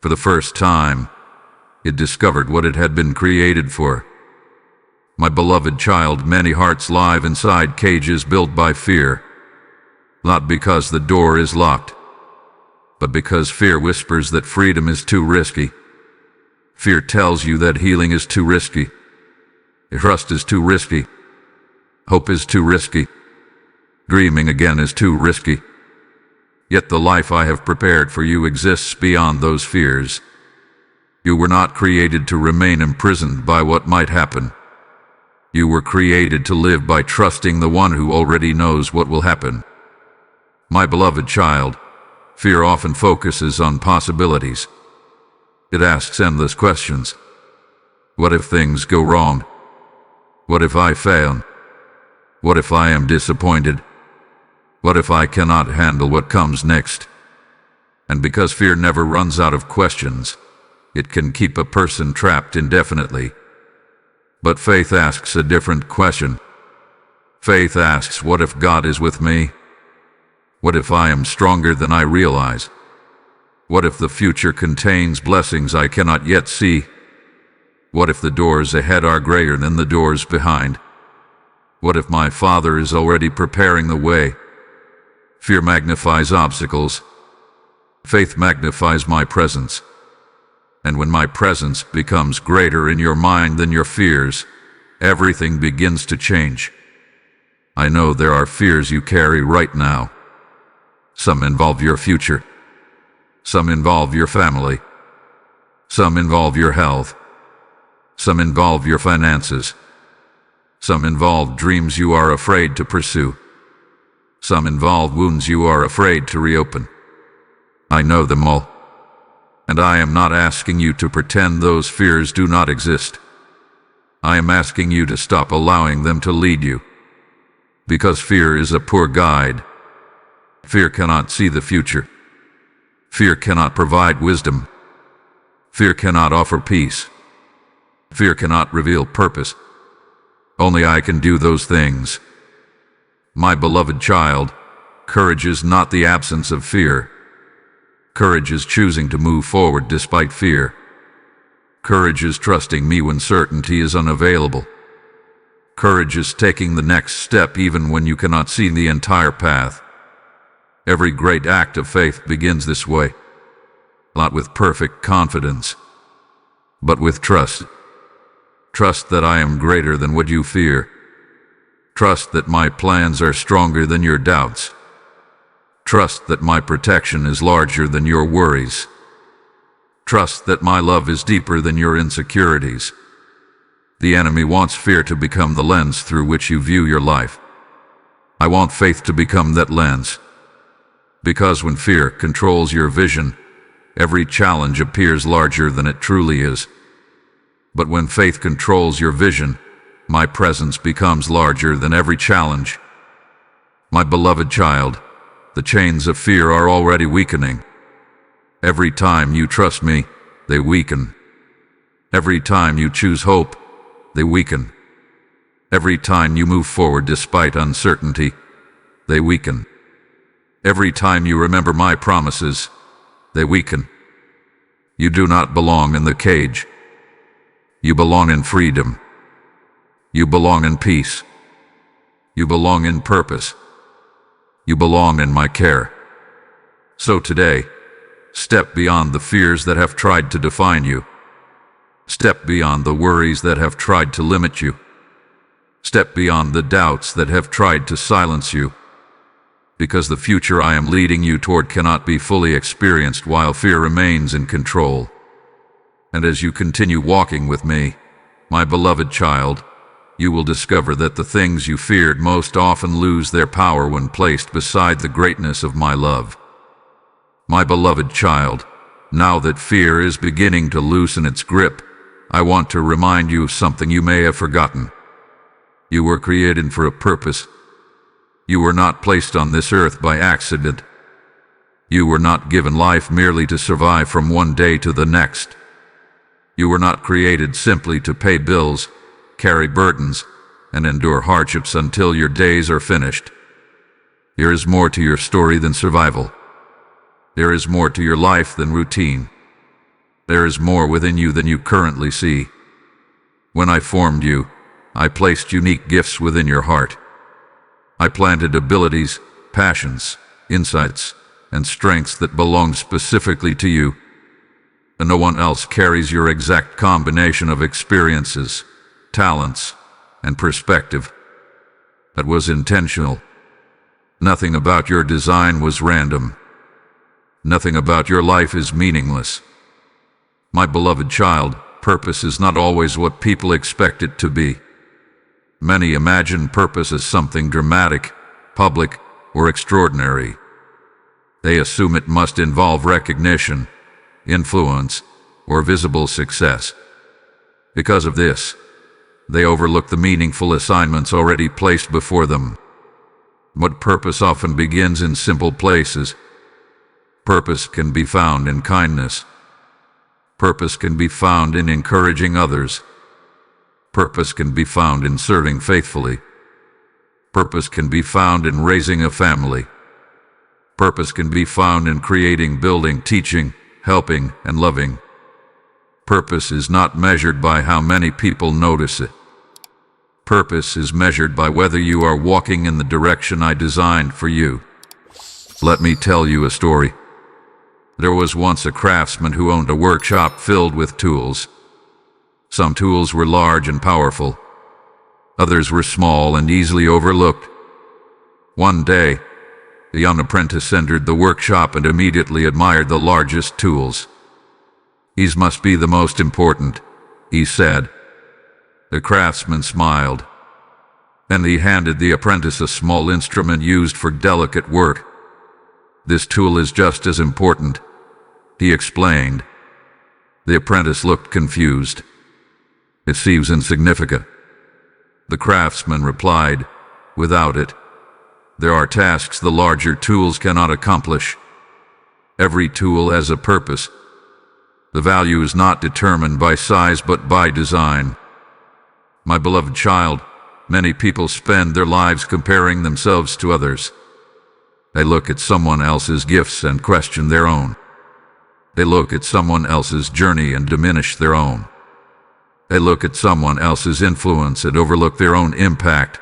For the first time, it discovered what it had been created for. My beloved child, many hearts live inside cages built by fear, not because the door is locked, but because fear whispers that freedom is too risky. Fear tells you that healing is too risky. Trust is too risky. Hope is too risky. Dreaming again is too risky. Yet the life I have prepared for you exists beyond those fears. You were not created to remain imprisoned by what might happen. You were created to live by trusting the one who already knows what will happen. My beloved child, fear often focuses on possibilities. It asks endless questions. What if things go wrong? What if I fail? What if I am disappointed? What if I cannot handle what comes next? And because fear never runs out of questions, It can keep a person trapped indefinitely. But faith asks a different question. Faith asks, what if God is with me? What if I am stronger than I realize? What if the future contains blessings I cannot yet see? What if the doors ahead are greater than the doors behind? What if my Father is already preparing the way? Fear magnifies obstacles. Faith magnifies my presence. And when my presence becomes greater in your mind than your fears, everything begins to change. I know there are fears you carry right now. Some involve your future. Some involve your family. Some involve your health. Some involve your finances. Some involve dreams you are afraid to pursue. Some involve wounds you are afraid to reopen. I know them all. And I am not asking you to pretend those fears do not exist. I am asking you to stop allowing them to lead you. Because fear is a poor guide. Fear cannot see the future. Fear cannot provide wisdom. Fear cannot offer peace. Fear cannot reveal purpose. Only I can do those things. My beloved child, courage is not the absence of fear. Courage is choosing to move forward despite fear. Courage is trusting me when certainty is unavailable. Courage is taking the next step even when you cannot see the entire path. Every great act of faith begins this way, not with perfect confidence, but with trust. Trust that I am greater than what you fear. Trust that my plans are stronger than your doubts. Trust that my protection is larger than your worries. Trust that my love is deeper than your insecurities. The enemy wants fear to become the lens through which you view your life. I want faith to become that lens. Because when fear controls your vision, every challenge appears larger than it truly is. But when faith controls your vision, my presence becomes larger than every challenge. My beloved child, the chains of fear are already weakening. Every time you trust me, they weaken. Every time you choose hope, they weaken. Every time you move forward despite uncertainty, they weaken. Every time you remember my promises, they weaken. You do not belong in the cage. You belong in freedom. You belong in peace. You belong in purpose. You belong in my care. So today, step beyond the fears that have tried to define you. Step beyond the worries that have tried to limit you. Step beyond the doubts that have tried to silence you. Because the future I am leading you toward cannot be fully experienced while fear remains in control. And as you continue walking with me, my beloved child, you will discover that the things you feared most often lose their power when placed beside the greatness of my love. My beloved child, now that fear is beginning to loosen its grip, I want to remind you of something you may have forgotten. You were created for a purpose. You were not placed on this earth by accident. You were not given life merely to survive from one day to the next. You were not created simply to pay bills, carry burdens, and endure hardships until your days are finished. There is more to your story than survival. There is more to your life than routine. There is more within you than you currently see. When I formed you, I placed unique gifts within your heart. I planted abilities, passions, insights, and strengths that belong specifically to you. And no one else carries your exact combination of experiences, talents, and perspective. That was intentional. Nothing about your design was random. Nothing about your life is meaningless. My beloved child, purpose is not always what people expect it to be. Many imagine purpose as something dramatic, public, or extraordinary. They assume it must involve recognition, influence, or visible success. Because of this, they overlook the meaningful assignments already placed before them. But purpose often begins in simple places. Purpose can be found in kindness. Purpose can be found in encouraging others. Purpose can be found in serving faithfully. Purpose can be found in raising a family. Purpose can be found in creating, building, teaching, helping, and loving. Purpose is not measured by how many people notice it. Purpose is measured by whether you are walking in the direction I designed for you. Let me tell you a story. There was once a craftsman who owned a workshop filled with tools. Some tools were large and powerful. Others were small and easily overlooked. One day, the young apprentice entered the workshop and immediately admired the largest tools. "These must be the most important," he said. The craftsman smiled. Then he handed the apprentice a small instrument used for delicate work. "This tool is just as important," he explained. The apprentice looked confused. "It seems insignificant." The craftsman replied, "Without it, there are tasks the larger tools cannot accomplish. Every tool has a purpose. The value is not determined by size but by design. My beloved child, many people spend their lives comparing themselves to others. They look at someone else's gifts and question their own. They look at someone else's journey and diminish their own. They look at someone else's influence and overlook their own impact.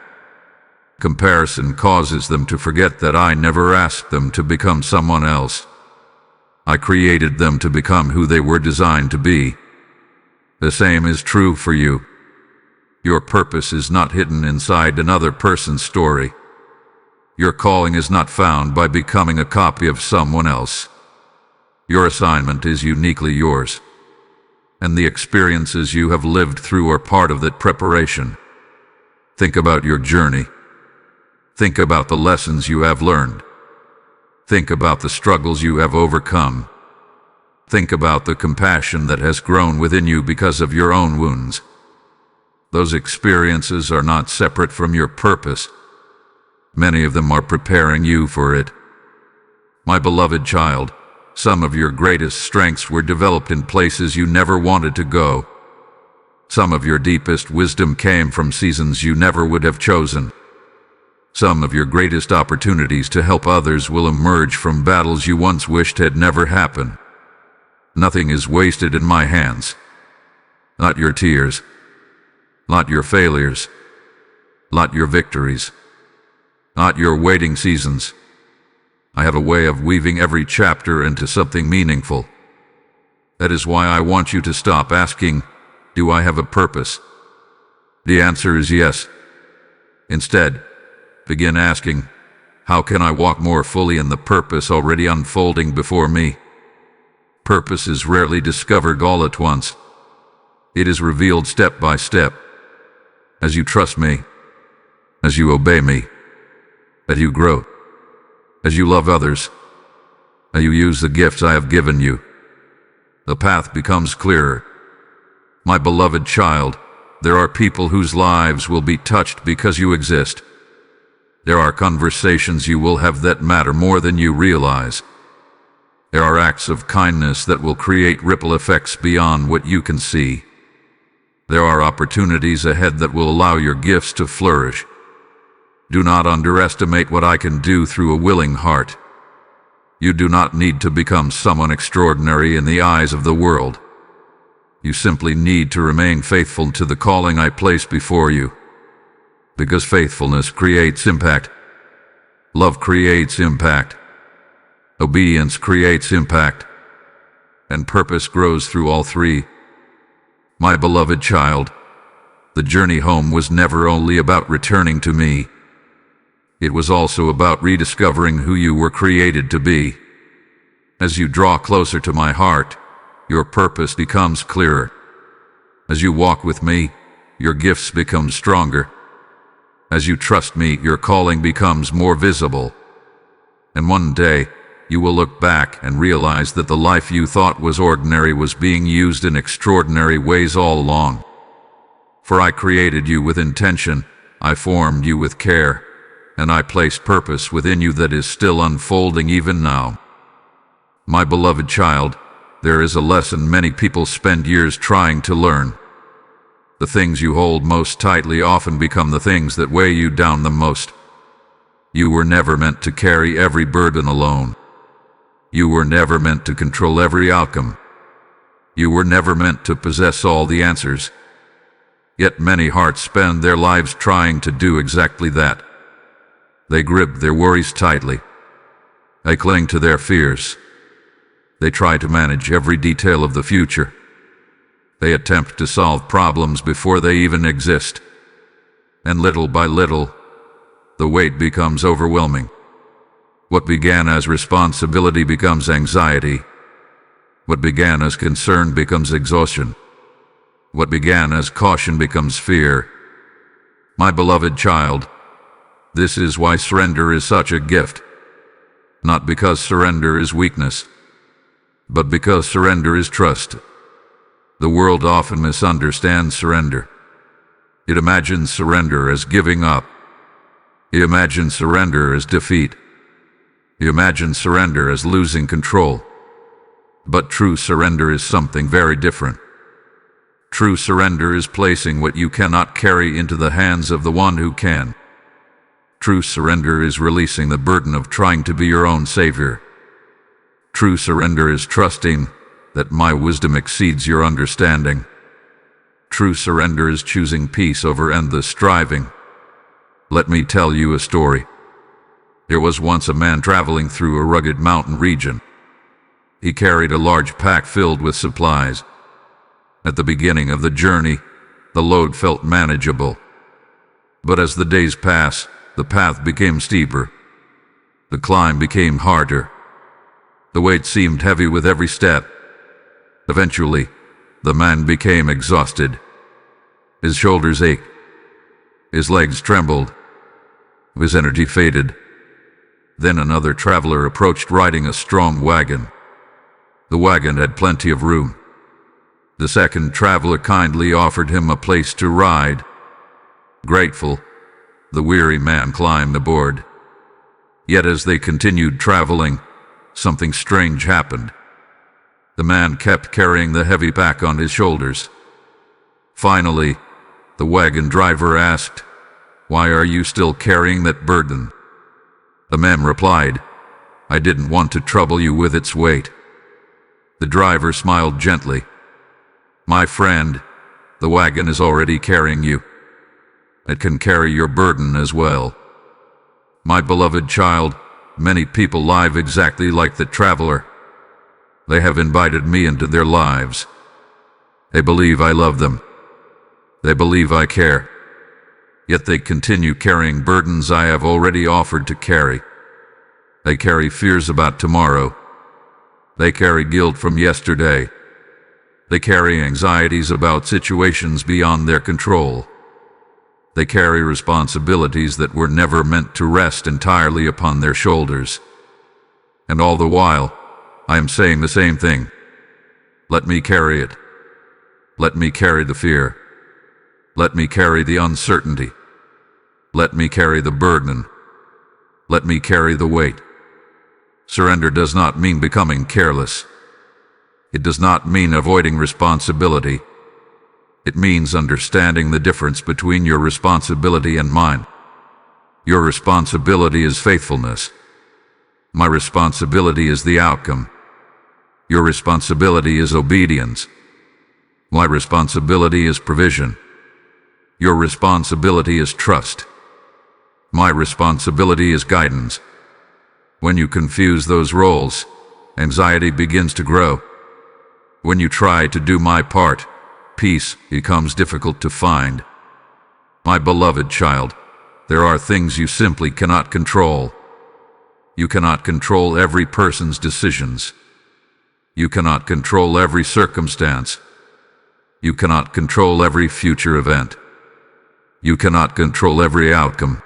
Comparison causes them to forget that I never asked them to become someone else. I created them to become who they were designed to be. The same is true for you. Your purpose is not hidden inside another person's story. Your calling is not found by becoming a copy of someone else. Your assignment is uniquely yours, and the experiences you have lived through are part of that preparation. Think about your journey. Think about the lessons you have learned. Think about the struggles you have overcome. Think about the compassion that has grown within you because of your own wounds. Those experiences are not separate from your purpose. Many of them are preparing you for it. My beloved child, some of your greatest strengths were developed in places you never wanted to go. Some of your deepest wisdom came from seasons you never would have chosen. Some of your greatest opportunities to help others will emerge from battles you once wished had never happened. Nothing is wasted in my hands. Not your tears. Not your failures. Not your victories. Not your waiting seasons. I have a way of weaving every chapter into something meaningful. That is why I want you to stop asking, "Do I have a purpose?" The answer is yes. Instead, begin asking, "How can I walk more fully in the purpose already unfolding before me?" Purpose is rarely discovered all at once. It is revealed step by step. As you trust me, as you obey me, as you grow, as you love others, as you use the gifts I have given you, the path becomes clearer. My beloved child, there are people whose lives will be touched because you exist. There are conversations you will have that matter more than you realize. There are acts of kindness that will create ripple effects beyond what you can see. There are opportunities ahead that will allow your gifts to flourish. Do not underestimate what I can do through a willing heart. You do not need to become someone extraordinary in the eyes of the world. You simply need to remain faithful to the calling I place before you. Because faithfulness creates impact. Love creates impact. Obedience creates impact. And purpose grows through all three. My beloved child, the journey home was never only about returning to me. It was also about rediscovering who you were created to be. As you draw closer to my heart, your purpose becomes clearer. As you walk with me, your gifts become stronger. As you trust me, your calling becomes more visible. And one day, you will look back and realize that the life you thought was ordinary was being used in extraordinary ways all along. For I created you with intention, I formed you with care, and I placed purpose within you that is still unfolding even now. My beloved child, There is a lesson many people spend years trying to learn. The things you hold most tightly often become the things that weigh you down the most. You were never meant to carry every burden alone. You were never meant to control every outcome. You were never meant to possess all the answers. Yet many hearts spend their lives trying to do exactly that. They grip their worries tightly. They cling to their fears. They try to manage every detail of the future. They attempt to solve problems before they even exist. And little by little, the weight becomes overwhelming. What began as responsibility becomes anxiety. What began as concern becomes exhaustion. What began as caution becomes fear. My beloved child, this is why surrender is such a gift. Not because surrender is weakness, but because surrender is trust. The world often misunderstands surrender. It imagines surrender as giving up. It imagines surrender as defeat. It imagines surrender as losing control. But true surrender is something very different. True surrender is placing what you cannot carry into the hands of the one who can. True surrender is releasing the burden of trying to be your own savior. True surrender is trusting that my wisdom exceeds your understanding. True surrender is choosing peace over endless striving. Let me tell you a story. There was once a man traveling through a rugged mountain region. He carried a large pack filled with supplies. At the beginning of the journey, the load felt manageable. But as the days passed, the path became steeper. The climb became harder. The weight seemed heavy with every step. Eventually, the man became exhausted. His shoulders ached. His legs trembled. His energy faded. Then another traveler approached riding a strong wagon. The wagon had plenty of room. The second traveler kindly offered him a place to ride. Grateful, the weary man climbed aboard. Yet as they continued traveling, something strange happened. The man kept carrying the heavy pack on his shoulders. Finally, the wagon driver asked, "Why are you still carrying that burden?" The man replied, "I didn't want to trouble you with its weight." The driver smiled gently. "My friend, the wagon is already carrying you. It can carry your burden as well." My beloved child, many people live exactly like the traveler. They have invited me into their lives. They believe I love them. They believe I care. Yet they continue carrying burdens I have already offered to carry. They carry fears about tomorrow. They carry guilt from yesterday. They carry anxieties about situations beyond their control. They carry responsibilities that were never meant to rest entirely upon their shoulders. And all the while, I am saying the same thing. Let me carry it. Let me carry the fear. Let me carry the uncertainty. Let me carry the burden. Let me carry the weight. Surrender does not mean becoming careless. It does not mean avoiding responsibility. It means understanding the difference between your responsibility and mine. Your responsibility is faithfulness. My responsibility is the outcome. Your responsibility is obedience. My responsibility is provision. Your responsibility is trust. My responsibility is guidance. When you confuse those roles, anxiety begins to grow. When you try to do my part, peace becomes difficult to find. My beloved child, there are things you simply cannot control. You cannot control every person's decisions. You cannot control every circumstance. You cannot control every future event. You cannot control every outcome.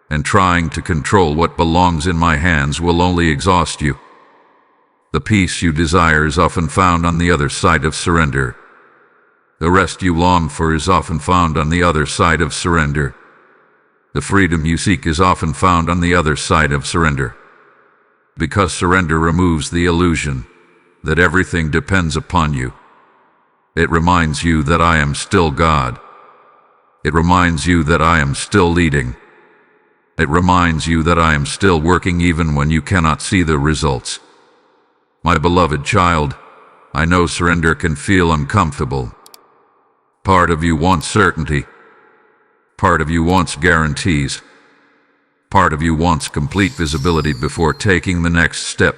And trying to control what belongs in my hands will only exhaust you. The peace you desire is often found on the other side of surrender. The rest you long for is often found on the other side of surrender. The freedom you seek is often found on the other side of surrender. Because surrender removes the illusion, that everything depends upon you. It reminds you that I am still God. It reminds you that I am still leading. It reminds you that I am still working even when you cannot see the results. My beloved child, I know surrender can feel uncomfortable. Part of you wants certainty. Part of you wants guarantees. Part of you wants complete visibility before taking the next step.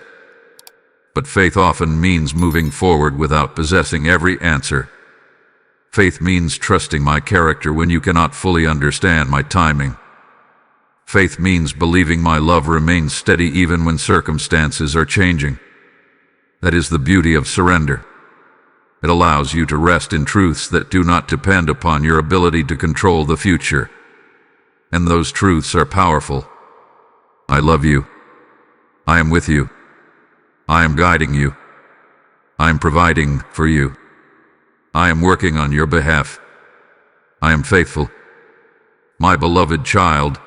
But faith often means moving forward without possessing every answer. Faith means trusting my character when you cannot fully understand my timing. Faith means believing my love remains steady even when circumstances are changing. That is the beauty of surrender. It allows you to rest in truths that do not depend upon your ability to control the future. And those truths are powerful. I love you. I am with you. I am guiding you. I am providing for you. I am working on your behalf. I am faithful. My beloved child,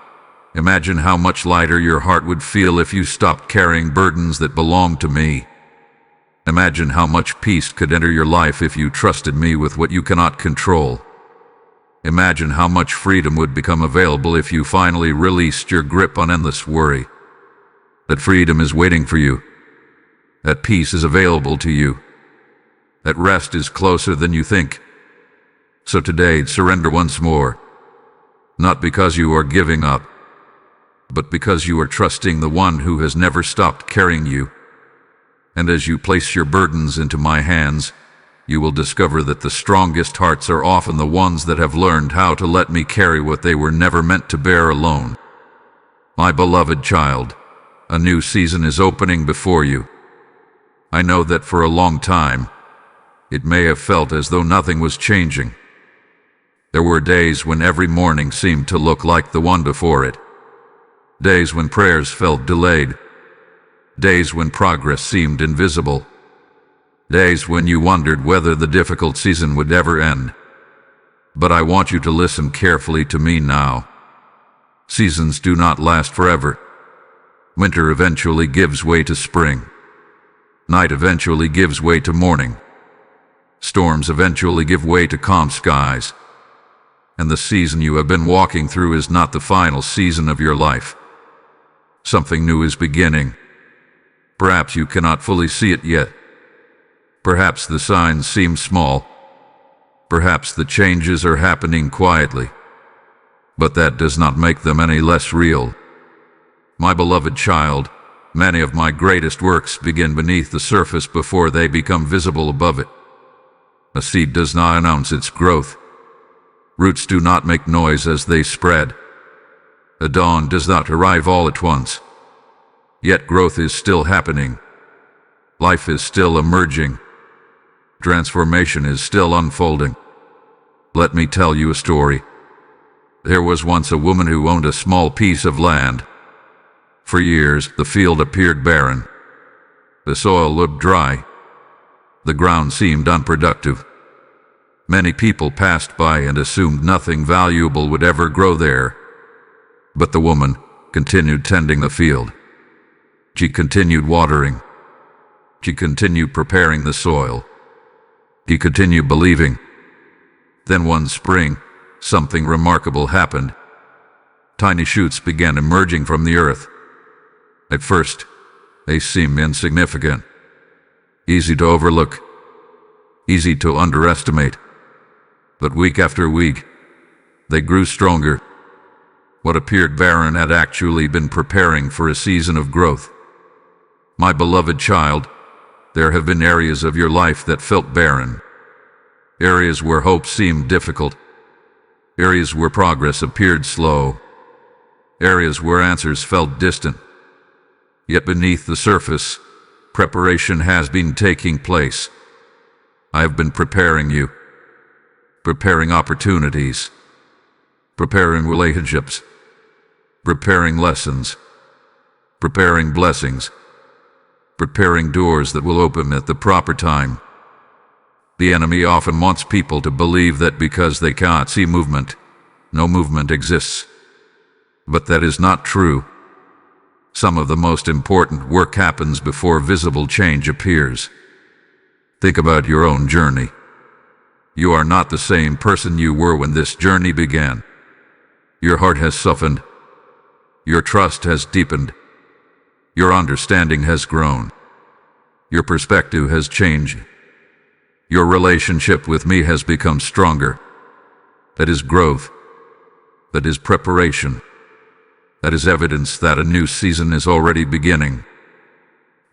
imagine how much lighter your heart would feel if you stopped carrying burdens that belong to me. Imagine how much peace could enter your life if you trusted me with what you cannot control. Imagine how much freedom would become available if you finally released your grip on endless worry. That freedom is waiting for you. That peace is available to you. That rest is closer than you think. So today, surrender once more. Not because you are giving up, but because you are trusting the one who has never stopped carrying you. And as you place your burdens into my hands, you will discover that the strongest hearts are often the ones that have learned how to let me carry what they were never meant to bear alone. My beloved child, a new season is opening before you. I know that for a long time, it may have felt as though nothing was changing. There were days when every morning seemed to look like the one before it. Days when prayers felt delayed. Days when progress seemed invisible. Days when you wondered whether the difficult season would ever end. But I want you to listen carefully to me now. Seasons do not last forever. Winter eventually gives way to spring. Night eventually gives way to morning. Storms eventually give way to calm skies. And the season you have been walking through is not the final season of your life. Something new is beginning. Perhaps you cannot fully see it yet. Perhaps the signs seem small. Perhaps the changes are happening quietly. But that does not make them any less real. My beloved child, many of my greatest works begin beneath the surface before they become visible above it. A seed does not announce its growth. Roots do not make noise as they spread. The dawn does not arrive all at once. Yet growth is still happening. Life is still emerging. Transformation is still unfolding. Let me tell you a story. There was once a woman who owned a small piece of land. For years, the field appeared barren. The soil looked dry. The ground seemed unproductive. Many people passed by and assumed nothing valuable would ever grow there. But the woman continued tending the field. She continued watering. She continued preparing the soil. She continued believing. Then one spring, something remarkable happened. Tiny shoots began emerging from the earth. At first, they seemed insignificant, easy to overlook, easy to underestimate. But week after week, they grew stronger. What appeared barren had actually been preparing for a season of growth. My beloved child, there have been areas of your life that felt barren. Areas where hope seemed difficult. Areas where progress appeared slow. Areas where answers felt distant. Yet beneath the surface, preparation has been taking place. I have been preparing you. Preparing opportunities. Preparing relationships. Preparing lessons. Preparing blessings. Preparing doors that will open at the proper time. The enemy often wants people to believe that because they cannot see movement, no movement exists. But that is not true. Some of the most important work happens before visible change appears. Think about your own journey. You are not the same person you were when this journey began. Your heart has softened. Your trust has deepened. Your understanding has grown. Your perspective has changed. Your relationship with me has become stronger. That is growth. That is preparation. That is evidence that a new season is already beginning.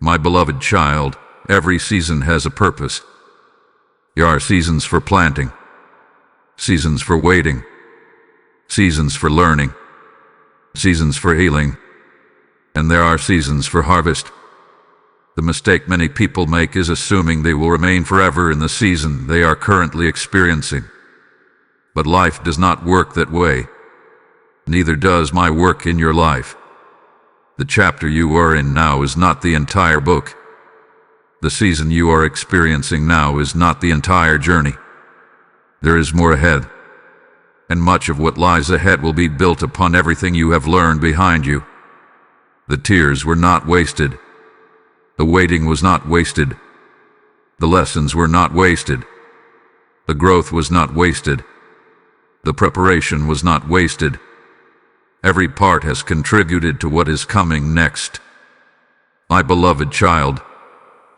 My beloved child, every season has a purpose. There are seasons for planting, seasons for waiting, seasons for learning, seasons for healing, and there are seasons for harvest. The mistake many people make is assuming they will remain forever in the season they are currently experiencing. But life does not work that way. Neither does my work in your life. The chapter you are in now is not the entire book. The season you are experiencing now is not the entire journey. There is more ahead, and much of what lies ahead will be built upon everything you have learned behind you. The tears were not wasted. The waiting was not wasted. The lessons were not wasted. The growth was not wasted. The preparation was not wasted. Every part has contributed to what is coming next. My beloved child,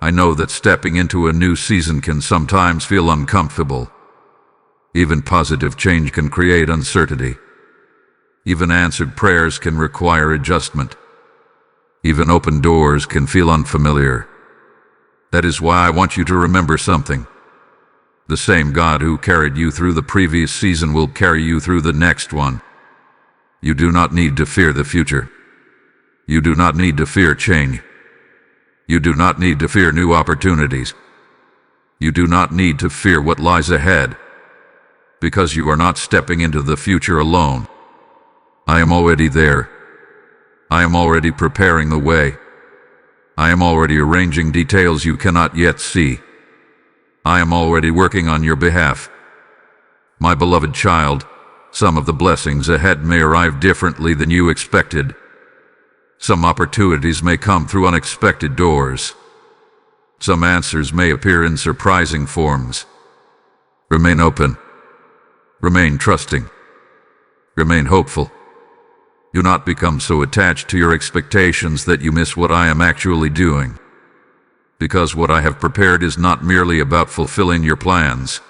I know that stepping into a new season can sometimes feel uncomfortable. Even positive change can create uncertainty. Even answered prayers can require adjustment. Even open doors can feel unfamiliar. That is why I want you to remember something. The same God who carried you through the previous season will carry you through the next one. You do not need to fear the future. You do not need to fear change. You do not need to fear new opportunities. You do not need to fear what lies ahead, because you are not stepping into the future alone. I am already there. I am already preparing the way. I am already arranging details you cannot yet see. I am already working on your behalf. My beloved child, some of the blessings ahead may arrive differently than you expected. Some opportunities may come through unexpected doors. Some answers may appear in surprising forms. Remain open. Remain trusting. Remain hopeful. Do not become so attached to your expectations that you miss what I am actually doing. Because what I have prepared is not merely about fulfilling your plans.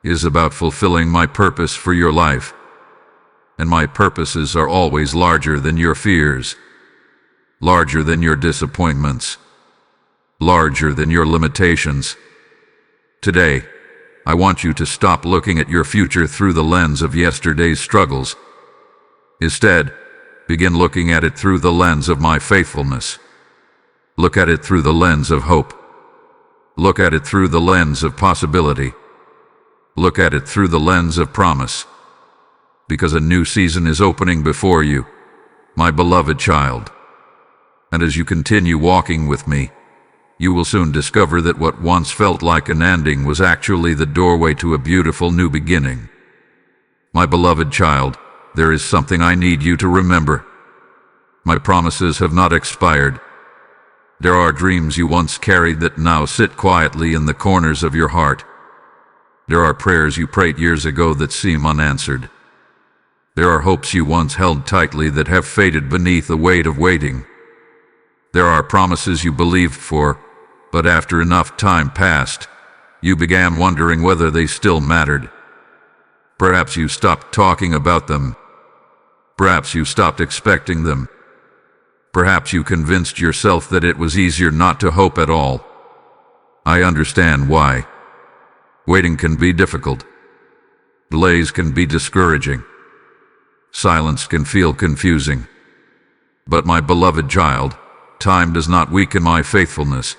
It is about fulfilling my purpose for your life. And my purposes are always larger than your fears, larger than your disappointments, larger than your limitations. Today, I want you to stop looking at your future through the lens of yesterday's struggles. Instead, begin looking at it through the lens of my faithfulness. Look at it through the lens of hope. Look at it through the lens of possibility. Look at it through the lens of promise. Because a new season is opening before you, my beloved child. And as you continue walking with me, you will soon discover that what once felt like an ending was actually the doorway to a beautiful new beginning. My beloved child, there is something I need you to remember. My promises have not expired. There are dreams you once carried that now sit quietly in the corners of your heart. There are prayers you prayed years ago that seem unanswered. There are hopes you once held tightly that have faded beneath the weight of waiting. There are promises you believed for, but after enough time passed, you began wondering whether they still mattered. Perhaps you stopped talking about them. Perhaps you stopped expecting them. Perhaps you convinced yourself that it was easier not to hope at all. I understand why. Waiting can be difficult. Delays can be discouraging. Silence can feel confusing. But my beloved child, time does not weaken my faithfulness.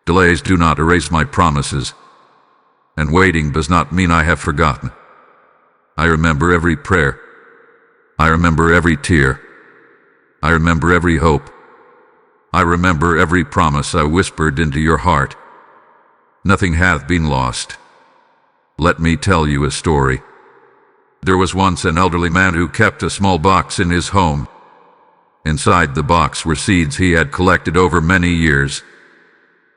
Delays do not erase my promises. And waiting does not mean I have forgotten. I remember every prayer. I remember every tear. I remember every hope. I remember every promise I whispered into your heart. Nothing hath been lost. Let me tell you a story. There was once an elderly man who kept a small box in his home. Inside the box were seeds he had collected over many years.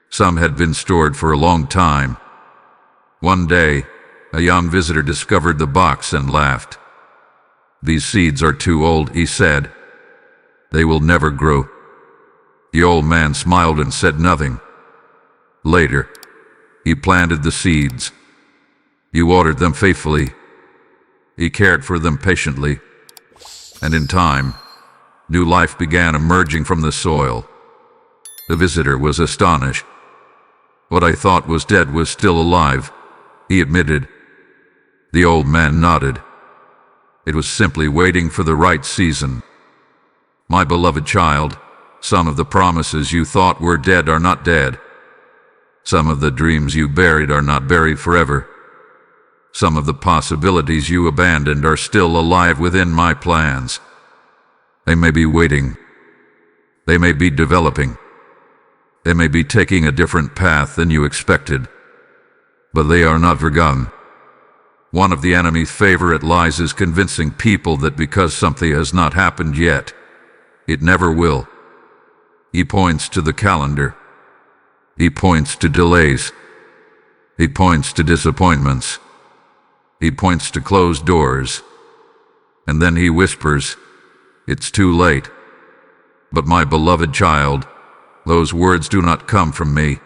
Some had been stored for a long time. One day, a young visitor discovered the box and laughed. "These seeds are too old," he said. "They will never grow." The old man smiled and said nothing. Later, he planted the seeds. He watered them faithfully. He cared for them patiently. And in time, new life began emerging from the soil. The visitor was astonished. "What I thought was dead was still alive," he admitted. The old man nodded. "It was simply waiting for the right season. My beloved child, some of the promises you thought were dead are not dead. Some of the dreams you buried are not buried forever. Some of the possibilities you abandoned are still alive within my plans. They may be waiting. They may be developing. They may be taking a different path than you expected. But they are not forgotten." One of the enemy's favorite lies is convincing people that because something has not happened yet, it never will. He points to the calendar. He points to delays. He points to disappointments. He points to closed doors. And then he whispers, "It's too late." But my beloved child, those words do not come from me.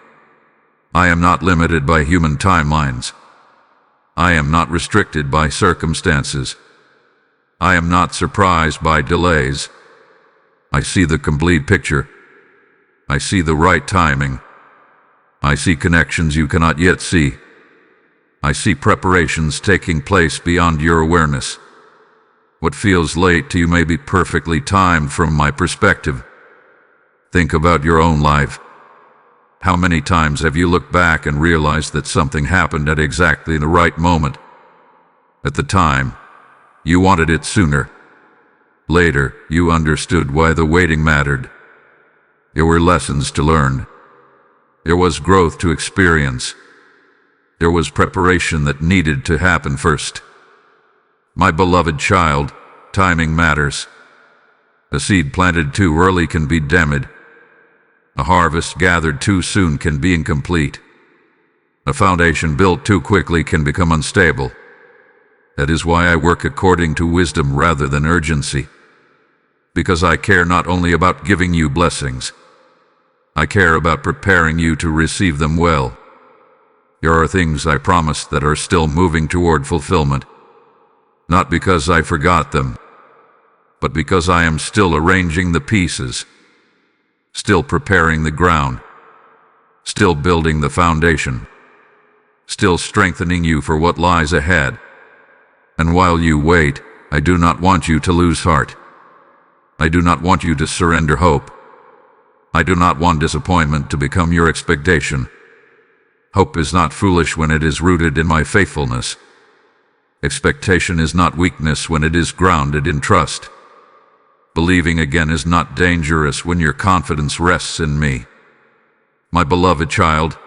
I am not limited by human timelines. I am not restricted by circumstances. I am not surprised by delays. I see the complete picture. I see the right timing. I see connections you cannot yet see. I see preparations taking place beyond your awareness. What feels late to you may be perfectly timed from my perspective. Think about your own life. How many times have you looked back and realized that something happened at exactly the right moment? At the time, you wanted it sooner. Later, you understood why the waiting mattered. There were lessons to learn. There was growth to experience. There was preparation that needed to happen first. My beloved child, timing matters. A seed planted too early can be damaged. A harvest gathered too soon can be incomplete. A foundation built too quickly can become unstable. That is why I work according to wisdom rather than urgency. Because I care not only about giving you blessings, I care about preparing you to receive them well. There are things I promised that are still moving toward fulfillment. Not because I forgot them, but because I am still arranging the pieces, still preparing the ground, still building the foundation, still strengthening you for what lies ahead. And while you wait, I do not want you to lose heart. I do not want you to surrender hope. I do not want disappointment to become your expectation. Hope is not foolish when it is rooted in my faithfulness. Expectation is not weakness when it is grounded in trust. Believing again is not dangerous when your confidence rests in me. My beloved child,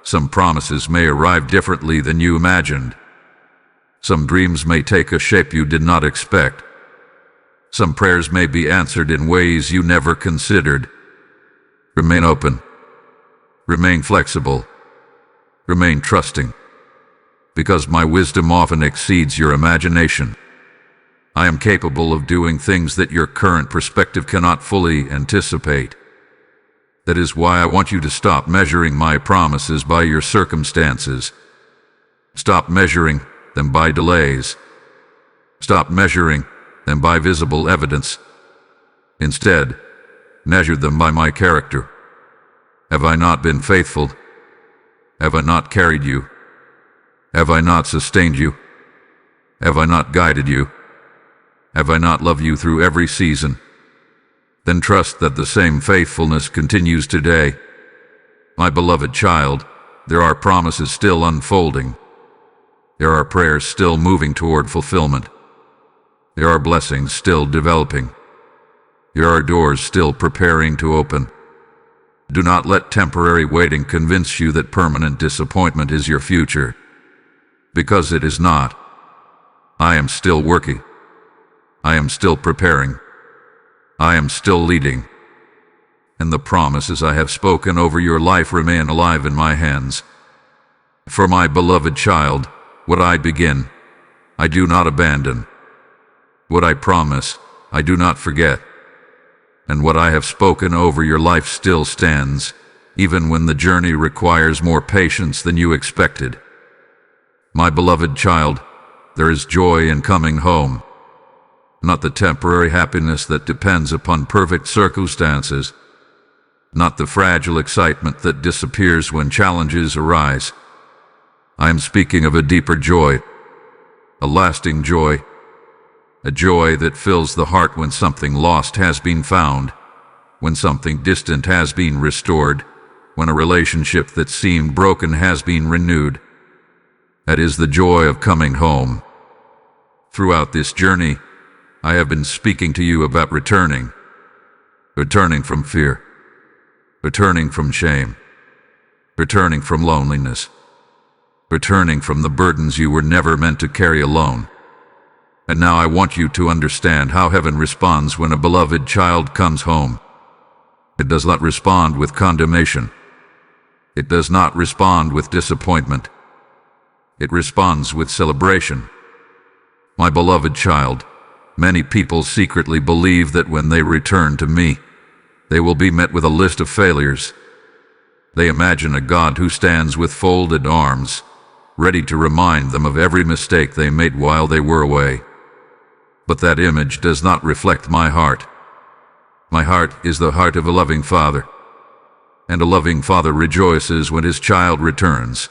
some promises may arrive differently than you imagined. Some dreams may take a shape you did not expect. Some prayers may be answered in ways you never considered. Remain open. Remain flexible. Remain trusting. Because my wisdom often exceeds your imagination. I am capable of doing things that your current perspective cannot fully anticipate. That is why I want you to stop measuring my promises by your circumstances. Stop measuring them by delays. Stop measuring them by visible evidence. Instead, measure them by my character. Have I not been faithful? Have I not carried you? Have I not sustained you? Have I not guided you? Have I not loved you through every season? Then trust that the same faithfulness continues today. My beloved child, there are promises still unfolding. There are prayers still moving toward fulfillment. There are blessings still developing. There are doors still preparing to open. Do not let temporary waiting convince you that permanent disappointment is your future. Because it is not. I am still working. I am still preparing. I am still leading. and the promises I have spoken over your life remain alive in my hands. For my beloved child, what I begin, I do not abandon. What I promise, I do not forget. And what I have spoken over your life still stands, even when the journey requires more patience than you expected. My beloved child, there is joy in coming home. Not the temporary happiness that depends upon perfect circumstances, not the fragile excitement that disappears when challenges arise. I am speaking of a deeper joy, a lasting joy, a joy that fills the heart when something lost has been found, when something distant has been restored, when a relationship that seemed broken has been renewed. That is the joy of coming home. Throughout this journey, I have been speaking to you about returning from fear, returning from shame, returning from loneliness, returning from the burdens you were never meant to carry alone. And now I want you to understand how heaven responds when a beloved child comes home. It does not respond with condemnation. It does not respond with disappointment. It responds with celebration. My beloved child, many people secretly believe that when they return to me, they will be met with a list of failures. They imagine a God who stands with folded arms, ready to remind them of every mistake they made while they were away. But that image does not reflect my heart. My heart is the heart of a loving father, and a loving father rejoices when his child returns.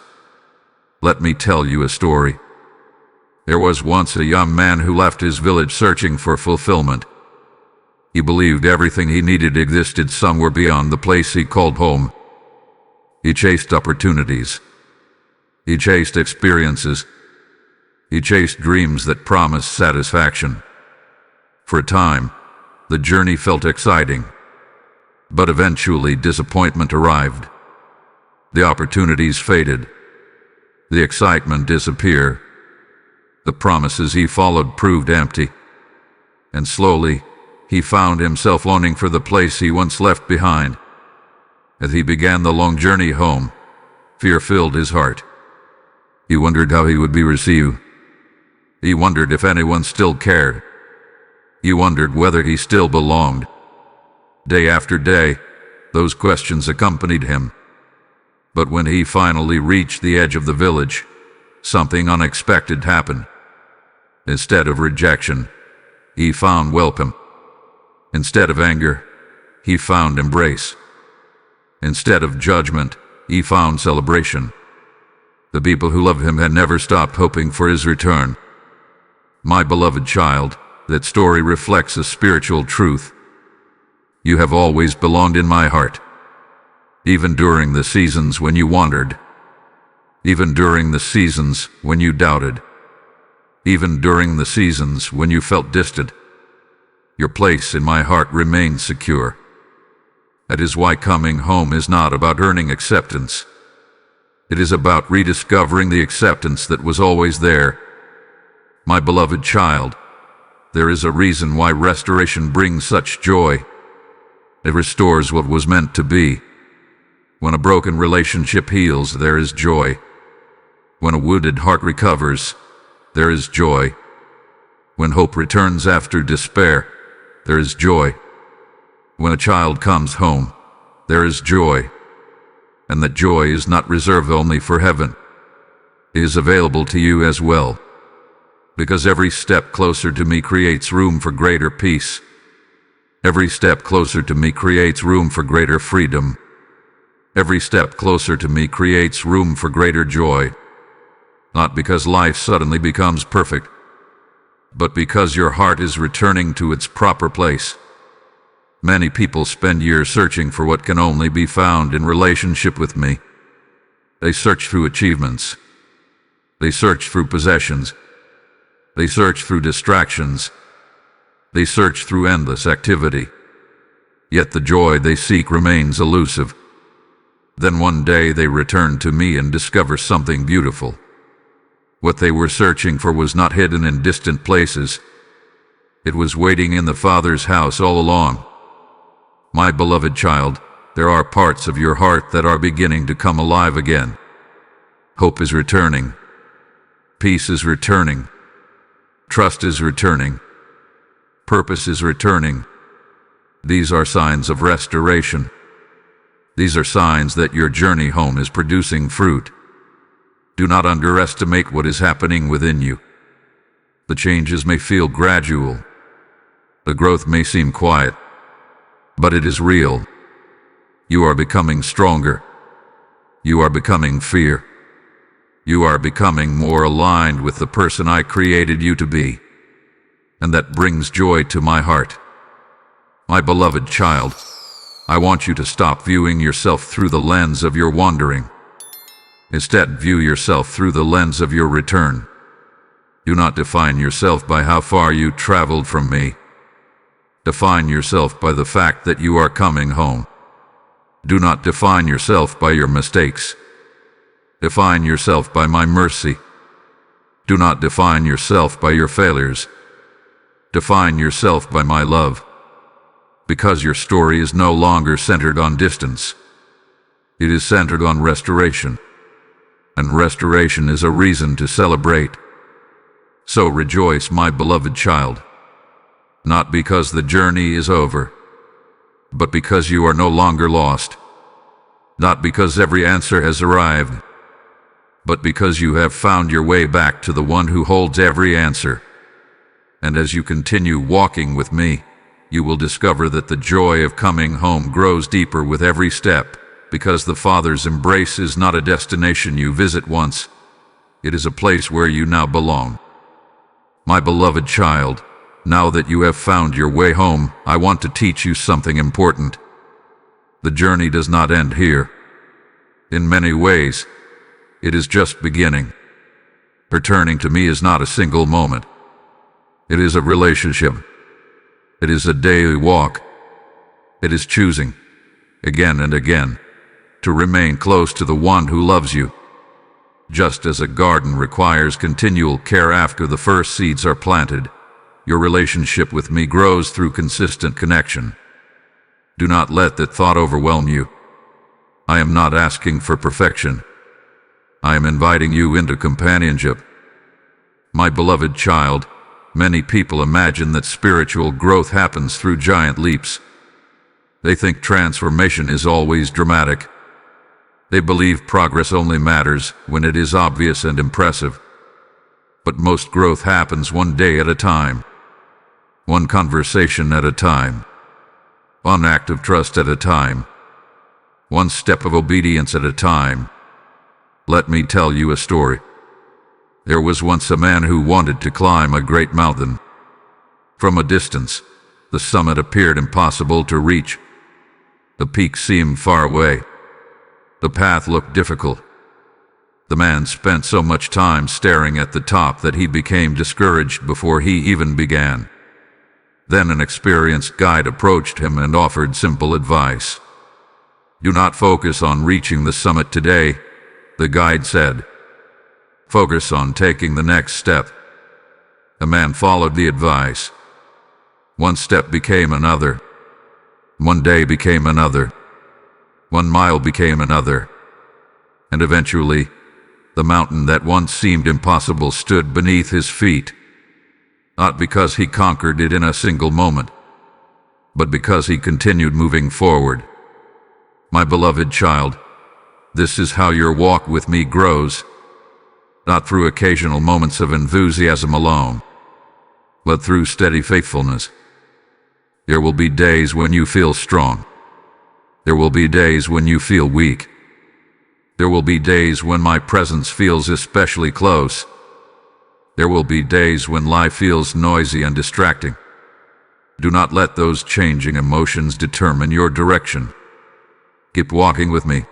Let me tell you a story. There was once a young man who left his village searching for fulfillment. He believed everything he needed existed somewhere beyond the place he called home. He chased opportunities. He chased experiences. He chased dreams that promised satisfaction. For a time, the journey felt exciting, but eventually disappointment arrived. The opportunities faded. The excitement disappeared. The promises he followed proved empty, and slowly he found himself longing for the place he once left behind. As he began the long journey home, fear filled his heart. He wondered how he would be received. He wondered if anyone still cared. He wondered whether he still belonged. Day after day, those questions accompanied him. But when he finally reached the edge of the village, something unexpected happened. Instead of rejection, he found welcome. Instead of anger, he found embrace. Instead of judgment, he found celebration. The people who loved him had never stopped hoping for his return. My beloved child, that story reflects a spiritual truth. You have always belonged in my heart. Even during the seasons when you wandered. Even during the seasons when you doubted. Even during the seasons when you felt distant. Your place in my heart remains secure. That is why coming home is not about earning acceptance. It is about rediscovering the acceptance that was always there. My beloved child, there is a reason why restoration brings such joy. It restores what was meant to be. When a broken relationship heals, there is joy. When a wounded heart recovers, there is joy. When hope returns after despair, there is joy. When a child comes home, there is joy. And that joy is not reserved only for heaven. It is available to you as well. Because every step closer to me creates room for greater peace. Every step closer to me creates room for greater freedom. Every step closer to me creates room for greater joy. Not because life suddenly becomes perfect, but because your heart is returning to its proper place. Many people spend years searching for what can only be found in relationship with me. They search through achievements. They search through possessions. They search through distractions. They search through endless activity. Yet the joy they seek remains elusive. Then one day they return to me and discover something beautiful. What they were searching for was not hidden in distant places. It was waiting in the Father's house all along. My beloved child, there are parts of your heart that are beginning to come alive again. Hope is returning. Peace is returning. Trust is returning. Purpose is returning. These are signs of restoration. These are signs that your journey home is producing fruit. Do not underestimate what is happening within you. The changes may feel gradual. The growth may seem quiet, but it is real. You are becoming stronger. You are becoming fear. You are becoming more aligned with the person I created you to be, and that brings joy to my heart. My beloved child, I want you to stop viewing yourself through the lens of your wandering. Instead, view yourself through the lens of your return. Do not define yourself by how far you traveled from me. Define yourself by the fact that you are coming home. Do not define yourself by your mistakes. Define yourself by my mercy. Do not define yourself by your failures. Define yourself by my love. Because your story is no longer centered on distance. It is centered on restoration. And restoration is a reason to celebrate. So rejoice, my beloved child. Not because the journey is over, but because you are no longer lost. Not because every answer has arrived, but because you have found your way back to the one who holds every answer. And as you continue walking with me, you will discover that the joy of coming home grows deeper with every step, because the Father's embrace is not a destination you visit once. It is a place where you now belong. My beloved child, now that you have found your way home, I want to teach you something important. The journey does not end here. In many ways, it is just beginning. Returning to me is not a single moment. It is a relationship. It is a daily walk. It is choosing, again and again, to remain close to the one who loves you. Just as a garden requires continual care after the first seeds are planted, your relationship with me grows through consistent connection. Do not let that thought overwhelm you. I am not asking for perfection. I am inviting you into companionship. My beloved child, many people imagine that spiritual growth happens through giant leaps. They think transformation is always dramatic. They believe progress only matters when it is obvious and impressive. But most growth happens one day at a time. One conversation at a time. One act of trust at a time. One step of obedience at a time. Let me tell you a story. There was once a man who wanted to climb a great mountain. From a distance, the summit appeared impossible to reach. The peak seemed far away. The path looked difficult. The man spent so much time staring at the top that he became discouraged before he even began. Then an experienced guide approached him and offered simple advice. "Do not focus on reaching the summit today," the guide said. "Focus on taking the next step." The man followed the advice. One step became another. One day became another. 1 mile became another. And eventually, the mountain that once seemed impossible stood beneath his feet. Not because he conquered it in a single moment, but because he continued moving forward. My beloved child, this is how your walk with me grows. Not through occasional moments of enthusiasm alone, but through steady faithfulness. There will be days when you feel strong. There will be days when you feel weak. There will be days when my presence feels especially close. There will be days when life feels noisy and distracting. Do not let those changing emotions determine your direction. Keep walking with me.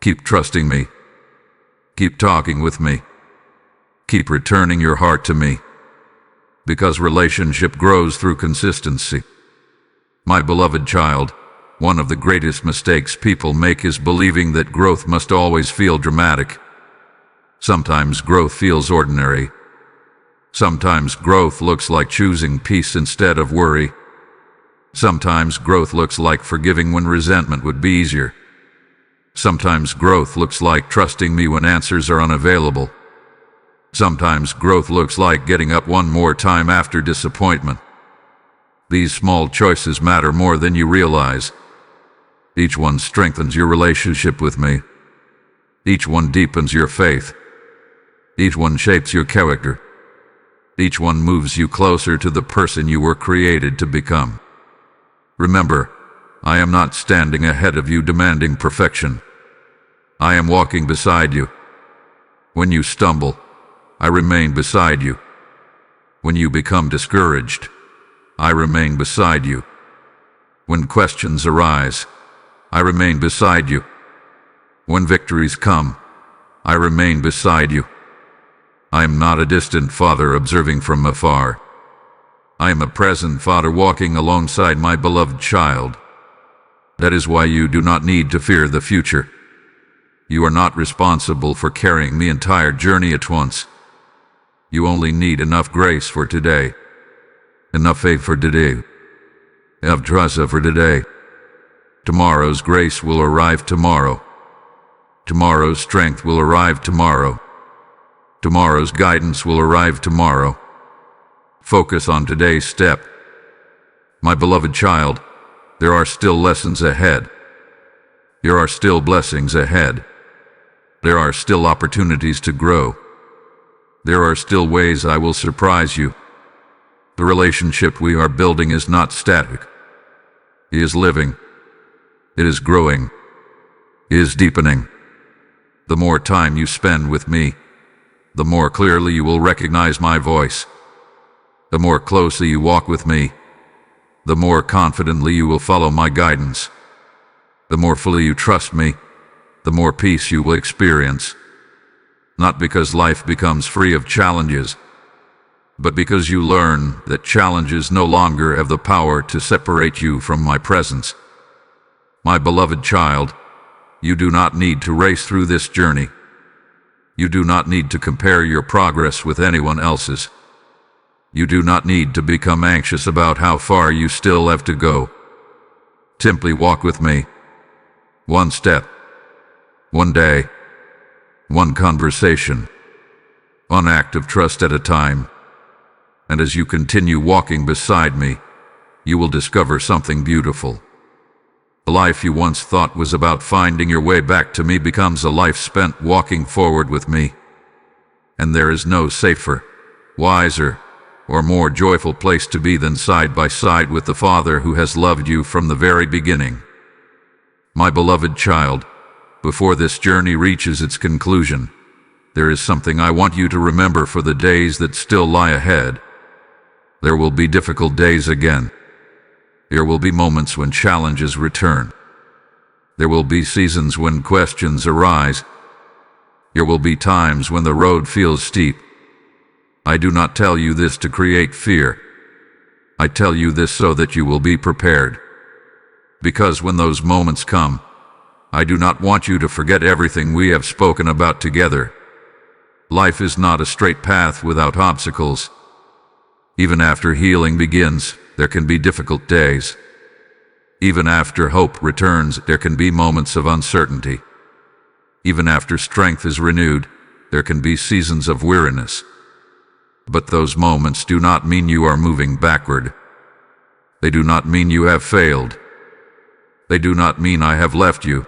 Keep trusting me. Keep talking with me. Keep returning your heart to me. Because relationship grows through consistency. My beloved child, one of the greatest mistakes people make is believing that growth must always feel dramatic. Sometimes growth feels ordinary. Sometimes growth looks like choosing peace instead of worry. Sometimes growth looks like forgiving when resentment would be easier. Sometimes growth looks like trusting me when answers are unavailable. Sometimes growth looks like getting up one more time after disappointment. These small choices matter more than you realize. Each one strengthens your relationship with me. Each one deepens your faith. Each one shapes your character. Each one moves you closer to the person you were created to become. Remember, I am not standing ahead of you demanding perfection. I am walking beside you. When you stumble, I remain beside you. When you become discouraged, I remain beside you. When questions arise, I remain beside you. When victories come, I remain beside you. I am not a distant father observing from afar. I am a present father walking alongside my beloved child. That is why you do not need to fear the future. You are not responsible for carrying the entire journey at once. You only need enough grace for today, enough faith for today, enough trust for today. Tomorrow's grace will arrive tomorrow. Tomorrow's strength will arrive tomorrow. Tomorrow's guidance will arrive tomorrow. Focus on today's step. My beloved child, there are still lessons ahead. There are still blessings ahead. There are still opportunities to grow. There are still ways I will surprise you. The relationship we are building is not static. It is living. It is growing. It is deepening. The more time you spend with me, the more clearly you will recognize my voice. The more closely you walk with me, the more confidently you will follow my guidance. The more fully you trust me, the more peace you will experience. Not because life becomes free of challenges, but because you learn that challenges no longer have the power to separate you from my presence. My beloved child, you do not need to race through this journey. You do not need to compare your progress with anyone else's. You do not need to become anxious about how far you still have to go. Simply walk with me. One step, one day, one conversation, one act of trust at a time. And as you continue walking beside me, you will discover something beautiful. The life you once thought was about finding your way back to me becomes a life spent walking forward with me. And there is no safer, wiser, or more joyful place to be than side by side with the Father who has loved you from the very beginning. My beloved child, before this journey reaches its conclusion, there is something I want you to remember for the days that still lie ahead. There will be difficult days again. There will be moments when challenges return. There will be seasons when questions arise. There will be times when the road feels steep. I do not tell you this to create fear. I tell you this so that you will be prepared. Because when those moments come, I do not want you to forget everything we have spoken about together. Life is not a straight path without obstacles. Even after healing begins, there can be difficult days. Even after hope returns, there can be moments of uncertainty. Even after strength is renewed, there can be seasons of weariness. But those moments do not mean you are moving backward. They do not mean you have failed. They do not mean I have left you.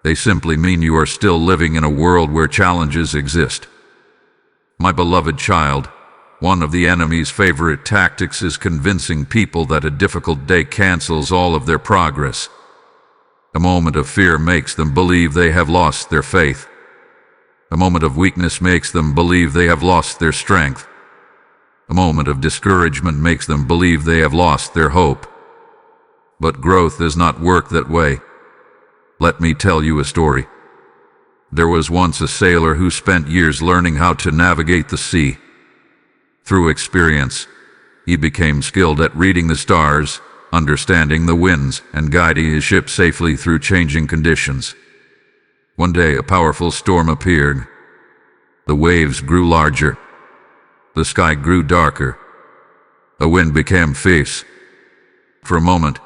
They simply mean you are still living in a world where challenges exist. My beloved child, one of the enemy's favorite tactics is convincing people that a difficult day cancels all of their progress. A moment of fear makes them believe they have lost their faith. A moment of weakness makes them believe they have lost their strength. A moment of discouragement makes them believe they have lost their hope. But growth does not work that way. Let me tell you a story. There was once a sailor who spent years learning how to navigate the sea. Through experience, he became skilled at reading the stars, understanding the winds, and guiding his ship safely through changing conditions. One day, a powerful storm appeared. The waves grew larger. The sky grew darker. The wind became fierce. For a moment,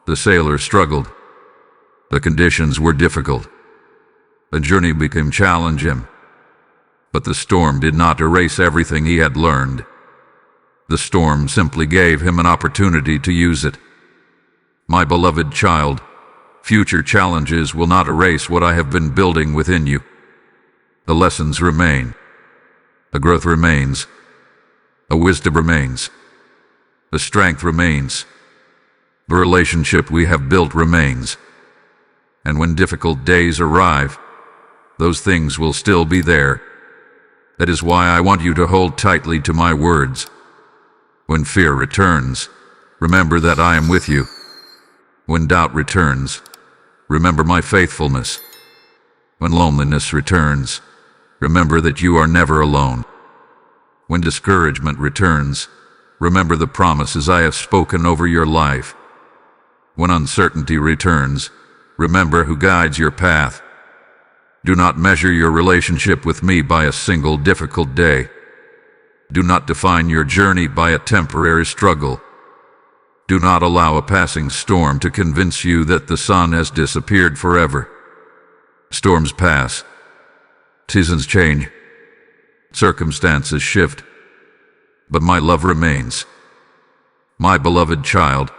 the sailor struggled. The conditions were difficult. The journey became challenging. But the storm did not erase everything he had learned. The storm simply gave him an opportunity to use it. My beloved child, future challenges will not erase what I have been building within you. The lessons remain. The growth remains. The wisdom remains. The strength remains. The relationship we have built remains. And when difficult days arrive, those things will still be there. That is why I want you to hold tightly to my words. When fear returns, remember that I am with you. When doubt returns, remember my faithfulness. When loneliness returns, remember that you are never alone. When discouragement returns, remember the promises I have spoken over your life. When uncertainty returns, remember who guides your path. Do not measure your relationship with me by a single difficult day. Do not define your journey by a temporary struggle. Do not allow a passing storm to convince you that the sun has disappeared forever. Storms pass. Seasons change. Circumstances shift. But my love remains. My beloved child,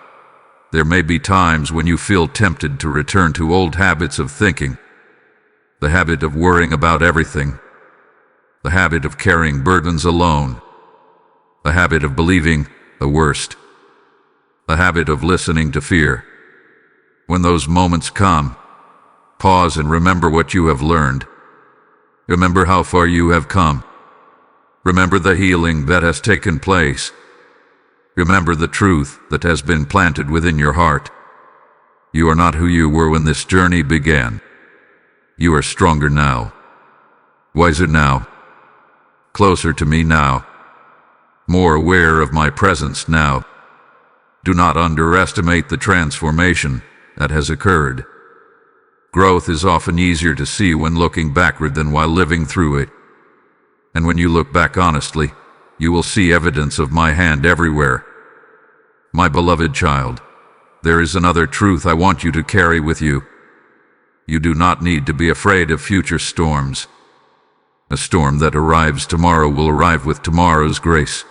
there may be times when you feel tempted to return to old habits of thinking. The habit of worrying about everything. The habit of carrying burdens alone. The habit of believing the worst. The habit of listening to fear. When those moments come, pause and remember what you have learned. Remember how far you have come. Remember the healing that has taken place. Remember the truth that has been planted within your heart. You are not who you were when this journey began. You are stronger now, wiser now, closer to me now, more aware of my presence now. Do not underestimate the transformation that has occurred. Growth is often easier to see when looking backward than while living through it. And when you look back honestly, you will see evidence of my hand everywhere. My beloved child, there is another truth I want you to carry with you. You do not need to be afraid of future storms. A storm that arrives tomorrow will arrive with tomorrow's grace.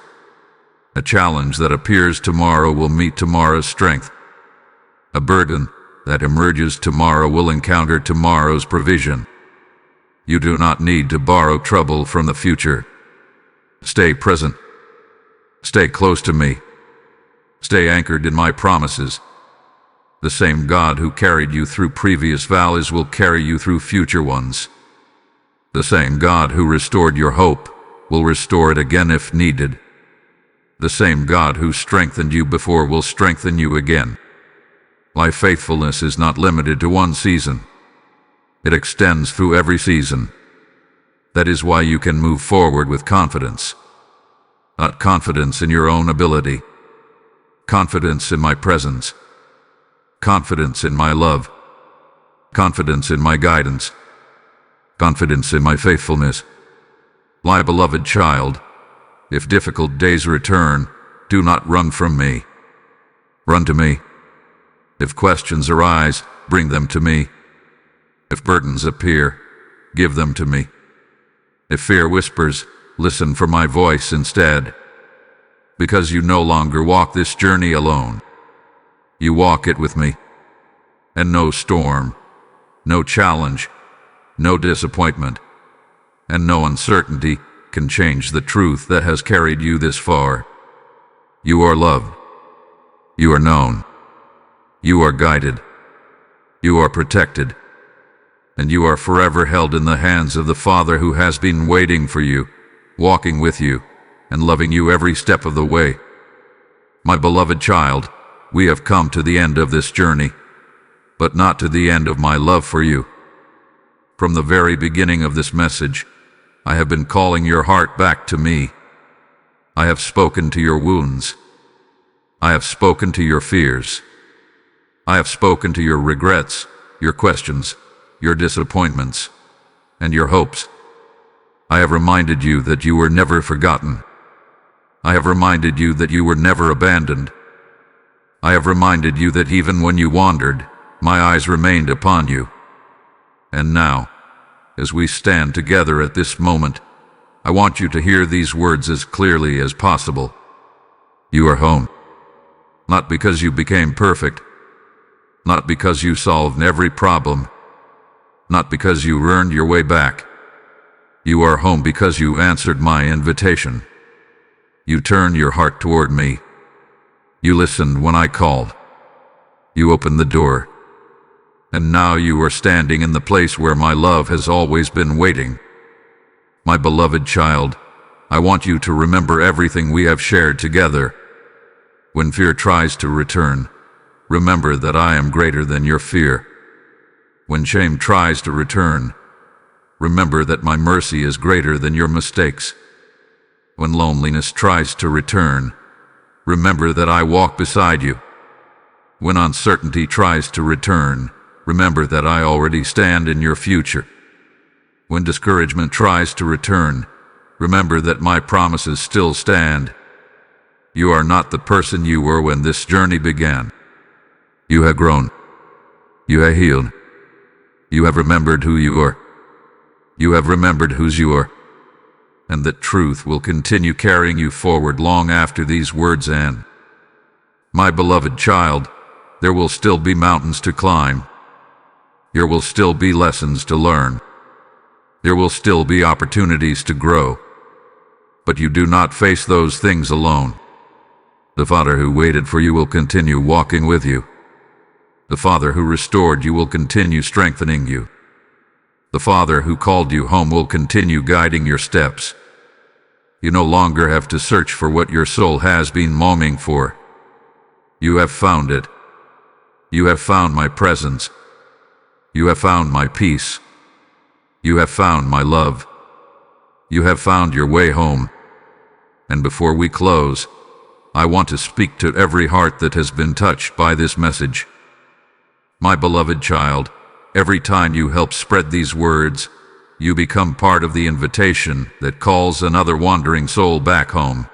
A challenge that appears tomorrow will meet tomorrow's strength. A burden that emerges tomorrow will encounter tomorrow's provision. You do not need to borrow trouble from the future. Stay present. Stay close to me. Stay anchored in my promises. The same God who carried you through previous valleys will carry you through future ones. The same God who restored your hope will restore it again if needed. The same God who strengthened you before will strengthen you again. My faithfulness is not limited to one season. It extends through every season. That is why you can move forward with confidence. Not confidence in your own ability. Confidence in my presence. Confidence in my love. Confidence in my guidance. Confidence in my faithfulness. My beloved child, if difficult days return, do not run from me. Run to me. If questions arise, bring them to me. If burdens appear, give them to me. If fear whispers, listen for my voice instead. Because you no longer walk this journey alone. You walk it with me. And no storm, no challenge, no disappointment, and no uncertainty can change the truth that has carried you this far. You are loved. You are known. You are guided. You are protected. And you are forever held in the hands of the Father who has been waiting for you, walking with you, and loving you every step of the way. My beloved child, we have come to the end of this journey, but not to the end of my love for you. From the very beginning of this message, I have been calling your heart back to me. I have spoken to your wounds. I have spoken to your fears. I have spoken to your regrets, your questions, your disappointments, and your hopes. I have reminded you that you were never forgotten. I have reminded you that you were never abandoned. I have reminded you that even when you wandered, my eyes remained upon you. And now, as we stand together at this moment, I want you to hear these words as clearly as possible. You are home. Not because you became perfect, not because you solved every problem, not because you earned your way back. You are home because you answered my invitation. You turned your heart toward me. You listened when I called. You opened the door. And now you are standing in the place where my love has always been waiting. My beloved child, I want you to remember everything we have shared together. When fear tries to return, remember that I am greater than your fear. When shame tries to return, remember that my mercy is greater than your mistakes. When loneliness tries to return, remember that I walk beside you. When uncertainty tries to return, remember that I already stand in your future. When discouragement tries to return, remember that my promises still stand. You are not the person you were when this journey began. You have grown. You have healed. You have remembered who you are. You have remembered whose you are. And that truth will continue carrying you forward long after these words end. My beloved child, there will still be mountains to climb. There will still be lessons to learn. There will still be opportunities to grow. But you do not face those things alone. The Father who waited for you will continue walking with you. The Father who restored you will continue strengthening you. The Father who called you home will continue guiding your steps. You no longer have to search for what your soul has been longing for. You have found it. You have found my presence. You have found my peace. You have found my love. You have found your way home. And before we close, I want to speak to every heart that has been touched by this message. My beloved child, every time you help spread these words, you become part of the invitation that calls another wandering soul back home.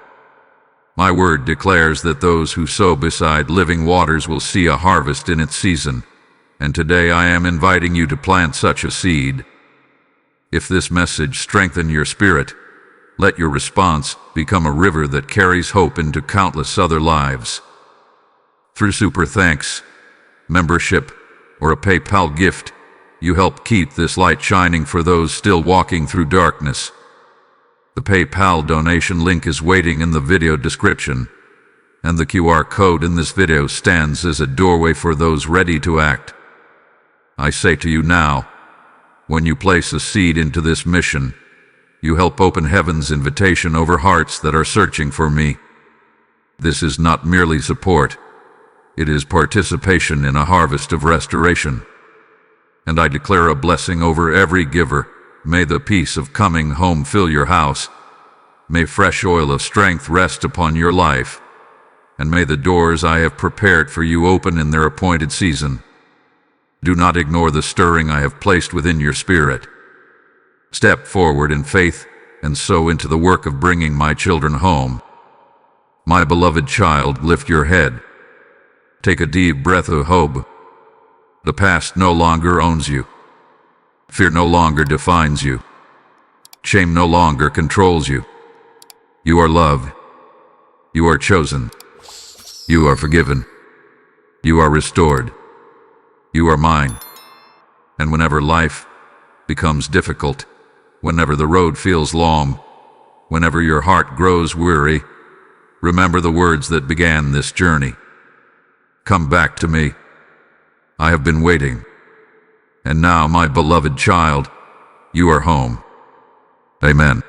My word declares that those who sow beside living waters will see a harvest in its season, and today I am inviting you to plant such a seed. If this message strengthens your spirit, let your response become a river that carries hope into countless other lives. Through super thanks, membership, or a PayPal gift, you help keep this light shining for those still walking through darkness. The PayPal donation link is waiting in the video description, and the QR code in this video stands as a doorway for those ready to act. I say to you now, when you place a seed into this mission, you help open heaven's invitation over hearts that are searching for me. This is not merely support. It is participation in a harvest of restoration. And I declare a blessing over every giver. May the peace of coming home fill your house. May fresh oil of strength rest upon your life. And may the doors I have prepared for you open in their appointed season. Do not ignore the stirring I have placed within your spirit. Step forward in faith and sow into the work of bringing my children home. My beloved child, lift your head. Take a deep breath of hope. The past no longer owns you. Fear no longer defines you. Shame no longer controls you. You are loved. You are chosen. You are forgiven. You are restored. You are mine. And whenever life becomes difficult, whenever the road feels long, whenever your heart grows weary, remember the words that began this journey. Come back to me. I have been waiting. And now, my beloved child, you are home. Amen.